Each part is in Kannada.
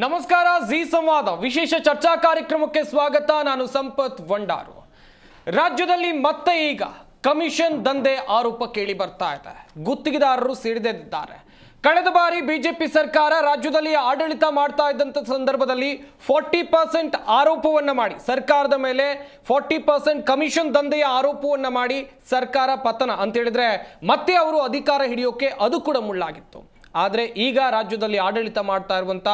ನಮಸ್ಕಾರ ಜಿ ಸಂವಾದ ವಿಶೇಷ ಚರ್ಚಾ ಕಾರ್ಯಕ್ರಮಕ್ಕೆ ಸ್ವಾಗತ. ನಾನು ಸಂಪತ್ ವಂಡಾರು. ರಾಜ್ಯದಲ್ಲಿ ಮತ್ತೆ ಈಗ ಕಮಿಷನ್ ದಂಧೆ ಆರೋಪ ಕೇಳಿ ಬರ್ತಾ ಇದೆ. ಗುತ್ತಿಗೆದಾರರು ಸಿಡಿದೆದ್ದಿದ್ದಾರೆ. ಕಳೆದ ಬಾರಿ ಬಿಜೆಪಿ ಸರ್ಕಾರ ರಾಜ್ಯದಲ್ಲಿ ಆಡಳಿತ ಮಾಡ್ತಾ ಇದ್ದಂತ ಸಂದರ್ಭದಲ್ಲಿ 40% ಆರೋಪವನ್ನ ಮಾಡಿ ಸರ್ಕಾರದ ಮೇಲೆ 40% ಕಮಿಷನ್ ದಂಧೆಯ ಆರೋಪವನ್ನ ಮಾಡಿ ಸರ್ಕಾರ ಪತನ ಅಂತ ಹೇಳಿದ್ರೆ ಮತ್ತೆ ಅವರು ಅಧಿಕಾರ ಹಿಡಿಯೋಕೆ ಅದು ಕೂಡ ಮುಳ್ಳಾಗಿತ್ತು. ಆದರೆ ಈಗ ರಾಜ್ಯದಲ್ಲಿ ಆಡಳಿತ ಮಾಡ್ತಾ ಇರುವಂತ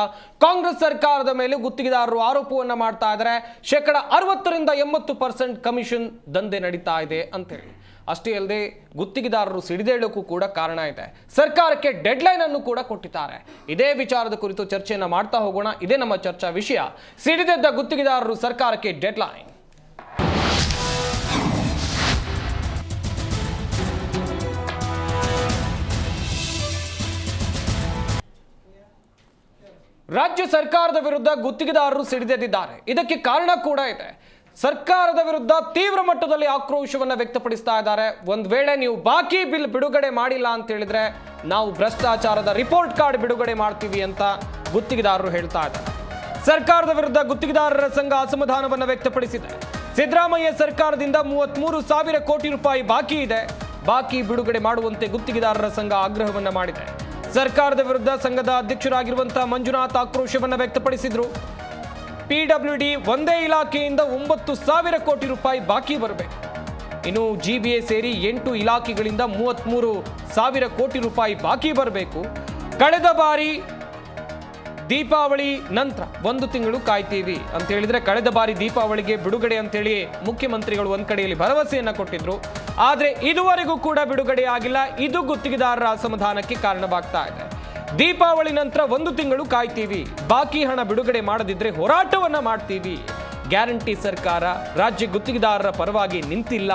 ಕಾಂಗ್ರೆಸ್ ಸರ್ಕಾರದ ಮೇಲೆ ಗುತ್ತಿಗೆದಾರರು ಆರೋಪವನ್ನ ಮಾಡ್ತಾ ಇದ್ದಾರೆ. 60% 80% ಕಮಿಷನ್ ದಂಧೆ ನಡೀತಾ ಇದೆ ಅಂತೇಳಿ. ಅಷ್ಟೇ ಅಲ್ಲದೆ ಗುತ್ತಿಗೆದಾರರು ಸಿಡಿದೇಳಕ್ಕೂ ಕೂಡ ಕಾರಣ ಇದೆ. ಸರ್ಕಾರಕ್ಕೆ ಡೆಡ್ಲೈನ್ ಅನ್ನು ಕೂಡ ಕೊಟ್ಟಿದ್ದಾರೆ. ಇದೇ ವಿಚಾರದ ಕುರಿತು ಚರ್ಚೆಯನ್ನ ಮಾಡ್ತಾ ಹೋಗೋಣ. ಇದೇ ನಮ್ಮ ಚರ್ಚಾ ವಿಷಯ. ಸಿಡಿದೆದ್ದ ಗುತ್ತಿಗೆದಾರರು ಸರ್ಕಾರಕ್ಕೆ ಡೆಡ್ಲೈನ್. ರಾಜ್ಯ ಸರ್ಕಾರದ ವಿರುದ್ಧ ಗುತ್ತಿಗೆದಾರರು ಸಿಡಿದೆದ್ದಿದ್ದಾರೆ. ಇದಕ್ಕೆ ಕಾರಣ ಕೂಡ ಇದೆ. ಸರ್ಕಾರದ ವಿರುದ್ಧ ತೀವ್ರ ಮಟ್ಟದಲ್ಲಿ ಆಕ್ರೋಶವನ್ನು ವ್ಯಕ್ತಪಡಿಸ್ತಾ ಇದ್ದಾರೆ. ಒಂದು ವೇಳೆ ನೀವು ಬಾಕಿ ಬಿಲ್ ಬಿಡುಗಡೆ ಮಾಡಿಲ್ಲ ಅಂತ ಹೇಳಿದ್ರೆ ನಾವು ಭ್ರಷ್ಟಾಚಾರದ ರಿಪೋರ್ಟ್ ಕಾರ್ಡ್ ಬಿಡುಗಡೆ ಮಾಡ್ತೀವಿ ಅಂತ ಗುತ್ತಿಗೆದಾರರು ಹೇಳ್ತಾ ಇದ್ದಾರೆ. ಸರ್ಕಾರದ ವಿರುದ್ಧ ಗುತ್ತಿಗೆದಾರರ ಸಂಘ ಅಸಮಾಧಾನವನ್ನು ವ್ಯಕ್ತಪಡಿಸಿದೆ. ಸಿದ್ದರಾಮಯ್ಯ ಸರ್ಕಾರದಿಂದ 33,000 ಕೋಟಿ ರೂಪಾಯಿ ಬಾಕಿ ಇದೆ. ಬಾಕಿ ಬಿಡುಗಡೆ ಮಾಡುವಂತೆ ಗುತ್ತಿಗೆದಾರರ ಸಂಘ ಆಗ್ರಹವನ್ನ ಮಾಡಿದೆ. ಸರ್ಕಾರದ ವಿರುದ್ಧ ಸಂಘದ ಅಧ್ಯಕ್ಷರಾಗಿರುವಂತಹ ಮಂಜುನಾಥ್ ಆಕ್ರೋಶವನ್ನು ವ್ಯಕ್ತಪಡಿಸಿದ್ರು. ಪಿಡಬ್ಲ್ಯೂಡಿ ಒಂದೇ ಇಲಾಖೆಯಿಂದ 9,000 ಕೋಟಿ ರೂಪಾಯಿ ಬಾಕಿ ಬರಬೇಕು. ಇನ್ನು ಜಿಬಿಎ ಸೇರಿ 8 ಇಲಾಖೆಗಳಿಂದ 33,000 ಕೋಟಿ ರೂಪಾಯಿ ಬಾಕಿ ಬರಬೇಕು. ಕಳೆದ ಬಾರಿ ದೀಪಾವಳಿ ನಂತರ 1 ತಿಂಗಳು ಕಾಯ್ತೀವಿ ಅಂತ ಹೇಳಿದ್ರೆ ಕಳೆದ ಬಾರಿ ದೀಪಾವಳಿಗೆ ಬಿಡುಗಡೆ ಅಂತೇಳಿ ಮುಖ್ಯಮಂತ್ರಿಗಳು ಒಂದ್ ಕಡೆಯಲ್ಲಿ ಭರವಸೆಯನ್ನ ಕೊಟ್ಟಿದ್ರು. ಆದ್ರೆ ಇದುವರೆಗೂ ಕೂಡ ಬಿಡುಗಡೆ ಆಗಿಲ್ಲ. ಇದು ಗುತ್ತಿಗೆದಾರರ ಅಸಮಾಧಾನಕ್ಕೆ ಕಾರಣವಾಗ್ತಾ ಇದೆ. ದೀಪಾವಳಿ ನಂತರ 1 ತಿಂಗಳು ಕಾಯ್ತೀವಿ, ಬಾಕಿ ಹಣ ಬಿಡುಗಡೆ ಮಾಡದಿದ್ರೆ ಹೋರಾಟವನ್ನ ಮಾಡ್ತೀವಿ. ಗ್ಯಾರಂಟಿ ಸರ್ಕಾರ ರಾಜ್ಯ ಗುತ್ತಿಗೆದಾರರ ಪರವಾಗಿ ನಿಂತಿಲ್ಲ.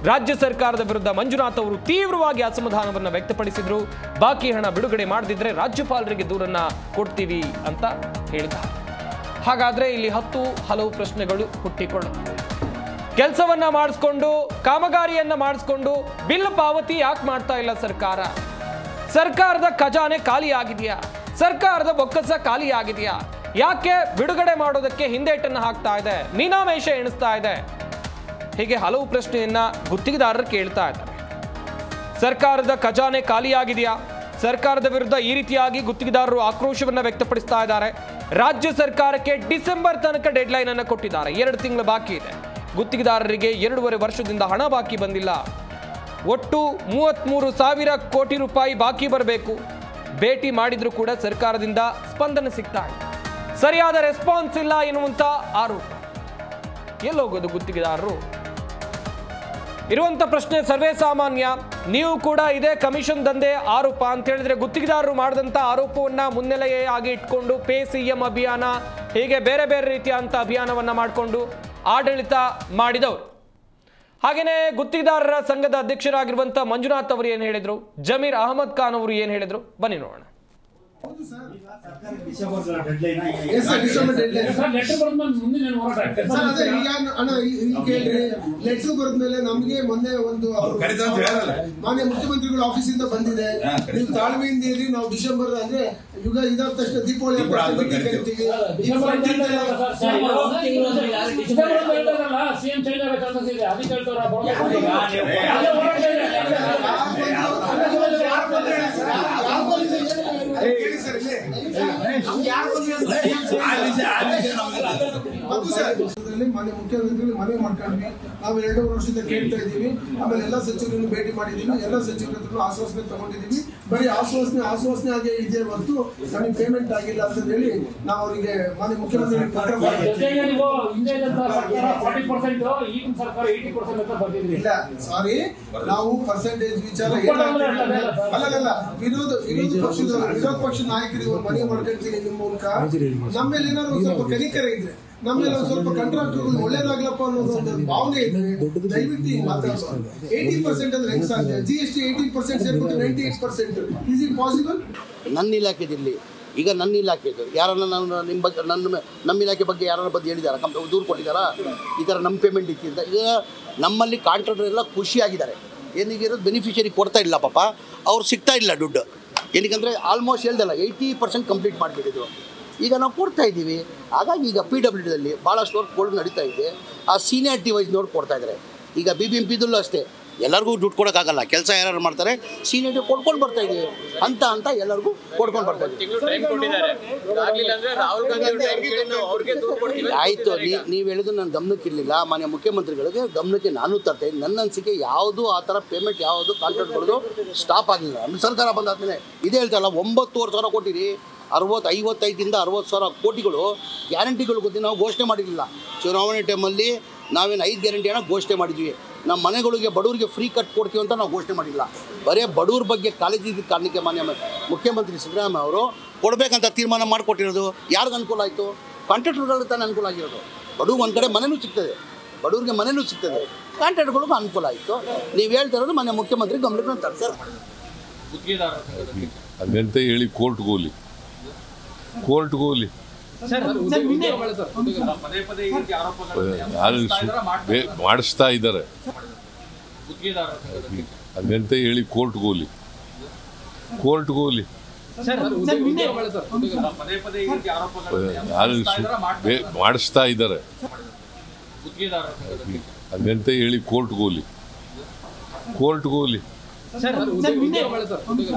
ರಾಜ್ಯ ಸರ್ಕಾರದ ವಿರುದ್ಧ ಮಂಜುನಾಥ್ ಅವರು ತೀವ್ರವಾಗಿ ಅಸಮಾಧಾನವನ್ನು ವ್ಯಕ್ತಪಡಿಸಿದ್ರು. ಬಾಕಿ ಹಣ ಬಿಡುಗಡೆ ಮಾಡದಿದ್ರೆ ರಾಜ್ಯಪಾಲರಿಗೆ ದೂರನ್ನ ಕೊಡ್ತೀವಿ ಅಂತ ಹೇಳಿದ್ದಾರೆ. ಹಾಗಾದ್ರೆ ಇಲ್ಲಿ ಹಲವು ಪ್ರಶ್ನೆಗಳು ಹುಟ್ಟಿಕೊಳ್ಳುತ್ತವೆ. ಕೆಲಸವನ್ನ ಮಾಡಿಸ್ಕೊಂಡು ಕಾಮಗಾರಿಯನ್ನ ಮಾಡಿಸ್ಕೊಂಡು ಬಿಲ್ ಪಾವತಿ ಯಾಕೆ ಮಾಡ್ತಾ ಇಲ್ಲ ಸರ್ಕಾರ? ಸರ್ಕಾರದ ಖಜಾನೆ ಖಾಲಿ ಆಗಿದೆಯಾ? ಸರ್ಕಾರದ ಬೊಕ್ಕಸ ಖಾಲಿ ಆಗಿದೆಯಾ? ಯಾಕೆ ಬಿಡುಗಡೆ ಮಾಡೋದಕ್ಕೆ ಹಿಂದೇಟನ್ನು ಹಾಕ್ತಾ ಇದೆ, ಮೀನಾಮೇಷ ಎಣಿಸ್ತಾ ಇದೆ? ಹೀಗೆ ಹಲವು ಪ್ರಶ್ನೆಯನ್ನ ಗುತ್ತಿಗೆದಾರರು ಕೇಳ್ತಾ ಇದ್ದಾರೆ. ಸರ್ಕಾರದ ಖಜಾನೆ ಖಾಲಿ ಆಗಿದೆಯಾ? ಸರ್ಕಾರದ ವಿರುದ್ಧ ಈ ರೀತಿಯಾಗಿ ಗುತ್ತಿಗೆದಾರರು ಆಕ್ರೋಶವನ್ನ ವ್ಯಕ್ತಪಡಿಸ್ತಾ ಇದ್ದಾರೆ. ರಾಜ್ಯ ಸರ್ಕಾರಕ್ಕೆ ಡಿಸೆಂಬರ್ ತನಕ ಡೆಡ್ಲೈನ್ ಅನ್ನು ಕೊಟ್ಟಿದ್ದಾರೆ. 2 ತಿಂಗಳು ಬಾಕಿ ಇದೆ. ಗುತ್ತಿಗೆದಾರರಿಗೆ 2.5 ವರ್ಷದಿಂದ ಹಣ ಬಾಕಿ ಬಂದಿಲ್ಲ. ಒಟ್ಟು 33,000 ಕೋಟಿ ರೂಪಾಯಿ ಬಾಕಿ ಬರಬೇಕು. ಭೇಟಿ ಮಾಡಿದ್ರು ಕೂಡ ಸರ್ಕಾರದಿಂದ ಸ್ಪಂದನೆ ಸಿಗ್ತಾ ಇದೆ. ಸರಿಯಾದ ರೆಸ್ಪಾನ್ಸ್ ಇಲ್ಲ ಎನ್ನುವಂತ ಆರೋಪ. ಎಲ್ಲೋಗೋದು ಗುತ್ತಿಗೆದಾರರು? ಇರುವಂತ ಪ್ರಶ್ನೆ ಸರ್ವೇ ಸಾಮಾನ್ಯ. ನೀವು ಕೂಡ ಇದೇ ಕಮಿಷನ್ ದಂಧೆ ಆರೋಪ ಅಂತ ಹೇಳಿದ್ರೆ ಗುತ್ತಿಗೆದಾರರು ಮಾಡಿದಂತ ಆರೋಪವನ್ನ ಮುನ್ನೆಲೆಯಾಗಿ ಇಟ್ಕೊಂಡು ಪೇ ಸಿಎಂ ಅಭಿಯಾನ, ಹೀಗೆ ಬೇರೆ ಬೇರೆ ರೀತಿಯಂತ ಅಭಿಯಾನವನ್ನ ಮಾಡಿಕೊಂಡು ಆಡಳಿತ ಮಾಡಿದವರು. ಹಾಗೇನೆ ಗುತ್ತಿಗೆದಾರರ ಸಂಘದ ಅಧ್ಯಕ್ಷರಾಗಿರುವಂತ ಮಂಜುನಾಥ್ ಅವರು ಏನ್ ಹೇಳಿದ್ರು, ಜಮೀರ್ ಅಹಮದ್ ಖಾನ್ ಅವರು ಏನ್ ಹೇಳಿದ್ರು, ಬನ್ನಿ ನೋಡೋಣ. ಲೆಟ್ಸ್ ಬರೆದ್ಮೇಲೆ ನಮ್ಗೆ ಮೊನ್ನೆ ಒಂದು ಮಾನ್ಯ ಮುಖ್ಯಮಂತ್ರಿಗಳ ಆಫೀಸ್ ಇಂದ ಬಂದಿದೆ. ನೀವು ತಾಳ್ಮೆಯಿಂದ ಇರಿ, ನಾವು ಡಿಸೆಂಬರ್ ಅಂದ್ರೆ ಯುಗ ಇದಾದ ತಕ್ಷಣ ದೀಪಾವಳಿ ಮಾನ್ಯ ಮುಖ್ಯಮಂತ್ರಿಗಳು ಮನವಿ ಮಾಡ್ಕೊಂಡ್ವಿ. ನಾವು 2 ವರ್ಷದಿಂದ ಕೇಳ್ತಾ ಇದ್ದೀವಿ. ಆಮೇಲೆ ಎಲ್ಲ ಸಚಿವರನ್ನು ಭೇಟಿ ಮಾಡಿದೀವಿ. ಎಲ್ಲ ಸಚಿವರ ಹತ್ರ ಆಶ್ವಾಸನೆ ತಗೊಂಡಿದೀವಿ. ಬರೀ ಆಶ್ವಾಸನೆ ಆಗಿ ಇದೆ ಹೊರತು ನಮಗೆ ಪೇಮೆಂಟ್ ಆಗಿಲ್ಲ ಅಂತ ಹೇಳಿ ನಾವು ಅವರಿಗೆ ಮಾನ್ಯ ಮುಖ್ಯಮಂತ್ರಿಗಳಿಗೆ ಪತ್ರ ಇಲ್ಲ. ಸಾರಿ, ನಾವು ಪರ್ಸೆಂಟೇಜ್ ವಿಚಾರ ಅಲ್ಲ ವಿರೋಧ ಪಕ್ಷ ನಾಯಕರಿಗೆ ಮನವಿ ಮಾಡ್ಕೊಳ್ತೀನಿ ನಿಮ್ಮ ಮೂಲಕ. ನಮ್ಮೇಲೆ ಏನಾದ್ರು ಸ್ವಲ್ಪ ಕನಿಕರ ಇದ್ರೆ, ನಮ್ಮೇಲೆ ಸ್ವಲ್ಪ ಕಾಂಟ್ರಾಕ್ಟರ್ಗಳು ಒಳ್ಳೇದಾಗ್ಲಪ್ಪ ಅನ್ನೋದು ಒಂದು ಭಾವನೆ ಇದ್ರೆ ದಯವಿಟ್ಟು ಮಾತಾಡ್ಬಾರ್ದು. 80% ಅಂದ್ರೆ ಹೆಂಗ್ ಸಾಧ್ಯ? GST 80% ಸೇರ್ಬಿಟ್ಟು 98%. Is it possible? ನನ್ನ ಇಲಾಖೆಯಲ್ಲಿ ಈಗ ನನ್ನ ಇಲಾಖೆ ಯಾರನ್ನ ನಾನು ನಿಮ್ಮ ಬಗ್ಗೆ ನಮ್ಮ ಇಲಾಖೆ ಬಗ್ಗೆ ಯಾರನ್ನ ಬಗ್ಗೆ ಹೇಳಿದಾರ, ದೂರು ಕೊಟ್ಟಿದ್ದಾರಾ ಈ ಥರ ನಮ್ಮ ಪೇಮೆಂಟ್ ಇತ್ತಿಂದ? ಈಗ ನಮ್ಮಲ್ಲಿ ಕಾಂಟ್ರಾಕ್ಟರ್ ಎಲ್ಲ ಖುಷಿಯಾಗಿದ್ದಾರೆ. ಏನಿಗಿರೋದು ಬೆನಿಫಿಷರಿ ಕೊಡ್ತಾ ಇಲ್ಲ ಪಾಪ, ಅವ್ರು ಸಿಗ್ತಾ ಇಲ್ಲ ದುಡ್ಡು. ಏನಕ್ಕಂದರೆ ಆಲ್ಮೋಸ್ಟ್ ಹೇಳ್ದಲ್ಲ 80% ಕಂಪ್ಲೀಟ್ ಮಾಡಿಬಿಟ್ಟಿದ್ರು. ಈಗ ನಾವು ಕೊಡ್ತಾ ಇದ್ದೀವಿ. ಹಾಗಾಗಿ ಈಗ PWDದಲ್ಲಿ ಭಾಳಷ್ಟು ವರ್ಕ್ ಕೊಡೋದು ನಡೀತಾ ಇದೆ. ಆ ಸೀನಿಯಾರಿಟಿ ವೈಸ್ ನೋಡಿ ಕೊಡ್ತಾ ಇದ್ದಾರೆ. ಈಗ BBMPದಲ್ಲೂ ಅಷ್ಟೇ, ಎಲ್ಲರಿಗೂ ದುಡ್ಡು ಕೊಡೋಕ್ಕಾಗಲ್ಲ, ಕೆಲಸ ಯಾರು ಮಾಡ್ತಾರೆ ಸೀನಿಯಾರಿಟಿ ಕೊಡ್ಕೊಂಡು ಬರ್ತಾ ಇದ್ದೀವಿ ಅಂತ ಎಲ್ಲರಿಗೂ ಕೊಡ್ಕೊಂಡು ಬರ್ತಾ ಇದ್ದೀವಿ. ಆಯಿತು, ನೀವು ಹೇಳಿದ್ರು ನನ್ನ ಗಮನಕ್ಕಿರಲಿಲ್ಲ. ಮಾನ್ಯ ಮುಖ್ಯಮಂತ್ರಿಗಳಿಗೆ ಗಮನಕ್ಕೆ ನಾನು ತರ್ತಾ ಇದ್ದೀನಿ. ನನ್ನ ಅನಿಸಿಕೆ ಯಾವುದು ಆ ಥರ ಪೇಮೆಂಟ್ ಯಾವುದು ಕಾಂಟ್ರಾಕ್ಟ್ಗಳದು ಸ್ಟಾಪ್ ಆಗಲಿಲ್ಲ. ನಮ್ಮ ಸರ್ಕಾರ ಬಂದಾದ್ಮೇಲೆ ಇದೇ ಹೇಳ್ತಾರಲ್ಲ, 9,000 ಕೊಟ್ಟಿರಿ, 55ರಿಂದ 60,000 ಕೋಟಿಗಳು ಗ್ಯಾರಂಟಿಗಳು ಗೊತ್ತಿ ನಾವು ಘೋಷಣೆ ಮಾಡಿರಲಿಲ್ಲ. ಚುನಾವಣೆ ಟೈಮಲ್ಲಿ ನಾವೇನು 5 ಗ್ಯಾರಂಟಿಯನ್ನು ಘೋಷಣೆ ಮಾಡಿದ್ವಿ. ನಮ್ಮ ಮನೆಗಳಿಗೆ ಬಡವರಿಗೆ ಫ್ರೀ ಕಟ್ ಕೊಡ್ತೀವಿ ಅಂತ ನಾವು ಘೋಷಣೆ ಮಾಡಿಲ್ಲ. ಬರೀ ಬಡವ್ರ ಬಗ್ಗೆ ಕಾಳಜಿ ಇದ್ದ ಕಾರಣಕ್ಕೆ ಮಾನ್ಯ ಮುಖ್ಯಮಂತ್ರಿ ಸಿದ್ದರಾಮಯ್ಯ ಅವರು ಕೊಡಬೇಕಂತ ತೀರ್ಮಾನ ಮಾಡಿಕೊಟ್ಟಿರೋದು. ಯಾರಿಗೆ ಅನುಕೂಲ ಆಯಿತು? ಕಾಂಟ್ರಾಕ್ಟರ್ಗಳಿಗೆ ತಾನೇ ಅನುಕೂಲ ಆಗಿರೋದು. ಬಡವ್ರು ಒಂದು ಕಡೆ ಮನೆಯೂ ಸಿಗ್ತದೆ, ಬಡವ್ರಿಗೆ ಮನೆಯೂ ಸಿಗ್ತದೆ, ಕಾಂಟ್ರಾಕ್ಟರ್ಗಳಿಗೂ ಅನುಕೂಲ ಆಯಿತು. ನೀವು ಹೇಳ್ತಾ ಇರೋದು ಮಾನ್ಯ ಮುಖ್ಯಮಂತ್ರಿ ಗಮನಕ್ಕೆ ನಾನು ತರ್ತಾರೆ. ಹಾಗಂತ ಹೇಳಿ ಕೋರ್ಟ್ಗೆ ಹೋಗ್ಲಿ ಮಾಡಿಸ್ತಾ ಇದ್ದಾರೆ. ಹಾಗಂತ ಹೇಳಿ ಕೋರ್ಟ್ಗೆ ಹೋಗ್ಲಿ ಮಾಡಿಸ್ತಾ ಇದ್ದಾರೆ. ಹಾಗಂತ ಹೇಳಿ ಕೋರ್ಟ್ಗೆ ಹೋಗ್ಲಿ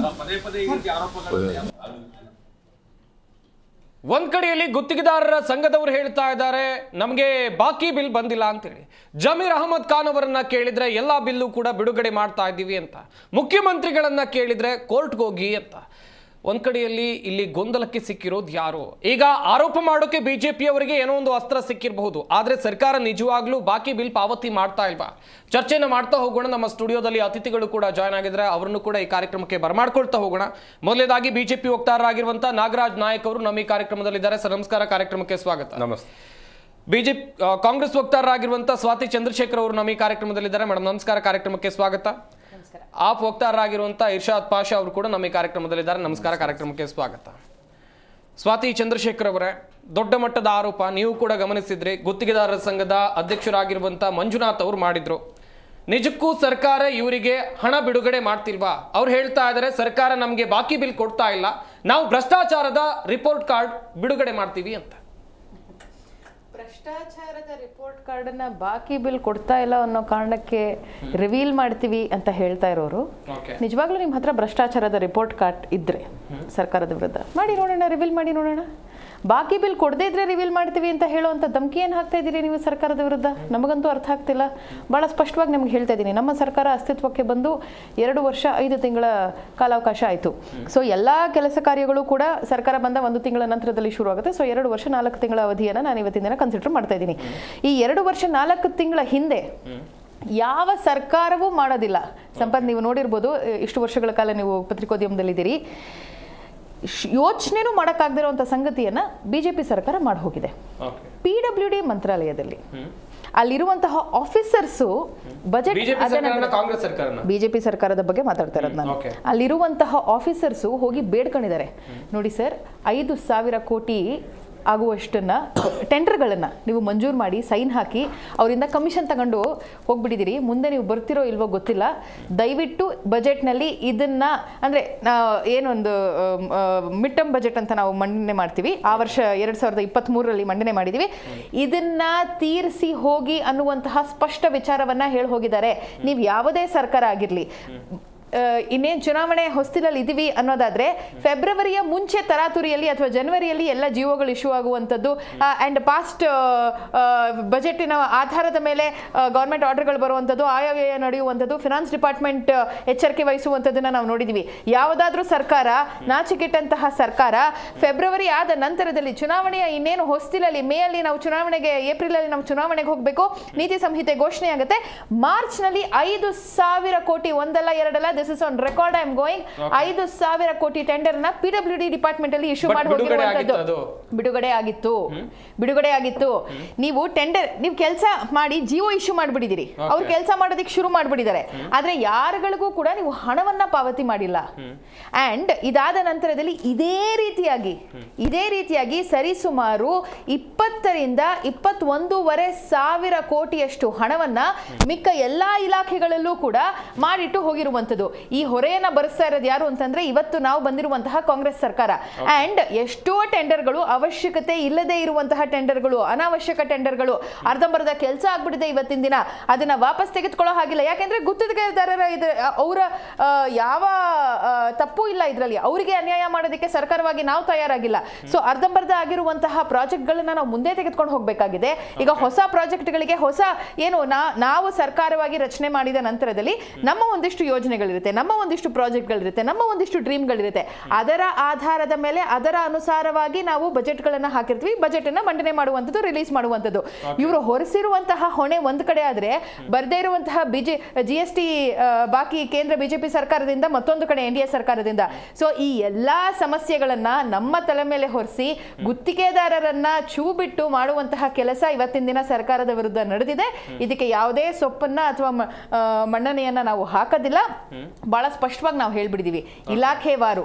ಒಂದ್ ಕಡೆಯಲ್ಲಿ ಗುತ್ತಿಗೆದಾರರ ಸಂಘದವರು ಹೇಳ್ತಾ ಇದ್ದಾರೆ ನಮಗೆ ಬಾಕಿ ಬಿಲ್ ಬಂದಿಲ್ಲ ಅಂತೇಳಿ. ಜಮೀರ್ ಅಹಮದ್ ಖಾನ್ ಅವರನ್ನ ಕೇಳಿದ್ರೆ ಎಲ್ಲಾ ಬಿಲ್ಲು ಕೂಡ ಬಿಡುಗಡೆ ಮಾಡ್ತಾ ಇದ್ದೀವಿ ಅಂತ, ಮುಖ್ಯಮಂತ್ರಿಗಳನ್ನ ಕೇಳಿದ್ರೆ ಕೋರ್ಟ್ಗೆ ಹೋಗಿ ಅಂತ. ಒಂದ್ ಕಡೆಯಲ್ಲಿ ಇಲ್ಲಿ ಗೊಂದಲಕ್ಕೆ ಸಿಕ್ಕಿರೋದು ಯಾರು? ಈಗ ಆರೋಪ ಮಾಡೋಕೆ ಬಿಜೆಪಿ ಅವರಿಗೆ ಏನೋ ಒಂದು ಅಸ್ತ್ರ ಸಿಕ್ಕಿರಬಹುದು, ಆದ್ರೆ ಸರ್ಕಾರ ನಿಜವಾಗ್ಲೂ ಬಾಕಿ ಬಿಲ್ ಪಾವತಿ ಮಾಡ್ತಾ ಇಲ್ವಾ? ಚರ್ಚೆನ ಮಾಡ್ತಾ ಹೋಗೋಣ. ನಮ್ಮ ಸ್ಟುಡಿಯೋದಲ್ಲಿ ಅತಿಥಿಗಳು ಕೂಡ ಜಾಯ್ನ್ ಆಗಿದ್ರೆ ಅವರನ್ನು ಕೂಡ ಈ ಕಾರ್ಯಕ್ರಮಕ್ಕೆ ಬರಮಾಡ್ಕೊಳ್ತಾ ಹೋಗೋಣ. ಮೊದಲನೇದಾಗಿ ಬಿಜೆಪಿ ವಕ್ತಾರರಾಗಿರುವಂತಹ ನಾಗರಾಜ್ ನಾಯಕ್ ಅವರು ನಮ್ಮ ಈ ಕಾರ್ಯಕ್ರಮದಲ್ಲಿದ್ದಾರೆ. ಸರ್ ನಮಸ್ಕಾರ, ಕಾರ್ಯಕ್ರಮಕ್ಕೆ ಸ್ವಾಗತ. ನಮಸ್ತೆ. ಬಿಜೆಪಿ ಕಾಂಗ್ರೆಸ್ ವಕ್ತಾರರಾಗಿರುವಂತಹ ಸ್ವಾತಿ ಚಂದ್ರಶೇಖರ್ ಅವರು ನಮ್ಮ ಈ ಕಾರ್ಯಕ್ರಮದಲ್ಲಿದ್ದಾರೆ. ಮೇಡಮ್ ನಮಸ್ಕಾರ, ಕಾರ್ಯಕ್ರಮಕ್ಕೆ ಸ್ವಾಗತ. ಆಪ್ ವಕ್ತಾರರಾಗಿರುವಂತಹ ಇರ್ಷಾದ್ ಪಾಷಾ ಅವರು ಕೂಡ ನಮ್ಮ ಈ ಕಾರ್ಯಕ್ರಮದಲ್ಲಿದ್ದಾರೆ. ನಮಸ್ಕಾರ, ಕಾರ್ಯಕ್ರಮಕ್ಕೆ ಸ್ವಾಗತ. ಸ್ವಾತಿ ಚಂದ್ರಶೇಖರ್ ಅವರೇ, ದೊಡ್ಡ ಮಟ್ಟದ ಆರೋಪ ನೀವು ಕೂಡ ಗಮನಿಸಿದ್ರಿ. ಗುತ್ತಿಗೆದಾರರ ಸಂಘದ ಅಧ್ಯಕ್ಷರಾಗಿರುವಂತಹ ಮಂಜುನಾಥ್ ಅವರು ಮಾಡಿದ್ರು. ನಿಜಕ್ಕೂ ಸರ್ಕಾರ ಇವರಿಗೆ ಹಣ ಬಿಡುಗಡೆ ಮಾಡ್ತಿಲ್ವಾ? ಅವ್ರು ಹೇಳ್ತಾ ಇದ್ದಾರೆ ಸರ್ಕಾರ ನಮಗೆ ಬಾಕಿ ಬಿಲ್ ಕೊಡ್ತಾ ಇಲ್ಲ, ನಾವು ಭ್ರಷ್ಟಾಚಾರದ ರಿಪೋರ್ಟ್ ಕಾರ್ಡ್ ಬಿಡುಗಡೆ ಮಾಡ್ತೀವಿ ಅಂತ. ಭ್ರಷ್ಟಾಚಾರದ ರಿಪೋರ್ಟ್ ಕಾರ್ಡನ್ನ ಬಾಕಿ ಬಿಲ್ ಕೊಡ್ತಾ ಇಲ್ಲ ಅನ್ನೋ ಕಾರಣಕ್ಕೆ ರಿವೀಲ್ ಮಾಡ್ತೀವಿ ಅಂತ ಹೇಳ್ತಾ ಇರೋರು, ನಿಜವಾಗ್ಲೂ ನಿಮ್ಮ ಹತ್ರ ಭ್ರಷ್ಟಾಚಾರದ ರಿಪೋರ್ಟ್ ಕಾರ್ಡ್ ಇದ್ರೆ ಸರ್ಕಾರದ ವಿರುದ್ಧ ಮಾಡಿ ನೋಡೋಣ, ರಿವೀಲ್ ಮಾಡಿ ನೋಡೋಣ. ಬಾಕಿ ಬಿಲ್ ಕೊಡದೇ ಇದ್ರೆ ರಿವೀಲ್ ಮಾಡ್ತೀವಿ ಅಂತ ಹೇಳುವಂಥ ಧಮಕಿ ಏನು ಹಾಕ್ತಾ ಇದ್ದೀರಿ ನೀವು ಸರ್ಕಾರದ ವಿರುದ್ಧ? ನಮಗಂತೂ ಅರ್ಥ ಆಗ್ತಿಲ್ಲ. ಭಾಳ ಸ್ಪಷ್ಟವಾಗಿ ನಿಮ್ಗೆ ಹೇಳ್ತಾ ಇದ್ದೀನಿ, ನಮ್ಮ ಸರ್ಕಾರ ಅಸ್ತಿತ್ವಕ್ಕೆ ಬಂದು 2 ವರ್ಷ 5 ತಿಂಗಳ ಕಾಲಾವಕಾಶ ಆಯಿತು. ಸೊ ಎಲ್ಲ ಕೆಲಸ ಕಾರ್ಯಗಳು ಕೂಡ ಸರ್ಕಾರ ಬಂದ 1 ತಿಂಗಳ ನಂತರದಲ್ಲಿ ಶುರು ಆಗುತ್ತೆ. ಸೊ 2 ವರ್ಷ 4 ತಿಂಗಳ ಅವಧಿಯನ್ನು ನಾನು ಇವತ್ತಿನ ದಿನ ಕನ್ಸಿಡರ್ ಮಾಡ್ತಾ ಇದ್ದೀನಿ. ಈ 2 ವರ್ಷ 4 ತಿಂಗಳ ಹಿಂದೆ ಯಾವ ಸರ್ಕಾರವೂ ಮಾಡೋದಿಲ್ಲ. ಸಂಪತ್, ನೀವು ನೋಡಿರ್ಬೋದು, ಇಷ್ಟು ವರ್ಷಗಳ ಕಾಲ ನೀವು ಪತ್ರಿಕೋದ್ಯಮದಲ್ಲಿದ್ದೀರಿ, ಯೋಚನೆನೂ ಮಾಡೋಕ್ಕಾಗದಿರುವಂಥ ಸಂಗತಿಯನ್ನು ಬಿಜೆಪಿ ಸರ್ಕಾರ ಮಾಡಿ ಹೋಗಿದೆ. PWD ಮಂತ್ರಾಲಯದಲ್ಲಿ ಅಲ್ಲಿರುವಂತಹ ಆಫೀಸರ್ಸು ಬಜೆಟ್, ಬಿಜೆಪಿ ಸರ್ಕಾರದ ಬಗ್ಗೆ ಮಾತಾಡ್ತಾ ಇರೋದು ನಾನು, ಅಲ್ಲಿರುವಂತಹ ಆಫೀಸರ್ಸು ಹೋಗಿ ಬೇಡ್ಕೊಂಡಿದ್ದಾರೆ, ನೋಡಿ ಸರ್ 5,000 ಕೋಟಿ ಆಗುವಷ್ಟನ್ನು ಟೆಂಡರ್ಗಳನ್ನು ನೀವು ಮಂಜೂರು ಮಾಡಿ ಸೈನ್ ಹಾಕಿ ಅವರಿಂದ ಕಮಿಷನ್ ತಗೊಂಡು ಹೋಗ್ಬಿಟ್ಟಿದ್ದೀರಿ. ಮುಂದೆ ನೀವು ಬರ್ತಿರೋ ಇಲ್ವೋ ಗೊತ್ತಿಲ್ಲ, ದಯವಿಟ್ಟು ಬಜೆಟ್ನಲ್ಲಿ ಇದನ್ನು, ಅಂದರೆ ಏನೊಂದು ಮಿಡ್ ಟರ್ಮ್ ಬಜೆಟ್ ಅಂತ ನಾವು ಮಂಡನೆ ಮಾಡ್ತೀವಿ, ಆ ವರ್ಷ 2023ರಲ್ಲಿ ಮಂಡನೆ ಮಾಡಿದ್ದೀವಿ, ಇದನ್ನು ತೀರಿಸಿ ಹೋಗಿ ಅನ್ನುವಂತಹ ಸ್ಪಷ್ಟ ವಿಚಾರವನ್ನು ಹೇಳಿ ಹೋಗಿದ್ದಾರೆ. ನೀವು ಯಾವುದೇ ಸರ್ಕಾರ ಆಗಿರಲಿ, ಇನ್ನೇನು ಚುನಾವಣೆ ಹೊಸ್ತಿಲಲ್ಲಿ ಇದ್ದೀವಿ ಅನ್ನೋದಾದರೆ ಫೆಬ್ರವರಿಯ ಮುಂಚೆ ತರಾತುರಿಯಲ್ಲಿ ಅಥವಾ ಜನವರಿಯಲ್ಲಿ ಎಲ್ಲ ಜಿಯೋಗಳು ಇಶ್ಯೂ ಆಗುವಂಥದ್ದು ಆ್ಯಂಡ್ ಪಾಸ್ಟ್ ಬಜೆಟಿನ ಆಧಾರದ ಮೇಲೆ ಗೌರ್ಮೆಂಟ್ ಆರ್ಡರ್ಗಳು ಬರುವಂಥದ್ದು, ಆಯವ್ಯಯ ನಡೆಯುವಂಥದ್ದು, ಫಿನಾನ್ಸ್ ಡಿಪಾರ್ಟ್ಮೆಂಟ್ ಎಚ್ಚರಿಕೆ ವಹಿಸುವಂಥದ್ದನ್ನು ನಾವು ನೋಡಿದ್ದೀವಿ. ಯಾವುದಾದ್ರೂ ಸರ್ಕಾರ, ನಾಚಿಕೆಟ್ಟಂತಹ ಸರ್ಕಾರ, ಫೆಬ್ರವರಿ ಆದ ನಂತರದಲ್ಲಿ ಚುನಾವಣೆಯ ಇನ್ನೇನು ಹೊಸ್ತಿಲಲ್ಲಿ, ಮೇಯಲ್ಲಿ ನಾವು ಚುನಾವಣೆಗೆ, ಏಪ್ರಿಲಲ್ಲಿ ನಾವು ಚುನಾವಣೆಗೆ ಹೋಗಬೇಕು, ನೀತಿ ಸಂಹಿತೆ ಘೋಷಣೆ ಆಗುತ್ತೆ, ಮಾರ್ಚ್ನಲ್ಲಿ 5,000 ಕೋಟಿ, ಒಂದಲ್ಲ ಎರಡಲ್ಲ, this is on record, I am going, 5,000 ಕೋಟಿ ಟೆಂಡರ್ನ PWD ಡಿಪಾರ್ಟ್ಮೆಂಟ್ ಅಲ್ಲಿ ಇಶ್ಯೂ ಮಾಡಿ ಹೋಗಿರುವಂತದ್ದು ಬಿಡುಗಡೆ ಆಗಿತ್ತು. ನೀವು ಟೆಂಡರ್, ನೀವು ಕೆಲಸ ಮಾಡಿ ಜಿಯೋ ಇಶ್ಯೂ ಮಾಡಿಬಿಟ್ಟಿದ್ದೀರಿ, ಅವ್ರು ಕೆಲಸ ಮಾಡೋದಕ್ಕೆ ಶುರು ಮಾಡಿಬಿಟ್ಟಿದ್ದಾರೆ, ಆದ್ರೆ ಯಾರುಗಳಿಗೂ ಕೂಡ ನೀವು ಹಣವನ್ನ ಪಾವತಿ ಮಾಡಿಲ್ಲ. ಅಂಡ್ ಇದಾದ ನಂತರದಲ್ಲಿ ಇದೇ ರೀತಿಯಾಗಿ ಸರಿಸುಮಾರು 20ರಿಂದ 21,500 ಕೋಟಿಯಷ್ಟು ಹಣವನ್ನ ಮಿಕ್ಕ ಎಲ್ಲಾ ಇಲಾಖೆಗಳಲ್ಲೂ ಕೂಡ ಮಾಡಿಟ್ಟು ಹೋಗಿರುವಂಥದ್ದು. ಈ ಹೊರೆಯನ್ನ ಭರಿಸ್ತಾ ಇರೋದು ಯಾರು ಅಂತಂದ್ರೆ ಇವತ್ತು ನಾವು ಬಂದಿರುವಂತಹ ಕಾಂಗ್ರೆಸ್ ಸರ್ಕಾರ. ಅಂಡ್ ಎಷ್ಟೋ ಟೆಂಡರ್ಗಳು ಅವಶ್ಯಕತೆ ಇಲ್ಲದೆ ಇರುವಂತಹ ಟೆಂಡರ್ಗಳು, ಅನಾವಶ್ಯಕ ಟೆಂಡರ್ಗಳು, ಅರ್ಧಂಬರ್ಧ ಕೆಲಸ ಆಗ್ಬಿಟ್ಟಿದೆ ಇವತ್ತಿನ ದಿನ. ಅದನ್ನ ವಾಪಸ್ ತೆಗೆದುಕೊಳ್ಳೋ ಹಾಗಿಲ್ಲ. ಯಾಕೆಂದ್ರೆ ಗುತ್ತಿಗೆದಾರರ ಅವರ ಯಾವ ತಪ್ಪು ಇಲ್ಲ ಇದರಲ್ಲಿ. ಅವರಿಗೆ ಅನ್ಯಾಯ ಮಾಡೋದಕ್ಕೆ ಸರ್ಕಾರವಾಗಿ ನಾವು ತಯಾರಾಗಿಲ್ಲ. ಸೊ ಅರ್ಧಂಬರ್ಧ ಆಗಿರುವಂತಹ ಪ್ರಾಜೆಕ್ಟ್ ಗಳನ್ನ ನಾವು ಮುಂದೆ ತೆಗೆದುಕೊಂಡು ಹೋಗಬೇಕಾಗಿದೆ. ಈಗ ಹೊಸ ಪ್ರಾಜೆಕ್ಟ್ಗಳಿಗೆ ಹೊಸ ಏನು ನಾವು ಸರ್ಕಾರವಾಗಿ ರಚನೆ ಮಾಡಿದ ನಂತರದಲ್ಲಿ ನಮ್ಮ ಒಂದಿಷ್ಟು ಯೋಜನೆಗಳಿರುತ್ತೆ, ನಮ್ಮ ಒಂದಿಷ್ಟು ಪ್ರಾಜೆಕ್ಟ್ಗಳಿರುತ್ತೆ, ನಮ್ಮ ಒಂದಿಷ್ಟು ಡ್ರೀಮ್ಗಳಿರುತ್ತೆ. ಅದರ ಆಧಾರದ ಮೇಲೆ ಅದರ ಅನುಸಾರವಾಗಿ ನಾವು ಬಜೆಟ್ಗಳನ್ನ ಹಾಕಿರ್ತೀವಿ. ಬಜೆಟ್ ಅನ್ನ ಮಂಡನೆ ಮಾಡುವಂಥದ್ದು, ರಿಲೀಸ್ ಮಾಡುವಂಥದ್ದು. ಇವರು ಹೊರಿಸಿರುವಂತಹ ಹೊಣೆ ಒಂದ್ ಕಡೆ ಆದ್ರೆ, ಬರ್ದೇ ಇರುವಂತಹ GST ಬಾಕಿ ಕೇಂದ್ರ ಬಿಜೆಪಿ ಸರ್ಕಾರದಿಂದ, ಮತ್ತೊಂದು ಕಡೆ NDA ಸರ್ಕಾರದಿಂದ. ಸೊ ಈ ಎಲ್ಲಾ ಸಮಸ್ಯೆಗಳನ್ನ ನಮ್ಮ ತಲೆ ಮೇಲೆ ಹೊರಿಸಿ ಗುತ್ತಿಗೆದಾರರನ್ನ ಚೂ ಬಿಟ್ಟು ಮಾಡುವಂತಹ ಕೆಲಸ ಇವತ್ತಿನ ದಿನ ಸರ್ಕಾರದ ವಿರುದ್ಧ ನಡೆದಿದೆ. ಇದಕ್ಕೆ ಯಾವುದೇ ಸೊಪ್ಪನ್ನ ಅಥವಾ ಮಣ್ಣನೆಯನ್ನ ನಾವು ಹಾಕೋದಿಲ್ಲ. ಬಹಳ ಸ್ಪಷ್ಟವಾಗಿ ನಾವು ಹೇಳ್ಬಿಟ್ಟಿದೀವಿ. ಇಲಾಖೆವಾರು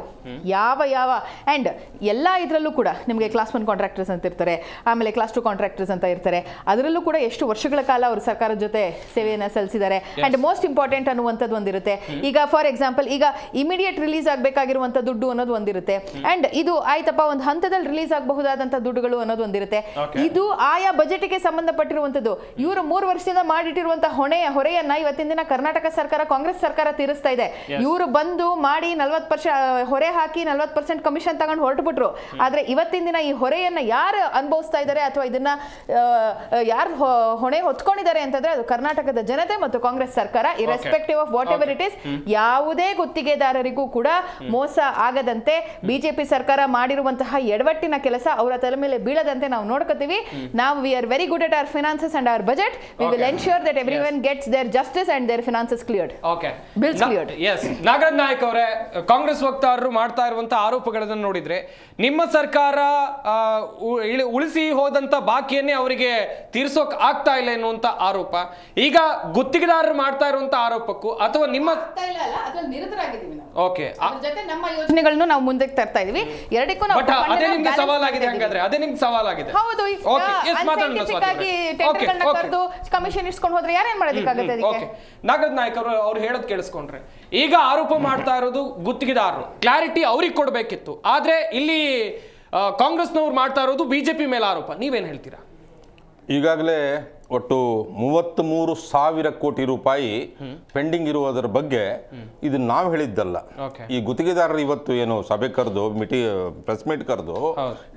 ಯಾವ ಅಂಡ್ ಎಲ್ಲಾ ಇದ್ರಲ್ಲೂ ಕೂಡ ನಿಮಗೆ ಕ್ಲಾಸ್ 1 ಕಾಂಟ್ರಾಕ್ಟರ್ಸ್ ಅಂತ ಇರ್ತಾರೆ, ಆಮೇಲೆ ಕ್ಲಾಸ್ 2 ಕಾಂಟ್ರಾಕ್ಟರ್ಸ್ ಅಂತ ಇರ್ತಾರೆ. ಅದರಲ್ಲೂ ಕೂಡ ಎಷ್ಟು ವರ್ಷಗಳ ಕಾಲ ಅವರು ಸರ್ಕಾರದ ಜೊತೆ ಸೇವೆಯನ್ನ ಸಲ್ಲಿಸಿದ್ದಾರೆ. ಅಂಡ್ ಮೋಸ್ಟ್ ಇಂಪಾರ್ಟೆಂಟ್ ಅನ್ನುವಂಥದ್ದು ಒಂದಿರುತ್ತೆ. ಈಗ ಫಾರ್ ಎಕ್ಸಾಂಪಲ್, ಈಗ ಇಮಿಡಿಯೇಟ್ ರಿಲೀಸ್ ಆಗಬೇಕಾಗಿರುವಂತ ದುಡ್ಡು ಅನ್ನೋದು ಒಂದಿರುತ್ತೆ. ಅಂಡ್ ಇದು ಆಯ್ತಪ್ಪ ಒಂದು ಹಂತದಲ್ಲಿ ರಿಲೀಸ್ ಆಗಬಹುದಾದಂತ ದುಡ್ಡುಗಳು ಅನ್ನೋದು ಒಂದಿರುತ್ತೆ. ಇದು ಆಯಾ ಬಜೆಟ್ಗೆ ಸಂಬಂಧಪಟ್ಟಿರುವಂತದ್ದು. ಇವರು 3 ವರ್ಷದಿಂದ ಮಾಡಿಟ್ಟಿರುವಂತಹ ಹೊರೆಯನ್ನ ಇವತ್ತಿನ ದಿನ ಕರ್ನಾಟಕ ಸರ್ಕಾರ, ಕಾಂಗ್ರೆಸ್ ಸರ್ಕಾರ ತೀರಿಸ್ತಾ ಇದೆ. ಇವರು ಬಂದು ಮಾಡಿ 40% ಹೊರೆ ಹಾಕಿ 40% ಕಮಿಷನ್ ತಗೊಂಡು ಹೊರಟುಬಿಟ್ರು. ಆದ್ರೆ ಇವತ್ತಿನ ದಿನ ಈ ಹೊರೆಯನ್ನ ಯಾರು ಅನುಭವಿಸ್ತಾ ಇದ್ದಾರೆ ಅಥವಾ ಇದನ್ನ ಯಾರು ಹೊಣೆ ಹೊತ್ಕೊಂಡಿದ್ದಾರೆ ಅಂತಂದ್ರೆ ಅದು ಕರ್ನಾಟಕದ ಜನತೆ ಮತ್ತು ಕಾಂಗ್ರೆಸ್ ಸರ್ಕಾರ. Irrespective of what ever it is, ಯಾವುದೇ ಗುತ್ತಿಗೆದಾರರಿಗೂ ಕೂಡ ಮೋಸ ಆಗದಂತೆ ಬಿಜೆಪಿ ಸರ್ಕಾರ ಮಾಡಿರುವಂತಹ ಎಡವಟ್ಟಿನ ಕೆಲಸ ಅವರ ತಲೆ ಮೇಲೆ ಬೀಳದಂತೆ ನಾವು ನೋಡ್ಕೋತೀವಿ. ನಾವು we are very good at our finances and our budget. We will ensure that everyone gets their justice and their finances cleared. Okay. Bills cleared. Yes. Nagaraj Nayak ಅವರೇ, ಕಾಂಗ್ರೆಸ್ ವಕ್ತಾರರು ಮಾಡ್ತಾ ಇರುವಂತಹ ಆರೋಪಗಳನ್ನು ನೋಡಿದ್ರೆ ನಿಮ್ಮ ಸರ್ಕಾರ ಉಳಿಸಿ ಹೋದಂತ ಬಾಕಿಯನ್ನೇ ಅವರಿಗೆ ತೀರ್ಸೋಕ್ ಆಗ್ತಾ ಇಲ್ಲ ಎನ್ನುವಂತ ಆರೋಪ. ಈಗ ಗುತ್ತಿಗೆದಾರರು ಮಾಡ್ತಾ ಇರುವಂತ ಆರೋಪಕ್ಕೂ ಅಥವಾ ನಿಮ್ಮ ಓಕೆ ನಮ್ಮ ಯೋಜನೆಗಳನ್ನು ನಾವು ಮುಂದಕ್ಕೆ ತರ್ತಾ ಇದೀವಿ. ಎರಡಕ್ಕೂ ನಾವು ಅದೇ ನಿಮ್ಗೆ ಸವಾಲಾಗಿದೆ. ಹಂಗಾದ್ರೆ ಅದೇ ನಿಮ್ಗೆ ಸವಾಲಾಗಿದೆ. ಹೌದು. ಕಮಿಷನ್ ಇಸ್ಕೊಂಡು ಹೋದ್ರೆ ಯಾರೇನ್ ಮಾಡೋದಕ್ಕಾಗುತ್ತೆ ಅದಕ್ಕೆ? ನಾಗರಾಜ್ ನಾಯಕ್ ಅವರು ಅವ್ರು ಹೇಳೋದು ಕೇಳಿಸ್ಕೊಂಡ್ರೆ, ಈಗ ಆರೋಪ ಮಾಡ್ತಾ ಇರೋದು ಗುತ್ತಿಗೆದಾರರು, ಕ್ಲಾರಿಟಿ ಅವ್ರಿಗೆ ಕೊಡ್ಬೇಕಿತ್ತು. ಆದ್ರೆ ಇಲ್ಲಿ ಕಾಂಗ್ರೆಸ್ನವ್ರು ಮಾಡ್ತಾ ಇರೋದು ಬಿಜೆಪಿ ಮೇಲೆ ಆರೋಪ. ನೀವೇನ್ ಹೇಳ್ತೀರಾ? ಈಗಾಗಲೇ ಒಟ್ಟು 33,000 ಕೋಟಿ ರೂಪಾಯಿ ಪೆಂಡಿಂಗ್ ಇರುವುದರ ಬಗ್ಗೆ ಇದು ನಾವು ಹೇಳಿದ್ದಲ್ಲ. ಈ ಗುತ್ತಿಗೆದಾರರು ಇವತ್ತು ಏನು ಸಭೆ ಕರೆದು ಪ್ರೆಸ್ ಮೀಟ್ ಕರೆದು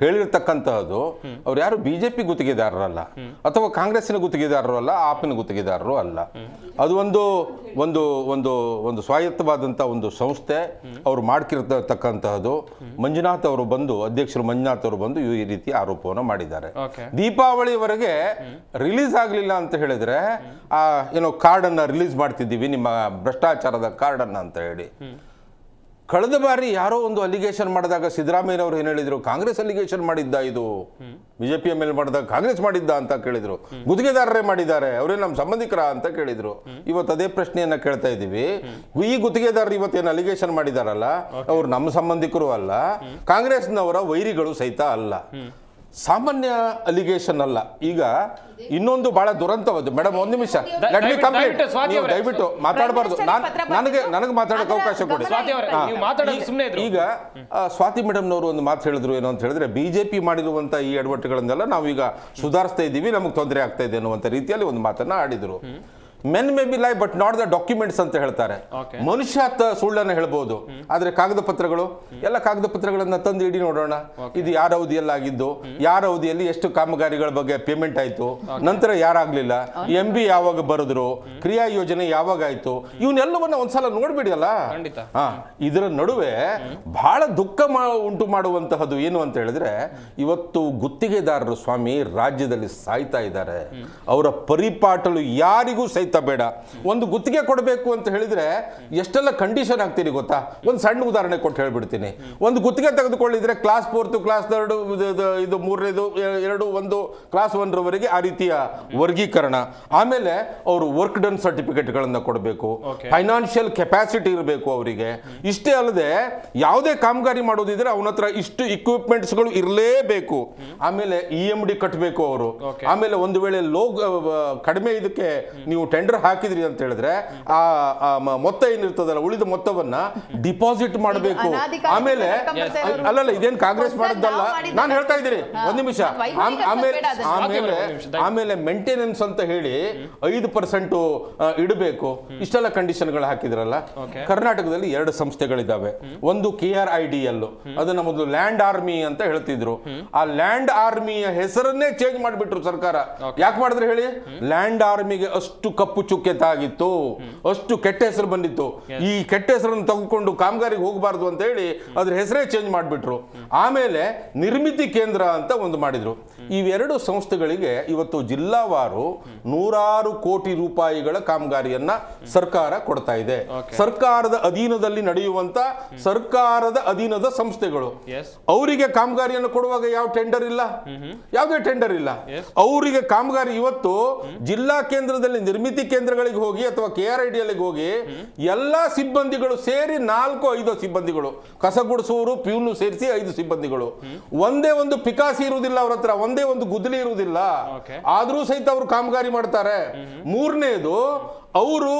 ಹೇಳಿರ್ತಕ್ಕಂತಹದ್ದು ಅವ್ರು ಯಾರು ಬಿಜೆಪಿ ಗುತ್ತಿಗೆದಾರರಲ್ಲ ಅಥವಾ ಕಾಂಗ್ರೆಸ್ಸಿನ ಗುತ್ತಿಗೆದಾರರು ಅಲ್ಲ, ಆಪಿನ ಗುತ್ತಿಗೆದಾರರು ಅಲ್ಲ. ಅದು ಒಂದು ಒಂದು ಒಂದು ಒಂದು ಸ್ವಾಯತ್ತವಾದಂಥ ಒಂದು ಸಂಸ್ಥೆ. ಅವರು ಮಾಡ್ಕಿರ್ತಕ್ಕಂತಹದ್ದು. ಮಂಜುನಾಥ್ ಅವರು ಬಂದು, ಅಧ್ಯಕ್ಷರು ಮಂಜುನಾಥ್ ಅವರು ಬಂದು ಈ ರೀತಿ ಆರೋಪವನ್ನು ಮಾಡಿದ್ದಾರೆ. ದೀಪಾವಳಿವರೆಗೆ ರಿಲೀಸ್ ಆಗಲಿಲ್ಲ ಅಂತ ಹೇಳಿದ್ರೆ ಏನೋ ಕಾರ್ಡ್ ಅನ್ನ ರಿಲೀಸ್ ಮಾಡ್ತಿದ್ದೀವಿ, ನಿಮ್ಮ ಭ್ರಷ್ಟಾಚಾರದ ಕಾರ್ಡ್ ಅನ್ನ ಅಂತ ಹೇಳಿ. ಕಳೆದ ಬಾರಿ ಯಾರೋ ಒಂದು ಅಲಿಗೇಷನ್ ಮಾಡಿದಾಗ ಸಿದ್ದರಾಮಯ್ಯನವರು ಏನು ಹೇಳಿದ್ರು? ಕಾಂಗ್ರೆಸ್ ಅಲಿಗೇಷನ್ ಮಾಡಿದ್ದ, ಇದು ಬಿಜೆಪಿಯ ಮೇಲೆ ಮಾಡಿದಾಗ ಕಾಂಗ್ರೆಸ್ ಮಾಡಿದ್ದ ಅಂತ ಕೇಳಿದ್ರು. ಗುತ್ತಿಗೆದಾರರೇ ಮಾಡಿದ್ದಾರೆ, ಅವರೇ ನಮ್ಮ ಸಂಬಂಧಿಕರ ಅಂತ ಕೇಳಿದ್ರು. ಇವತ್ತು ಅದೇ ಪ್ರಶ್ನೆಯನ್ನ ಕೇಳ್ತಾ ಇದ್ದೀವಿ. ಈ ಗುತ್ತಿಗೆದಾರರು ಇವತ್ತೇನು ಅಲಿಗೇಷನ್ ಮಾಡಿದಾರಲ್ಲ, ಅವ್ರು ನಮ್ಮ ಸಂಬಂಧಿಕರು ಅಲ್ಲ, ಕಾಂಗ್ರೆಸ್ನವರ ವೈರಿಗಳು ಸಹಿತ ಅಲ್ಲ. ಸಾಮಾನ್ಯ ಅಲಿಗೇಷನ್ ಅಲ್ಲ. ಈಗ ಇನ್ನೊಂದು ಬಹಳ ದುರಂತವಾದ, ಮೇಡಮ್ ಒಂದು ನಿಮಿಷ, ಲೆಟ್ ಮಿ ಕಂಪ್ಲೀಟ್. ನೀವು ದಯವಿಟ್ಟು ಮಾತಾಡಬಾರ್ದು, ನನಗೆ ಮಾತಾಡೋಕೆ ಅವಕಾಶ ಕೊಡಿ. ಈಗ ಸ್ವಾತಿ ಮೇಡಮ್ನವರು ಒಂದು ಮಾತು ಹೇಳಿದ್ರು, ಏನು ಅಂತ ಹೇಳಿದ್ರೆ, ಬಿಜೆಪಿ ಮಾಡಿರುವಂತ ಈ ಎಡವಟ್ಟುಗಳನ್ನೆಲ್ಲ ನಾವೀಗ ಸುಧಾರಿಸ್ತಾ ಇದ್ದೀವಿ, ನಮಗೆ ತೊಂದರೆ ಆಗ್ತಾ ಇದೆ ಅನ್ನುವಂಥ ರೀತಿಯಲ್ಲಿ ಒಂದು ಮಾತನ್ನ ಆಡಿದ್ರು. ಮೆನ್ ಮೇ ಬಿ ಲೈ ಬಟ್ ನಾಟ್ ದ ಡಾಕ್ಯುಮೆಂಟ್ಸ್ ಅಂತ ಹೇಳ್ತಾರೆ. ಮನುಷ್ಯ ಸುಳ್ಳನ್ನು ಹೇಳ್ಬೋದು, ಆದ್ರೆ ಕಾಗದ ಪತ್ರಗಳು ಎಲ್ಲ ಕಾಗದ ಪತ್ರಗಳನ್ನ ತಂದು ಇಡಿ ನೋಡೋಣ. ಇದು ಯಾರ ಅವಧಿಯಲ್ಲಿ ಆಗಿದ್ದು, ಯಾರ ಅವಧಿಯಲ್ಲಿ ಎಷ್ಟು ಕಾಮಗಾರಿಗಳ ಬಗ್ಗೆ ಪೇಮೆಂಟ್ ಆಯ್ತು, ನಂತರ ಯಾರಾಗ್ಲಿಲ್ಲ, MB ಯಾವಾಗ ಬರೆದ್ರು, ಕ್ರಿಯಾ ಯೋಜನೆ ಯಾವಾಗ ಆಯ್ತು, ಇವನ್ನೆಲ್ಲವನ್ನ ಒಂದ್ಸಲ ನೋಡ್ಬಿಡಿ ಅಲ್ಲ. ಇದರ ನಡುವೆ ಬಹಳ ದುಃಖ ಉಂಟು ಮಾಡುವಂತಹದ್ದು ಏನು ಅಂತ ಹೇಳಿದ್ರೆ, ಇವತ್ತು ಗುತ್ತಿಗೆದಾರರು ಸ್ವಾಮಿ ರಾಜ್ಯದಲ್ಲಿ ಸಾಯ್ತಾ ಇದ್ದಾರೆ. ಅವರ ಪರಿಪಾಟಲು ಯಾರಿಗೂ ಸಹಿತ ಬೇಡ. ಒಂದು ಗುತ್ತಿಗೆ ಕೊಡಬೇಕು ಅಂತ ಹೇಳಿದ್ರೆ ಎಷ್ಟೆಲ್ಲ ಕಂಡೀಷನ್ ಆಗ್ತೀರಿ ಗೊತ್ತಾ? ಒಂದು ಸಣ್ಣ ಉದಾಹರಣೆ ಕೊಟ್ಟು ಹೇಳ್ಬಿಡ್ತೀನಿ. ಒಂದು ಗುತ್ತಿಗೆ ತೆಗೆದುಕೊಳ್ಳಿದ್ರೆ ಕ್ಲಾಸ್ 4, ಕ್ಲಾಸ್ 3, ಇದು 3ನೇದು 2, 1 ಕ್ಲಾಸ್ 1 ರವರೆಗೆ ಆ ರೀತಿಯ ವರ್ಗೀಕರಣ. ಆಮೇಲೆ ಅವರು ವರ್ಕ್ ಡನ್ ಸರ್ಟಿಫಿಕೇಟ್ಗಳನ್ನು ಕೊಡಬೇಕು, ಫೈನಾನ್ಷಿಯಲ್ ಕೆಪಾಸಿಟಿ ಇರಬೇಕು ಅವರಿಗೆ. ಇಷ್ಟೇ ಅಲ್ಲದೆ ಯಾವುದೇ ಕಾಮಗಾರಿ ಮಾಡೋದಿದ್ರೆ ಅವನ ಹತ್ರ ಇಷ್ಟು ಇಕ್ವಿಪ್ಮೆಂಟ್ಸ್ಗಳು ಇರಲೇಬೇಕು. ಆಮೇಲೆ EMD ಕಟ್ಟಬೇಕು ಅವರು. ಆಮೇಲೆ ಒಂದು ವೇಳೆ ಕಡಿಮೆ ಇದಕ್ಕೆ ನೀವು ಟೆಂಡರ್ ಹಾಕಿದ್ರಿ ಅಂತ ಹೇಳಿದ್ರೆ ಆ ಮೊತ್ತ ಏನಿರ್ತದಲ್ಲ ಉಳಿದ ಮೊತ್ತವನ್ನ ಡಿಪಾಸಿಟ್ ಮಾಡಬೇಕು. ಆಮೇಲೆ ಅಲ್ಲಲ್ಲ ಇದೇನು ಕಾಂಗ್ರೆಸ್ ಮಾಡಿದ್ದಲ್ಲ, ನಾನು ಹೇಳ್ತಾ ಇದ್ದೀನಿ ಒಂದ್ ನಿಮಿಷ. ಆಮೇಲೆ ಮೇಂಟೆನೆನ್ಸ್ ಅಂತ ಹೇಳಿ 5% ಇಡಬೇಕು, ಇಷ್ಟೆಲ್ಲ ಕಂಡೀಷನ್ಗಳು ಹಾಕಿದ್ರಲ್ಲ. ಕರ್ನಾಟಕದಲ್ಲಿ 2 ಸಂಸ್ಥೆಗಳಿದ್ದಾವೆ. ಒಂದು KRIDL, ಅದನ್ನ ಮೊದಲು ಲ್ಯಾಂಡ್ ಆರ್ಮಿ ಅಂತ ಹೇಳ್ತಿದ್ರು. ಆ ಲ್ಯಾಂಡ್ ಆರ್ಮಿಯ ಹೆಸರನ್ನೇ ಚೇಂಜ್ ಮಾಡಿಬಿಟ್ರು ಸರ್ಕಾರ. ಯಾಕೆ ಮಾಡಿದ್ರೆ ಹೇಳಿ? ಲ್ಯಾಂಡ್ ಆರ್ಮಿಗೆ ಅಷ್ಟು ಕಪ್ಪು ಚುಕ್ಕೆ ತಾಗಿತ್ತು, ಅಷ್ಟು ಕೆಟ್ಟ ಹೆಸರು ಬಂದಿತ್ತು. ಈ ಕೆಟ್ಟ ಹೆಸರನ್ನು ತೆಗೆದುಕೊಂಡು ಕಾಮಗಾರಿಗೆ ಹೋಗಬಾರ್ದು ಅಂತ ಹೇಳಿ ಅದ್ರ ಹೆಸರೇ ಚೇಂಜ್ ಮಾಡಿಬಿಟ್ರು. ಆಮೇಲೆ ನಿರ್ಮಿತಿ ಕೇಂದ್ರ ಅಂತ ಒಂದು ಮಾಡಿದ್ರು. ಇವೆರಡು ಸಂಸ್ಥೆಗಳಿಗೆ ಇವತ್ತು ಜಿಲ್ಲಾವಾರು 100 ಕೋಟಿ ರೂಪಾಯಿಗಳ ಕಾಮಗಾರಿಯನ್ನ ಸರ್ಕಾರ ಕೊಡ್ತಾ ಇದೆ. ಸರ್ಕಾರದ ಅಧೀನದಲ್ಲಿ ನಡೆಯುವಂತ ಸರ್ಕಾರದ ಅಧೀನದ ಸಂಸ್ಥೆಗಳು. ಅವರಿಗೆ ಕಾಮಗಾರಿಯನ್ನು ಕೊಡುವಾಗ ಯಾವ ಟೆಂಡರ್ ಇಲ್ಲ, ಯಾವುದೇ ಟೆಂಡರ್ ಇಲ್ಲ. ಅವರಿಗೆ ಕಾಮಗಾರಿ ಇವತ್ತು ಜಿಲ್ಲಾ ಕೇಂದ್ರದಲ್ಲಿ ನಿರ್ಮಿತಿ ಕೇಂದ್ರಗಳಿಗೆ ಹೋಗಿ ಅಥವಾ KRIDL ಹೋಗಿ ಎಲ್ಲಾ ಸಿಬ್ಬಂದಿಗಳು ಸೇರಿ 4-5 ಸಿಬ್ಬಂದಿಗಳು, ಕಸಗುಡಿಸುವವರು ಪ್ಯೂನು ಸೇರಿಸಿ 5 ಸಿಬ್ಬಂದಿಗಳು. ಒಂದೇ ಒಂದು ಪಿಕಾಸಿ ಇರುವುದಿಲ್ಲ ಅವ್ರ ಹತ್ರ, ಒಂದೇ ಒಂದು ಗುದ್ದಲಿ ಇರುವುದಿಲ್ಲ. ಆದ್ರೂ ಸಹಿತ ಅವರು ಕಾಮಗಾರಿ ಮಾಡ್ತಾರೆ. ಮೂರನೇದು, ಅವರು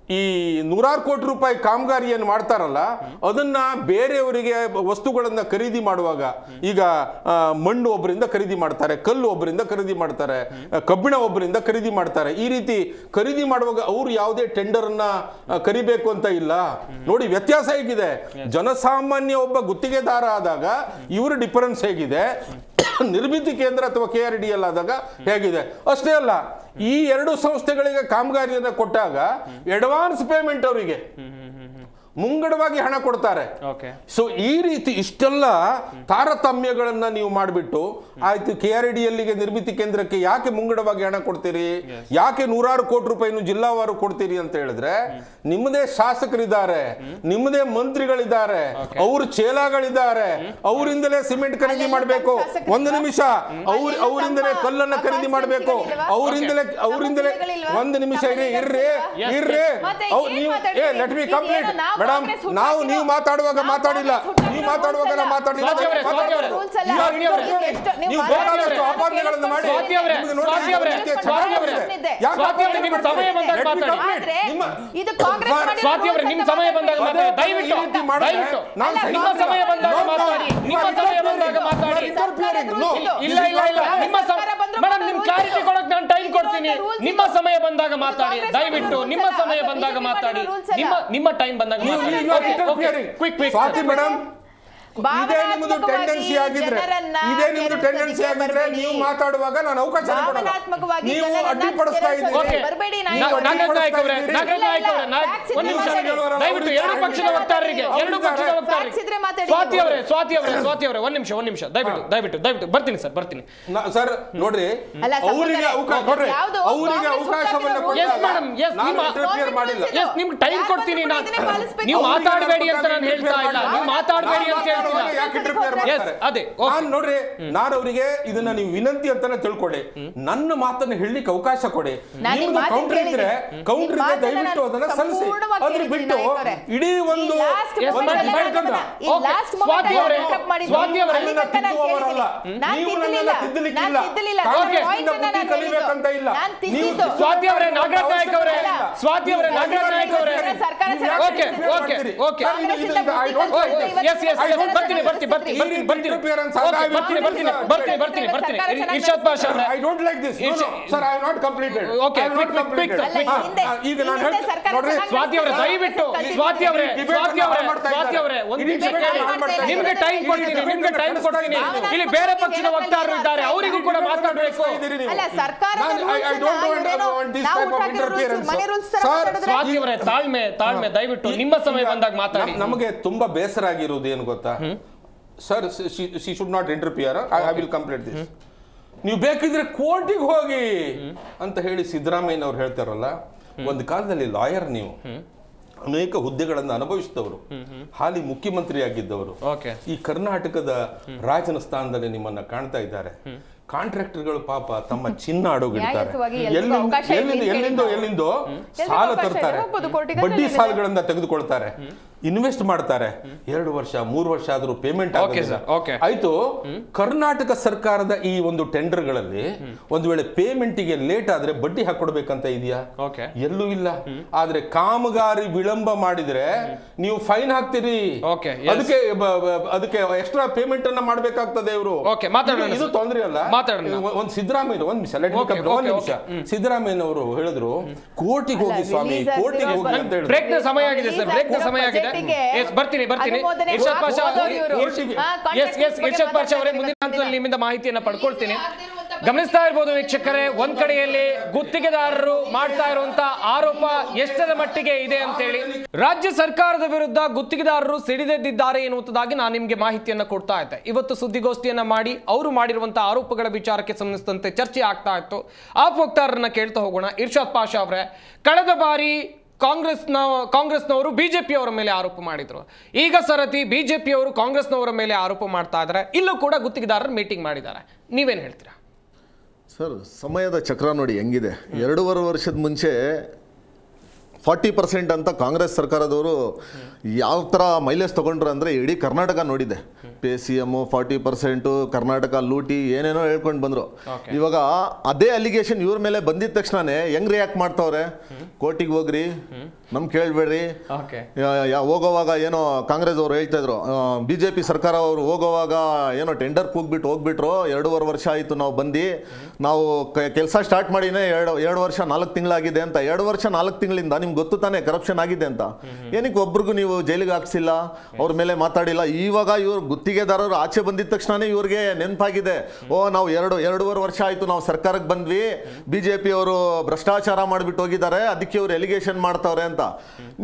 ಈ 100 ಕೋಟಿ ರೂಪಾಯಿ ಕಾಮಗಾರಿಯನ್ನು ಮಾಡ್ತಾರಲ್ಲ, ಅದನ್ನ ಬೇರೆಯವರಿಗೆ ವಸ್ತುಗಳನ್ನ ಖರೀದಿ ಮಾಡುವಾಗ, ಈಗ ಮಣ್ಣು ಒಬ್ಬರಿಂದ ಖರೀದಿ ಮಾಡ್ತಾರೆ, ಕಲ್ಲು ಒಬ್ಬರಿಂದ ಖರೀದಿ ಮಾಡ್ತಾರೆ, ಕಬ್ಬಿಣ ಒಬ್ಬರಿಂದ ಖರೀದಿ ಮಾಡ್ತಾರೆ. ಈ ರೀತಿ ಖರೀದಿ ಮಾಡುವಾಗ ಅವರು ಯಾವುದೇ ಟೆಂಡರ್ ಅನ್ನ ಕರಿಬೇಕು ಅಂತ ಇಲ್ಲ. ನೋಡಿ ವ್ಯತ್ಯಾಸ ಹೇಗಿದೆ. ಜನಸಾಮಾನ್ಯ ಒಬ್ಬ ಗುತ್ತಿಗೆದಾರ ಆದಾಗ ಇವರು ಡಿಫರೆನ್ಸ್ ಹೇಗಿದೆ, ನಿರ್ಮಿತಿ ಕೇಂದ್ರ ಅಥವಾ KRIDL ಆದಾಗ ಹೇಗಿದೆ. ಅಷ್ಟೇ ಅಲ್ಲ, ಈ 2 ಸಂಸ್ಥೆಗಳಿಗೆ ಕಾಮಗಾರಿಯನ್ನು ಕೊಟ್ಟಾಗ ಅಡ್ವಾನ್ಸ್ ಪೇಮೆಂಟ್ ಅವರಿಗೆ ಮುಂಗಡವಾಗಿ ಹಣ ಕೊಡ್ತಾರೆ. ಸೊ ಈ ರೀತಿ ಇಷ್ಟೆಲ್ಲ ತಾರತಮ್ಯಗಳನ್ನ ನೀವು ಮಾಡಿಬಿಟ್ಟು, ಆಯ್ತು KRIDLಗೆ ನಿರ್ಮಿತಿ ಕೇಂದ್ರಕ್ಕೆ ಯಾಕೆ ಮುಂಗಡವಾಗಿ ಹಣ ಕೊಡ್ತೀರಿ, ಯಾಕೆ 100 ಕೋಟಿ ರೂಪಾಯಿನು ಜಿಲ್ಲಾವಾರು ಕೊಡ್ತೀರಿ ಅಂತ ಹೇಳಿದ್ರೆ, ನಿಮ್ಮದೇ ಶಾಸಕರಿದ್ದಾರೆ, ನಿಮ್ಮದೇ ಮಂತ್ರಿಗಳಿದ್ದಾರೆ, ಅವ್ರ ಚೇಲಾಗಳಿದ್ದಾರೆ, ಅವರಿಂದಲೇ ಸಿಮೆಂಟ್ ಖರೀದಿ ಮಾಡಬೇಕು. ಒಂದು ನಿಮಿಷ, ಅವರಿಂದಲೇ ಕಲ್ಲನ್ನ ಖರೀದಿ ಮಾಡಬೇಕು, ಅವರಿಂದಲೇ ಒಂದು ನಿಮಿಷ ಇರ್ರಿ. Let me complete madam. ನೀವು ಮಾತಾಡುವಾಗ ಮಾತಾಡಿಲ್ಲ, ನೀವು ಮಾತಾಡುವಾಗ ಮಾತಾಡಿಲ್ಲ. ನೀವು ಬೇಕಾದಷ್ಟು ಆಪಾದನೆಗಳನ್ನು ಮಾಡಿ ನಿಮ್ಮ ಸಮಯ ಬಂದಾಗ ನಿಮ್ಮ ಸಮಯ ಬಂದಾಗ ಮಾತಾಡಿ, ದಯವಿಟ್ಟು ನಿಮ್ಮ ಸಮಯ ಬಂದಾಗ ಮಾತಾಡಿ, ನಿಮ್ಮ ಟೈಮ್ ಬಂದಾಗ ಸ್ವಾತಿ ಮೇಡಮ್. ಇದೇ ನಿಮ್ಮದು ಟೆಂಡೆನ್ಸಿ ಆಗಿದ್ರೆ ನೀವು ಮಾತಾಡುವಾಗ ನಾನು ಅವಕಾಶ ನೀವು ಅಡ್ಡಿಪಡಿಸ್ತಾ ಇದ್ದೀರಿ. ಸ್ವಾತಿ ಅವರೇ ಒಂದ್ ನಿಮಿಷ ದಯವಿಟ್ಟು ಬರ್ತೀನಿ ಸರ್ ನೋಡ್ರಿ, ಅವರಿಗೆ ನಿಮ್ಗೆ ಟೈಮ್ ಕೊಡ್ತೀನಿ. ನೀವು ಮಾತಾಡಬೇಡಿ ಅಂತ ನಾನು ಹೇಳ್ತಾ ಇಲ್ಲ, ನೀವು ಮಾತಾಡಬೇಡಿ ಅಂತ ನೋಡ್ರಿ, ನಾನು ಅವರಿಗೆ ಇದನ್ನ ನೀವು ವಿನಂತಿ ಅಂತಾನೆ ತಿಳ್ಕೊಳ್ಳಿ, ನನ್ನ ಮಾತನ್ನ ಹೇಳಲಿಕ್ಕೆ ಅವಕಾಶ ಕೊಡಿ. ನಿಮ್ದು ಕೌಂಟರ್ ಇದ್ರೆ ದಯವಿಟ್ಟು ಅದನ್ನ ಸಲ್ಲಿಸಿ. ಅದ್ರ ಬಿಟ್ಟು ಇಡೀ ಒಂದು ನೀವು ನನ್ನೆಲ್ಲ ತಿದ್ದಲಿಕ್ಕಿಲ್ಲ, ಕಲಿಬೇಕಂತ ಇಲ್ಲ. ನೀವು ಸ್ವಾತಿ ಅವರೇ, ನಾಗರಾಜ್ ನಾಯಕ್ ಅವರೇ, ಸ್ವಾತಿ ಅವರೇ, ನಾಗರಾಜ್ ನಾಯಕ್ ಅವರೇ, ಇರ್ಷಾದ್ ಪಾಷಾ ಅವರೇ, I don't like this. No, sir, I have not completed. Okay, quick. ಈಗ ನಾನು ನೋಡ್ರಿ, ಸ್ವಾತಿ ಅವರೇ ದಯವಿಟ್ಟು, ಸ್ವಾತಿ ಅವರೇ ನಿಮ್ಗೆ ಟೈಮ್ ಕೊಡ್ತೀನಿ. ಇಲ್ಲಿ ಬೇರೆ ಪಕ್ಷದ ವಕ್ತಾರರು ಇದ್ದಾರೆ, ಅವರಿಗೂ ಕೂಡ ಮಾತಾಡಬೇಕು. ಸ್ವಾತಿ ಅವರೇ ತಾಳ್ಮೆ ದಯವಿಟ್ಟು ನಿಮ್ಮ ಸಮಯ ಬಂದಾಗ ಮಾತಾಡಿ. ನಮಗೆ ತುಂಬಾ ಬೇಸರ ಆಗಿರೋದು ಏನು ಗೊತ್ತಾ sir, she should not interfere. I will complete this. ನೀವು ಬೇಕಿದ್ರೆ ಕೋರ್ಟಿಗೆ ಹೋಗಿ ಅಂತ ಹೇಳಿ ಸಿದ್ದರಾಮಯ್ಯನವ್ರು ಹೇಳ್ತಾರಲ್ಲ. ಒಂದು ಕಾಲದಲ್ಲಿ ಲಾಯರ್, ನೀವು ಅನೇಕ ಹುದ್ದೆಗಳನ್ನು ಅನುಭವಿಸಿದವರು, ಹಾಲಿ ಮುಖ್ಯಮಂತ್ರಿ ಆಗಿದ್ದವರು, ಈ ಕರ್ನಾಟಕದ ರಾಜನ ಸ್ಥಾನದಲ್ಲಿ ನಿಮ್ಮನ್ನ ಕಾಣ್ತಾ ಇದ್ದಾರೆ. ಕಾಂಟ್ರಾಕ್ಟರ್ಗಳು ಪಾಪ ತಮ್ಮ ಚಿನ್ನ ಅಡಗಿಡ್ತಾರೆ, ನ್ಯಾಯಯುತವಾಗಿ ಎಲ್ರಿಗೂ ಅವಕಾಶ ಎಲ್ಲಿಂದೋ ಸಾಲ ತರ್ತಾರೆ, ಬಡ್ಡಿ ಸಾಲಗಳನ್ನ ತೆಗೆದುಕೊಳ್ತಾರೆ, ಇನ್ವೆಸ್ಟ್ ಮಾಡ್ತಾರೆ, 2 ವರ್ಷ 3 ವರ್ಷ ಆದ್ರೂ ಪೇಮೆಂಟ್ ಆಯ್ತು. ಕರ್ನಾಟಕ ಸರ್ಕಾರದ ಈ ಒಂದು ಟೆಂಡರ್ಗಳಲ್ಲಿ ಒಂದು ವೇಳೆ ಪೇಮೆಂಟ್ಗೆ ಲೇಟ್ ಆದ್ರೆ ಬಡ್ಡಿ ಹಾಕೊಡ್ಬೇಕಂತ ಇದೆಯಾ? ಎಲ್ಲೂ ಇಲ್ಲ. ಆದ್ರೆ ಕಾಮಗಾರಿ ವಿಳಂಬ ಮಾಡಿದ್ರೆ ನೀವು ಫೈನ್ ಹಾಕ್ತೀರಿ, ಅದಕ್ಕೆ ಎಕ್ಸ್ಟ್ರಾ ಪೇಮೆಂಟ್ ಅನ್ನ ಮಾಡ್ಬೇಕಾಗ್ತದೆ ಇವರು. ಇದು ತೊಂದ್ರೆ ಅಲ್ಲ. ಒಂದು ಸಿದ್ದರಾಮಯ್ಯ ಸಿದ್ದರಾಮಯ್ಯನವರು ಹೇಳಿದ್ರು ಕೋರ್ಟಿಗೆ ಹೋಗಿ ಸ್ವಾಮಿ, ಕೋರ್ಟಿಗೆ ಹೋಗಿ ಅಂತ ಹೇಳಿದ್ರು. ಸಮಯ ಆಗಿದೆ ಸರ್, ಸಮಯ ಆಗಿದೆ. ಬರ್ತೀನಿ ಇರ್ಷಾದ್ ಪಾಷಾ ಅವರೇ, ಮುಂದಿನ ಹಂತದಲ್ಲಿ ನಿಮ್ಮಿಂದ ಮಾಹಿತಿಯನ್ನ ಪಡ್ಕೊಳ್ತೀನಿ. ಗಮನಿಸ್ತಾ ಇರಬಹುದು ವೀಕ್ಷಕರೇ, ಒಂದ್ ಕಡೆಯಲ್ಲಿ ಗುತ್ತಿಗೆದಾರರು ಮಾಡ್ತಾ ಇರುವಂತಹ ಆರೋಪ ಎಷ್ಟರ ಮಟ್ಟಿಗೆ ಇದೆ ಅಂತೇಳಿ, ರಾಜ್ಯ ಸರ್ಕಾರದ ವಿರುದ್ಧ ಗುತ್ತಿಗೆದಾರರು ಸಿಡಿದೆದ್ದಿದ್ದಾರೆ ಎನ್ನುವುದಾಗಿ ನಾನು ನಿಮ್ಗೆ ಮಾಹಿತಿಯನ್ನ ಕೊಡ್ತಾ ಇದ್ದೆ. ಇವತ್ತು ಸುದ್ದಿಗೋಷ್ಠಿಯನ್ನ ಮಾಡಿ ಅವರು ಮಾಡಿರುವಂತಹ ಆರೋಪಗಳ ವಿಚಾರಕ್ಕೆ ಸಂಬಂಧಿಸಿದಂತೆ ಚರ್ಚೆ ಆಗ್ತಾ ಇತ್ತು. ಆ ವಕ್ತಾರರನ್ನ ಕೇಳ್ತಾ ಹೋಗೋಣ. ಇರ್ಷಾದ್ ಪಾಷಾ ಅವರೇ, ಕಳೆದ ಬಾರಿ ಕಾಂಗ್ರೆಸ್ನವರು ಬಿಜೆಪಿಯವರ ಮೇಲೆ ಆರೋಪ ಮಾಡಿದ್ರು. ಈಗ ಸರತಿ ಬಿಜೆಪಿಯವರು ಕಾಂಗ್ರೆಸ್ನವರ ಮೇಲೆ ಆರೋಪ ಮಾಡ್ತಾ ಇದ್ದಾರೆ. ಇಲ್ಲೂ ಕೂಡ ಗುತ್ತಿಗೆದಾರರು ಮೀಟಿಂಗ್ ಮಾಡಿದ್ದಾರೆ. ನೀವೇನು ಹೇಳ್ತೀರಾ ಸರ್? ಸಮಯದ ಚಕ್ರ ನೋಡಿ ಹೆಂಗಿದೆ. 2.5 ವರ್ಷದ ಮುಂಚೆ 40% ಅಂತ ಕಾಂಗ್ರೆಸ್ ಸರ್ಕಾರದವರು ಯಾವ ಥರ ಮೈಲೇಜ್ ತೊಗೊಂಡ್ರು ಅಂದರೆ ಇಡೀ ಕರ್ನಾಟಕ ನೋಡಿದೆ. PCM 40%, ಕರ್ನಾಟಕ ಲೂಟಿ, ಏನೇನೋ ಹೇಳ್ಕೊಂಡು ಬಂದರು. ಇವಾಗ ಅದೇ ಅಲಿಗೇಷನ್ ಇವ್ರ ಮೇಲೆ ಬಂದಿದ ತಕ್ಷಣನೇ ಹೆಂಗ್ ರಿಯಾಕ್ಟ್ ಮಾಡ್ತಾವ್ರೆ? ಕೋರ್ಟಿಗೆ ಹೋಗ್ರಿ, ನಮ್ಗೆ ಕೇಳಬೇಡ್ರಿ. ಹೋಗೋವಾಗ ಏನೋ ಕಾಂಗ್ರೆಸ್ ಅವರು ಹೇಳ್ತಾ ಇದ್ರು, BJP ಸರ್ಕಾರ ಅವರು ಹೋಗೋವಾಗ ಏನೋ ಟೆಂಡರ್ ಹೋಗ್ಬಿಟ್ರು. 2.5 ವರ್ಷ ಆಯಿತು ನಾವು ಬಂದು, ನಾವು ಕೆಲಸ ಸ್ಟಾರ್ಟ್ ಮಾಡಿನೇ 2 ವರ್ಷ 4 ತಿಂಗಳಾಗಿದೆ ಅಂತ. 2 ವರ್ಷ 4 ತಿಂಗಳಿಂದ ನಿಮ್ಗೆ ಗೊತ್ತು ತಾನೇ ಕರಪ್ಷನ್ ಆಗಿದೆ ಅಂತ. ಏನಕ್ಕೆ ಒಬ್ರಿಗೂ ನೀವು ಜೈಲಿಗೆ ಹಾಕ್ಸಿಲ್ಲ, ಅವ್ರ ಮೇಲೆ ಮಾತಾಡಿಲ್ಲ? ಇವಾಗ ಇವ್ರು ಗುತ್ತಿಗೆದಾರರು ಆಚೆ ಬಂದಿದ ತಕ್ಷಣ ಇವ್ರಿಗೆ ನೆನಪಾಗಿದೆ, ನಾವು 2.5 ವರ್ಷ ಆಯಿತು ನಾವು ಸರ್ಕಾರಕ್ಕೆ ಬಂದ್ವಿ, BJP ಅವರು ಭ್ರಷ್ಟಾಚಾರ ಮಾಡಿಬಿಟ್ಟು ಹೋಗಿದ್ದಾರೆ, ಅದಕ್ಕೆ ಇವ್ರು ಎಲಿಗೇಷನ್ ಮಾಡ್ತಾವ್ರೆ ಅಂತ.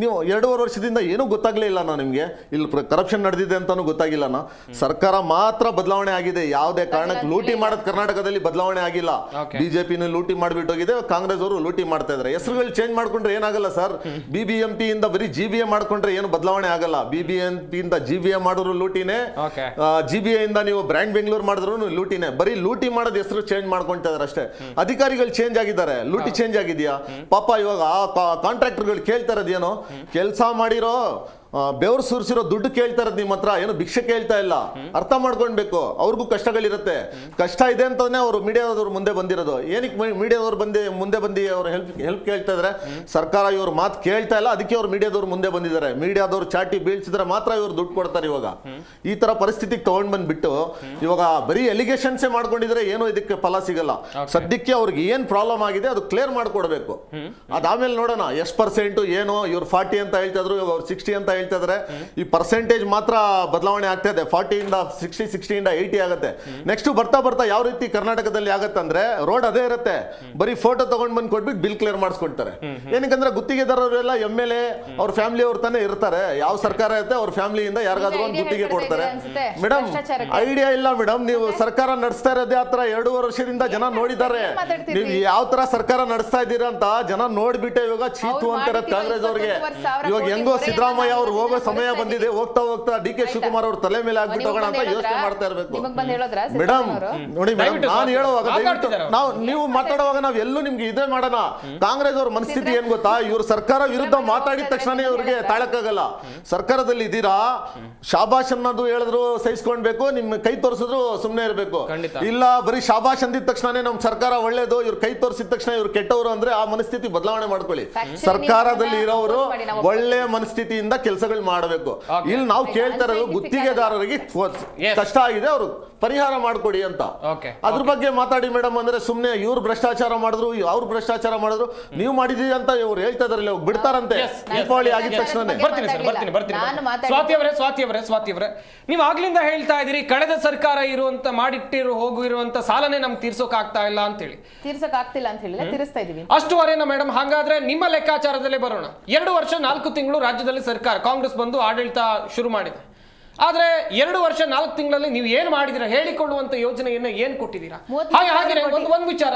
ನೀವು 2.5 ವರ್ಷದಿಂದ ಏನೂ ಗೊತ್ತಾಗ್ಲೇ ಇಲ್ಲ ನಿಮಗೆ, ಇಲ್ಲಿ ಕರಪ್ಷನ್ ನಡೆದಿದೆ ಅಂತಾನು ಗೊತ್ತಾಗಿಲ್ಲ. ಸರ್ಕಾರ ಮಾತ್ರ ಬದಲಾವಣೆ ಆಗಿದೆ, ಯಾವುದೇ ಕಾರಣಕ್ಕೆ ಲೂಟಿ ಮಾಡೋದು ಕರ್ನಾಟಕದಲ್ಲಿ ಬದಲಾವಣೆ ಆಗಿಲ್ಲ. BJPನೂ ಲೂಟಿ ಮಾಡಿಬಿಟ್ಟು ಹೋಗಿದೆ, ಕಾಂಗ್ರೆಸ್ ಅವರು ಲೂಟಿ ಮಾಡ್ತಾ ಇದ್ದಾರೆ. ಹೆಸರುಗಳು ಚೇಂಜ್ ಮಾಡ್ಕೊಂಡ್ರೆ ಏನಾಗಲ್ಲ ಸರ್. BBMP ಇಂದ ಬರೀ GBA ಮಾಡ್ಕೊಂಡ್ರೆ ಏನು ಬದಲಾವಣೆ ಆಗಲ್ಲ. BBMP ಇಂದ GBA ಮಾಡಿದ್ರು ಲೂಟಿನೇ, GBA ಇಂದ ನೀವು ಬ್ರ್ಯಾಂಡ್ ಬೆಂಗಳೂರು ಮಾಡಿದ್ರು ಲೂಟಿನೇ. ಬರೀ ಲೂಟಿ ಮಾಡೋದು ಹೆಸರು ಚೇಂಜ್ ಮಾಡ್ಕೊಂತ ಇದಾರೆ ಅಷ್ಟೇ. ಅಧಿಕಾರಿಗಳು ಚೇಂಜ್ ಆಗಿದ್ದಾರೆ, ಲೂಟಿ ಚೇಂಜ್ ಆಗಿದೆಯಾ? ಪಾಪ ಇವಾಗ ಕಾಂಟ್ರಾಕ್ಟರ್ಗಳು ಕೇಳ್ತಾ ಇರೋದೇನೋ, ಕೆಲಸ ಮಾಡಿರೋ ಬೆವರು ಸುರಿಸಿರೋ ದುಡ್ಡು ಕೇಳ್ತಾ ಇರೋದು ನಿಮ್ಮ ಹತ್ರ, ಏನು ಭಿಕ್ಷೆ ಕೇಳ್ತಾ ಇಲ್ಲ. ಅರ್ಥ ಮಾಡ್ಕೊಳ್ಬೇಕು, ಅವ್ರಿಗೂ ಕಷ್ಟಗಳಿರುತ್ತೆ. ಕಷ್ಟ ಇದೆ ಅಂತಾನೆ ಅವರು ಮೀಡಿಯಾದವ್ರು ಮುಂದೆ ಬಂದಿರೋದು. ಏನಕ್ಕೆ ಮೀಡಿಯಾದವ್ರು ಮುಂದೆ ಬಂದು ಅವ್ರು ಹೆಲ್ಪ್ ಕೇಳ್ತಾ ಇದ್ದಾರೆ? ಸರ್ಕಾರ ಇವ್ರ ಮಾತು ಕೇಳ್ತಾ ಇಲ್ಲ, ಅದಕ್ಕೆ ಅವ್ರು ಮೀಡಿಯಾದವ್ರು ಮುಂದೆ ಬಂದಿದ್ದಾರೆ. ಮೀಡಿಯಾದವ್ರು ಚಾಟಿ ಬೀಳ್ಸಿದ್ರೆ ಮಾತ್ರ ಇವ್ರು ದುಡ್ಡು ಕೊಡ್ತಾರೆ. ಇವಾಗ ಈ ತರ ಪರಿಸ್ಥಿತಿಗೆ ತಗೊಂಡ್ ಬಂದ್ಬಿಟ್ಟು ಇವಾಗ ಬರೀ ಎಲಿಗೇಷನ್ಸೇ ಮಾಡ್ಕೊಂಡಿದ್ರೆ ಏನು ಇದಕ್ಕೆ ಫಲ ಸಿಗಲ್ಲ. ಸದ್ಯಕ್ಕೆ ಅವ್ರಿಗೆ ಏನ್ ಪ್ರಾಬ್ಲಮ್ ಆಗಿದೆ ಅದು ಕ್ಲಿಯರ್ ಮಾಡ್ಕೊಡ್ಬೇಕು. ಅದಾದ್ಮೇಲೆ ನೋಡೋಣ ಎಷ್ಟು % ಏನೋ. ಇವ್ರು 40 ಅಂತ ಹೇಳ್ತಾ ಇದ್ರು, ಇವಾಗ ಅವ್ರು 60 ಅಂತ ಹೇಳ್ತಾ ಇದ್ದಾರೆ. ಈ ಪರ್ಸೆಂಟೇಜ್ ಮಾತ್ರ ಬದಲಾವಣೆ ಆಗ್ತಾ ಇದೆ. 40 ಇಂದ 60, 60 ಇಂದ 80 ಆಗುತ್ತೆ. ನೆಕ್ಸ್ಟ್ ಬರ್ತಾ ಯಾವ ರೀತಿ ಕರ್ನಾಟಕದಲ್ಲಿ ಆಗುತ್ತೆ ಅಂದ್ರೆ, ರೋಡ್ ಅದೇ ಇರುತ್ತೆ, ಬರೀ ಫೋಟೋ ತಗೊಂಡ್ ಬಂದು ಕೊಟ್ಬಿಟ್ಟು ಬಿಲ್ ಕ್ಲಿಯರ್ ಮಾಡಿಸ್ಕೊಳ್ತಾರೆ. ಏನಕ್ಕಂದ್ರೆ ಗುತ್ತಿಗೆದಾರರೆಲ್ಲ MLA ಅವ್ರ ಫ್ಯಾಮಿಲಿ ಅವ್ರ ತಾನೇ ಇರ್ತಾರೆ. ಯಾವ ಸರ್ಕಾರ ಇರುತ್ತೆ ಅವ್ರ ಫ್ಯಾಮಿಲಿಯಿಂದ ಯಾರಿಗಾದ್ರೂ ಒಂದು ಗುತ್ತಿಗೆ ಕೊಡ್ತಾರೆ. ಮೇಡಮ್ ಐಡಿಯಾ ಇಲ್ಲ ಮೇಡಮ್, ನೀವು ಸರ್ಕಾರ ನಡೆಸ್ತಾ ಇರೋದೇ ಆತರ 2.5 ವರ್ಷದಿಂದ ಜನ ನೋಡಿದ್ದಾರೆ. ನೀವು ಯಾವ ತರ ಸರ್ಕಾರ ನಡೆಸ್ತಾ ಇದ್ದೀರಾ ಅಂತ ಜನ ನೋಡ್ಬಿಟ್ಟೆ ಇವಾಗ ಚೀತು ಅಂತಾರೆ ಕಾಂಗ್ರೆಸ್ ಅವ್ರಿಗೆ. ಇವಾಗ ಹೆಂಗೋ ಸಿದ್ದರಾಮಯ್ಯ ಅವ್ರು ಹೋಗೋ ಸಮಯ ಬಂದಿದೆ, ಹೋಗ್ತಾ DK ಶಿವಕುಮಾರ್ ಅವ್ರ ತಲೆ ಮೇಲೆ ಆಗ್ಬಿಟ್ಟು ಹೋಗೋಣ ಅಂತ ಯೋಚನೆ ಮಾಡ್ತಾ ಇರ್ಬೇಕು. ಮೇಡಮ್ ನೋಡಿ ಮೇಡಮ್, ನಾನು ಹೇಳುವಾಗ ನೀವು ಮಾತಾಡುವಾಗ ನಾವ್ ಎಲ್ಲೂ ನಿಮ್ಗೆ ಇದೇ ಮಾಡೋಣ. ಕಾಂಗ್ರೆಸ್ ಅವ್ರ ಮನಸ್ಥಿತಿ ಏನ್ ಗೊತ್ತಾ? ಇವ್ರು ಸರ್ಕಾರ ವಿರುದ್ಧ ಮಾತಾಡಿದ ತಕ್ಷಣ ಇವ್ರಿಗೆ ತಾಳಕ್ಕಾಗಲ್ಲ. ಸರ್ಕಾರದಲ್ಲಿ ಇದ್ದೀರಾ, ಶಾಬಾಷ್ ಅನ್ನೋದು ಹೇಳಿದ್ರು ಸಹಿಸ್ಕೊಳ್ಬೇಕು, ನಿಮ್ ಕೈ ತೋರಿಸಿದ್ರು ಸುಮ್ನೆ ಇರ್ಬೇಕು. ಇಲ್ಲ ಬರೀ ಶಾಬಾಷ್ ಅಂದಿದ ತಕ್ಷಣ ನಮ್ ಸರ್ಕಾರ ಒಳ್ಳೇದು, ಇವ್ರ ಕೈ ತೋರಿಸಿದ ತಕ್ಷಣ ಇವ್ರು ಕೆಟ್ಟವರು ಅಂದ್ರೆ ಆ ಮನಸ್ಥಿತಿ ಬದಲಾವಣೆ ಮಾಡ್ಕೊಳ್ಳಿ. ಸರ್ಕಾರದಲ್ಲಿ ಇರೋರು ಒಳ್ಳೆ ಮನಸ್ಥಿತಿಯಿಂದ ಕೆಲಸಗಳು ಮಾಡಬೇಕು. ಇಲ್ಲಿ ನಾವು ಕೇಳ್ತಾ ಇರೋದು ಗುತ್ತಿಗೆದಾರರಿಗೆ ಕಷ್ಟ ಆಗಿದೆ, ಅವರು ಪರಿಹಾರ ಮಾಡ್ಕೊಡಿ ಅಂತ. ಅದ್ರ ಬಗ್ಗೆ ಮಾತಾಡಿ ಮೇಡಮ್ ಅಂದ್ರೆ ಸುಮ್ನೆ ಇವ್ರು ಭ್ರಷ್ಟಾಚಾರ ಮಾಡಿದ್ರು, ಅವ್ರು ಭ್ರಷ್ಟಾಚಾರ ಮಾಡಿದ್ರು, ನೀವು ಮಾಡಿದೀವಿ ಅಂತ ಇವ್ರು ಹೇಳ್ತಾ ಇದಾರೆ, ಬಿಡ್ತಾರಂತೆ ದೀಪಾವಳಿ ಆಗಿದ ತಕ್ಷಣ. ಸ್ವಾತಿ ಅವರೇ, ನೀವು ಆಗ್ಲಿಂದ ಹೇಳ್ತಾ ಇದೀರಿ ಕಳೆದ ಸರ್ಕಾರ ಹೋಗಿರುವಂತ ಸಾಲನೆ ನಮ್ಗೆ ತೀರ್ಸೋಕ್ ಆಗ್ತಾ ಇಲ್ಲ ಅಂತ ಹೇಳಿ. ತೀರ್ಸಕ್ ಆಗ್ತಿಲ್ಲ ಅಂತ ಹೇಳಿದ್ರೆ ತೀರಿಸ್ತಾ ಇದೀವಿ ಅಷ್ಟುವರೆನಾ ಮೇಡಮ್? ಹಾಗಾದ್ರೆ ನಿಮ್ಮ ಲೆಕ್ಕಾಚಾರದಲ್ಲೇ ಬರೋಣ. 2 ವರ್ಷ 4 ತಿಂಗಳು ರಾಜ್ಯದಲ್ಲಿ ಸರ್ಕಾರ ಕಾಂಗ್ರೆಸ್ ಬಂದು ಆಡಳಿತ ಶುರು ಮಾಡಿದೆ. ಆದ್ರೆ 2 ವರ್ಷ 4 ತಿಂಗಳಲ್ಲಿ ನೀವು ಏನ್ ಮಾಡಿದಿರಾ ಹೇಳಿಕೊಳ್ಳುವಂತ ಯೋಜನೆಯನ್ನ ಏನ್ ಕೊಟ್ಟಿದ್ದೀರಾ? ಹಾಗೆ ಒಂದ್ ವಿಚಾರ,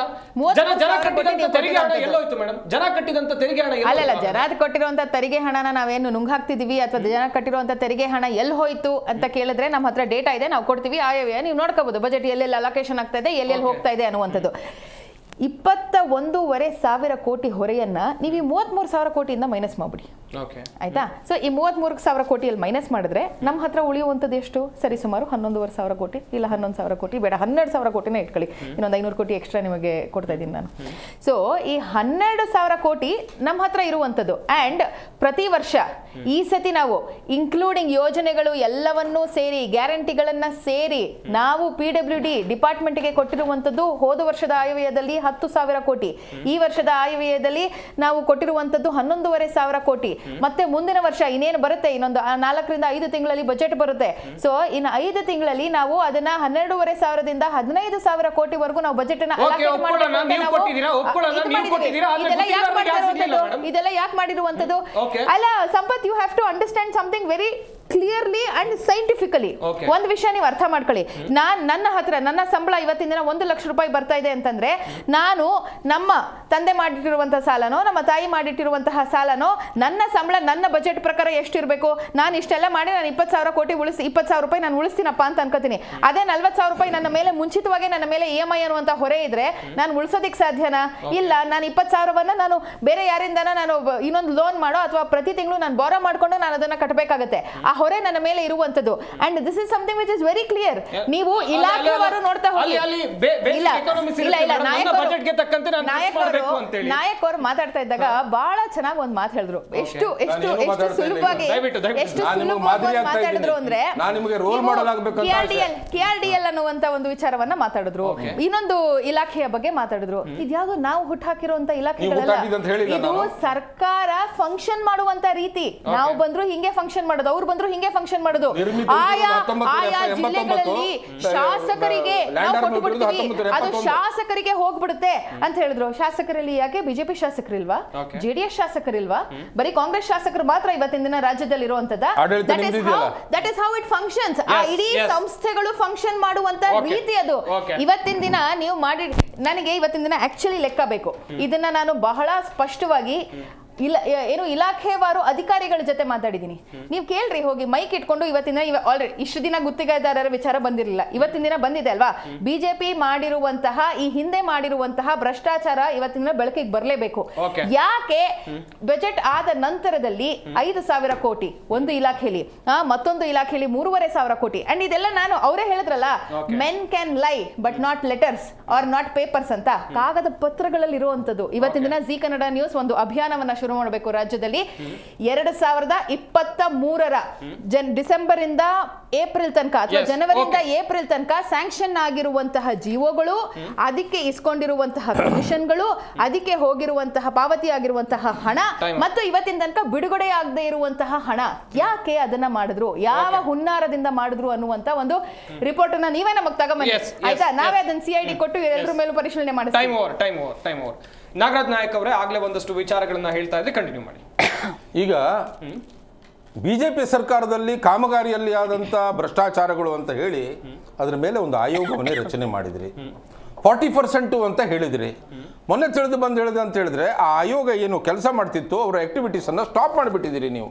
ಜನ ಕಟ್ಟಿದಂತ ತೆರಿಗೆ ಹಣ ಎಲ್ಲೋಯ್ತು ಮೇಡಮ್? ಜನ ಕಟ್ಟಿದಂತ ತೆರಿಗೆ ಹಣ ಅಲ್ಲ, ಜನ ಕೊಟ್ಟಿರುವಂತ ತೆರಿಗೆ ಹಣನ ನಾವೇನು ನುಂಗ್ ಹಾಕ್ತಿದೀವಿ ಅಥವಾ ಜನ ಕಟ್ಟಿರುವಂತ ತೆರಿಗೆ ಹಣ ಎಲ್ಲಿ ಹೋಯ್ತು ಅಂತ ಕೇಳಿದ್ರೆ ನಮ್ಮ ಹತ್ರ ಡೇಟಾ ಇದೆ, ನಾವು ಕೊಡ್ತೀವಿ. ಆಯವ್ಯಯ ನೀವು ನೋಡ್ಕೋಬಹುದು, ಬಜೆಟ್ ಎಲ್ಲೆಲ್ಲಿ ಅಲೋಕೇಶನ್ ಆಗ್ತಾ ಇದೆ, ಎಲ್ಲೆಲ್ಲಿ ಹೋಗ್ತಾ ಇದೆ ಅನ್ನುವಂಥದ್ದು. 21,500 ಕೋಟಿ ಹೊರೆಯನ್ನ ನೀವು ಈ 33,000 ಕೋಟಿಯಿಂದ ಮೈನಸ್ ಮಾಡ್ಬಿಡಿ, ಆಯ್ತಾ? ಸೊ ಈ 33,000 ಕೋಟಿಯಲ್ಲಿ ಮೈನಸ್ ಮಾಡಿದ್ರೆ ನಮ್ಮ ಹತ್ರ ಉಳಿಯುವಂಥದ್ದು ಎಷ್ಟು? ಸರಿ ಸುಮಾರು 11,500 ಕೋಟಿ, ಇಲ್ಲ 11,000 ಕೋಟಿ ಬೇಡ, 12,000 ಕೋಟಿನ ಇಟ್ಕೊಳ್ಳಿ, ಇನ್ನೊಂದು 500 ಕೋಟಿ ಎಕ್ಸ್ಟ್ರಾ ನಿಮಗೆ ಕೊಡ್ತಾ ಇದ್ದೀನಿ ನಾನು. ಸೊ ಈ 12,000 ಕೋಟಿ ನಮ್ಮ ಹತ್ರ ಇರುವಂಥದ್ದು. ಆ್ಯಂಡ್ ಪ್ರತಿ ವರ್ಷ ಈ ಸತಿ ನಾವು ಇನ್ಕ್ಲೂಡಿಂಗ್ ಯೋಜನೆಗಳು ಎಲ್ಲವನ್ನೂ ಸೇರಿ, ಗ್ಯಾರಂಟಿಗಳನ್ನ ಸೇರಿ ನಾವು PWD ಡಿಪಾರ್ಟ್ಮೆಂಟ್ಗೆ ಕೊಟ್ಟಿರುವಂಥದ್ದು ಹೋದ ವರ್ಷದ ಆಯವ್ಯಯದಲ್ಲಿ 10,000 ಕೋಟಿ, ಈ ವರ್ಷದ ಆಯವ್ಯಯದಲ್ಲಿ ನಾವು ಕೊಟ್ಟಿರುವಂಥದ್ದು 11,500 ಕೋಟಿ. ಮತ್ತೆ ಮುಂದಿನ ವರ್ಷ ಇನ್ನೇನು ಬರುತ್ತೆ, ಇನ್ನೊಂದು 4 ರಿಂದ 5 ತಿಂಗಳಲ್ಲಿ ಬಜೆಟ್ ಬರುತ್ತೆ. ಸೊ ಇನ್ನು 5 ತಿಂಗಳಲ್ಲಿ ನಾವು ಅದನ್ನ 12,500ದಿಂದ 15,000 ಕೋಟಿವರೆಗೂ ನಾವು ಬಜೆಟ್ ಅನ್ನ ಇದೆಲ್ಲ ಯಾಕೆ ಮಾಡಿರುವಂಥದ್ದು? ಅಲ್ಲ Sampath, you have to understand something very clearly and scientifically. ಒಂದು ವಿಷಯ ನೀವು ಅರ್ಥ ಮಾಡ್ಕೊಳ್ಳಿ, ನನ್ನ ಸಂಬಳ ಇವತ್ತಿನ ದಿನ 1 ಲಕ್ಷ ರೂಪಾಯಿ ಬರ್ತಾ ಇದೆ ಅಂತಂದ್ರೆ, ನಾನು ನಮ್ಮ ತಂದೆ ಮಾಡಿಟ್ಟಿರುವಂತಹ ಸಾಲನೋ ನಮ್ಮ ತಾಯಿ ಮಾಡಿಟ್ಟಿರುವಂತಹ ಸಾಲನೋ ನನ್ನ ಸಂಬಳ ನನ್ನ ಬಜೆಟ್ ಪ್ರಕಾರ ಎಷ್ಟಿರಬೇಕು, ನಾನು ಇಷ್ಟೆಲ್ಲ ಮಾಡಿ ನಾನು 20,000 ಕೋಟಿ 20,000 ರೂಪಾಯಿ ನಾನು ಉಳಿಸ್ತೀನಪ್ಪ ಅಂತ ಅನ್ಕೋತೀನಿ. ಅದೇ 40,000 ರೂಪಾಯಿ ನನ್ನ ಮೇಲೆ ಮುಂಚಿತವಾಗಿ ನನ್ನ ಮೇಲೆ EMI ಅನ್ನುವಂತ ಹೊರೆ ಇದ್ರೆ ನಾನು ಉಳಿಸೋದಿಕ್ ಸಾಧ್ಯನಾ? ಇಲ್ಲ. ನಾನು 20,000ವನ್ನ ನಾನು ಬೇರೆ ಯಾರಿಂದನ ನಾನು ಇನ್ನೊಂದು ಲೋನ್ ಮಾಡೋ ಅಥವಾ ಪ್ರತಿ ತಿಂಗಳು ನಾನು ಬಾರೋ ಮಾಡ್ಕೊಂಡು ನಾನು ಅದನ್ನ ಕಟ್ಟಬೇಕಾಗತ್ತೆ. ಆ ಹೊರೆ ನನ್ನ ಮೇಲೆ ಇರುವಂತದ್ದು. And this is something which is very clear. ನೀವು ಇಲಾಖೆವಾರು ನೋಡ್ತಾ ಹೋಗಿ. ನಾಯಕ್ ಅವರು ಮಾತಾಡ್ತಾ ಇದ್ದಾಗ ಬಹಳ ಚೆನ್ನಾಗಿ ಒಂದು ಮಾತು ಹೇಳಿದ್ರು. ಎಷ್ಟು ಸುಲಭವಾಗಿ ಮಾತಾಡಿದ್ರು ಅಂದ್ರೆ KRDL ಅನ್ನುವಂತ ಒಂದು ವಿಚಾರವನ್ನ ಮಾತಾಡಿದ್ರು. ಇನ್ನೊಂದು ಇಲಾಖೆಯ ಬಗ್ಗೆ ಮಾತಾಡಿದ್ರು. ಇದ್ಯಾವುದು ನಾವು ಹುಟ್ಟಾಕಿರುವಂತ ಇಲಾಖೆಗಳಲ್ಲ, ಇದು ಸರ್ಕಾರ ಫಂಕ್ಷನ್ ಮಾಡುವಂತ ರೀತಿ. ನಾವು ಬಂದ್ರು ಹಿಂಗೆ ಫಂಕ್ಷನ್ ಮಾಡೋದು, ಅವ್ರು ಬಂದ್ರು ಹಿಂಗೆ ಫಂಕ್ಷನ್ ಮಾಡೋದು. ಆಯಾ ಜಿಲ್ಲೆಗಳಲ್ಲಿ ಶಾಸಕರಿಗೆ ನಾವು ಕೊಟ್ಟು ಬಿಡ್ತೀವಿ, ಅದು ಶಾಸಕರಿಗೆ ಹೋಗ್ಬಿಡುತ್ತೆ ಅಂತ ಹೇಳಿದ್ರು. ಶಾಸಕರಲ್ಲಿ ಯಾಕೆ ಬಿಜೆಪಿ ಶಾಸಕರಿಲ್ವಾ? JDS ಶಾಸಕರಿಲ್ವಾ? ಬರೀ ಕಾಂಗ್ರೆಸ್ ಶಾಸಕರು ಮಾತ್ರ ಇವತ್ತಿನ ದಿನ ರಾಜ್ಯದಲ್ಲಿ ಇರುವಂತದ? That is how it functions. ಆ ಇಡೀ ಸಂಸ್ಥೆಗಳು ಫಂಕ್ಷನ್ ಮಾಡುವಂತ ರೀತಿ ಅದು. ಇವತ್ತಿನ ದಿನ ನೀವು ಮಾಡಿ, ನನಗೆ ಇವತ್ತಿನ ದಿನ ಆಕ್ಚುಲಿ ಲೆಕ್ಕ ಬೇಕು. ಇದನ್ನ ನಾನು ಬಹಳ ಸ್ಪಷ್ಟವಾಗಿ ಇಲಾಖೆವಾರು ಅಧಿಕಾರಿಗಳ ಜೊತೆ ಮಾತಾಡಿದ್ದೀನಿ. ನೀವು ಕೇಳ್ರಿ ಹೋಗಿ, ಮೈಕ್ ಇಟ್ಕೊಂಡು. ಇವತ್ತಿನ ಆಲ್ರೆಡಿ ಇಷ್ಟು ದಿನ ಗುತ್ತಿಗೆದಾರರ ವಿಚಾರ ಬಂದಿರಲಿಲ್ಲ, ಇವತ್ತಿನ ದಿನ ಬಂದಿದೆ ಅಲ್ವಾ? ಬಿಜೆಪಿ ಮಾಡಿರುವಂತಹ ಈ ಹಿಂದೆ ಮಾಡಿರುವಂತಹ ಭ್ರಷ್ಟಾಚಾರ ಇವತ್ತಿನ ದಿನ ಬೆಳಕಿಗೆ ಬರಲೇಬೇಕು. ಯಾಕೆ ಬಜೆಟ್ ಆದ ನಂತರದಲ್ಲಿ 5,000 ಕೋಟಿ ಒಂದು ಇಲಾಖೆಯಲ್ಲಿ, ಮತ್ತೊಂದು ಇಲಾಖೆಯಲ್ಲಿ 3,500 ಕೋಟಿ. ಅಂಡ್ ಇದೆಲ್ಲ ನಾನು ಅವರೇ ಹೇಳಿದ್ರಲ್ಲ, ಮೆನ್ ಕ್ಯಾನ್ ಲೈ but not letters are not papers ಅಂತ, ಕಾಗದ ಪತ್ರಗಳಲ್ಲಿ ಇರುವಂತದ್ದು. ಇವತ್ತಿನ ದಿನ ಜಿ ಕನ್ನಡ ನ್ಯೂಸ್ ಒಂದು ಅಭಿಯಾನವನ್ನ ಶುರು ಮಾಡಬೇಕು ರಾಜ್ಯದಲ್ಲಿ. 2023ರ ಡಿಸೆಂಬರ್ ಇಂದ ಏಪ್ರಿಲ್ ತನಕ ಅಥವಾ ಜನವರಿಯಿಂದ ಏಪ್ರಿಲ್ ತನಕ ಸ್ಯಾಂಕ್ಷನ್ ಆಗಿರುವಂತಹ ಜಿಒಗಳು, ಅದಕ್ಕೆ ಇಸ್ಕೊಂಡಿರುವಂತಹ ಕಮಿಷನ್ಗಳು, ಅದಕ್ಕೆ ಹೋಗಿರುವಂತಹ ಪಾವತಿ ಆಗಿರುವಂತಹ ಹಣ ಮತ್ತು ಇವತ್ತಿನ ತನಕ ಬಿಡುಗಡೆ ಆಗದೆ ಇರುವಂತಹ ಹಣ, ಯಾಕೆ ಅದನ್ನ ಮಾಡಿದ್ರು, ಯಾವ ಹುನ್ನಾರದಿಂದ ಮಾಡಿದ್ರು ಅನ್ನುವಂತ ಒಂದು ರಿಪೋರ್ಟ್ ಅನ್ನ ನೀವೇ ನಮಗೆ ತಗೊಂಬನ್ನಿ, ಆಯ್ತಾ? ನಾವೇ ಅದನ್ನ CID ಕೊಟ್ಟು ಎಲ್ಲರ ಮೇಲೂ ಪರಿಶೀಲನೆ ಮಾಡ್ತೀವಿ. ನಾಗರಾಜ್ ನಾಯಕ್ ಅವರೇ ಆಗ್ಲೇ ಒಂದಷ್ಟು ವಿಚಾರಗಳನ್ನ ಹೇಳ್ತಾ ಇದ್ರೆ ಕಂಟಿನ್ಯೂ ಮಾಡಿ. ಈಗ ಬಿಜೆಪಿ ಸರ್ಕಾರದಲ್ಲಿ ಕಾಮಗಾರಿಯಲ್ಲಿ ಆದಂಥ ಭ್ರಷ್ಟಾಚಾರಗಳು ಅಂತ ಹೇಳಿ ಅದರ ಮೇಲೆ ಒಂದು ಆಯೋಗವನ್ನೇ ರಚನೆ ಮಾಡಿದ್ರಿ. 40% ಅಂತ ಹೇಳಿದ್ರಿ. ಮೊನ್ನೆ ತಿಳಿದು ಬಂದು ಹೇಳಿದೆ ಅಂತ ಹೇಳಿದ್ರೆ, ಆ ಆಯೋಗ ಏನು ಕೆಲಸ ಮಾಡ್ತಿತ್ತು ಅವರ ಆಕ್ಟಿವಿಟೀಸನ್ನು ಸ್ಟಾಪ್ ಮಾಡಿಬಿಟ್ಟಿದ್ದೀರಿ ನೀವು.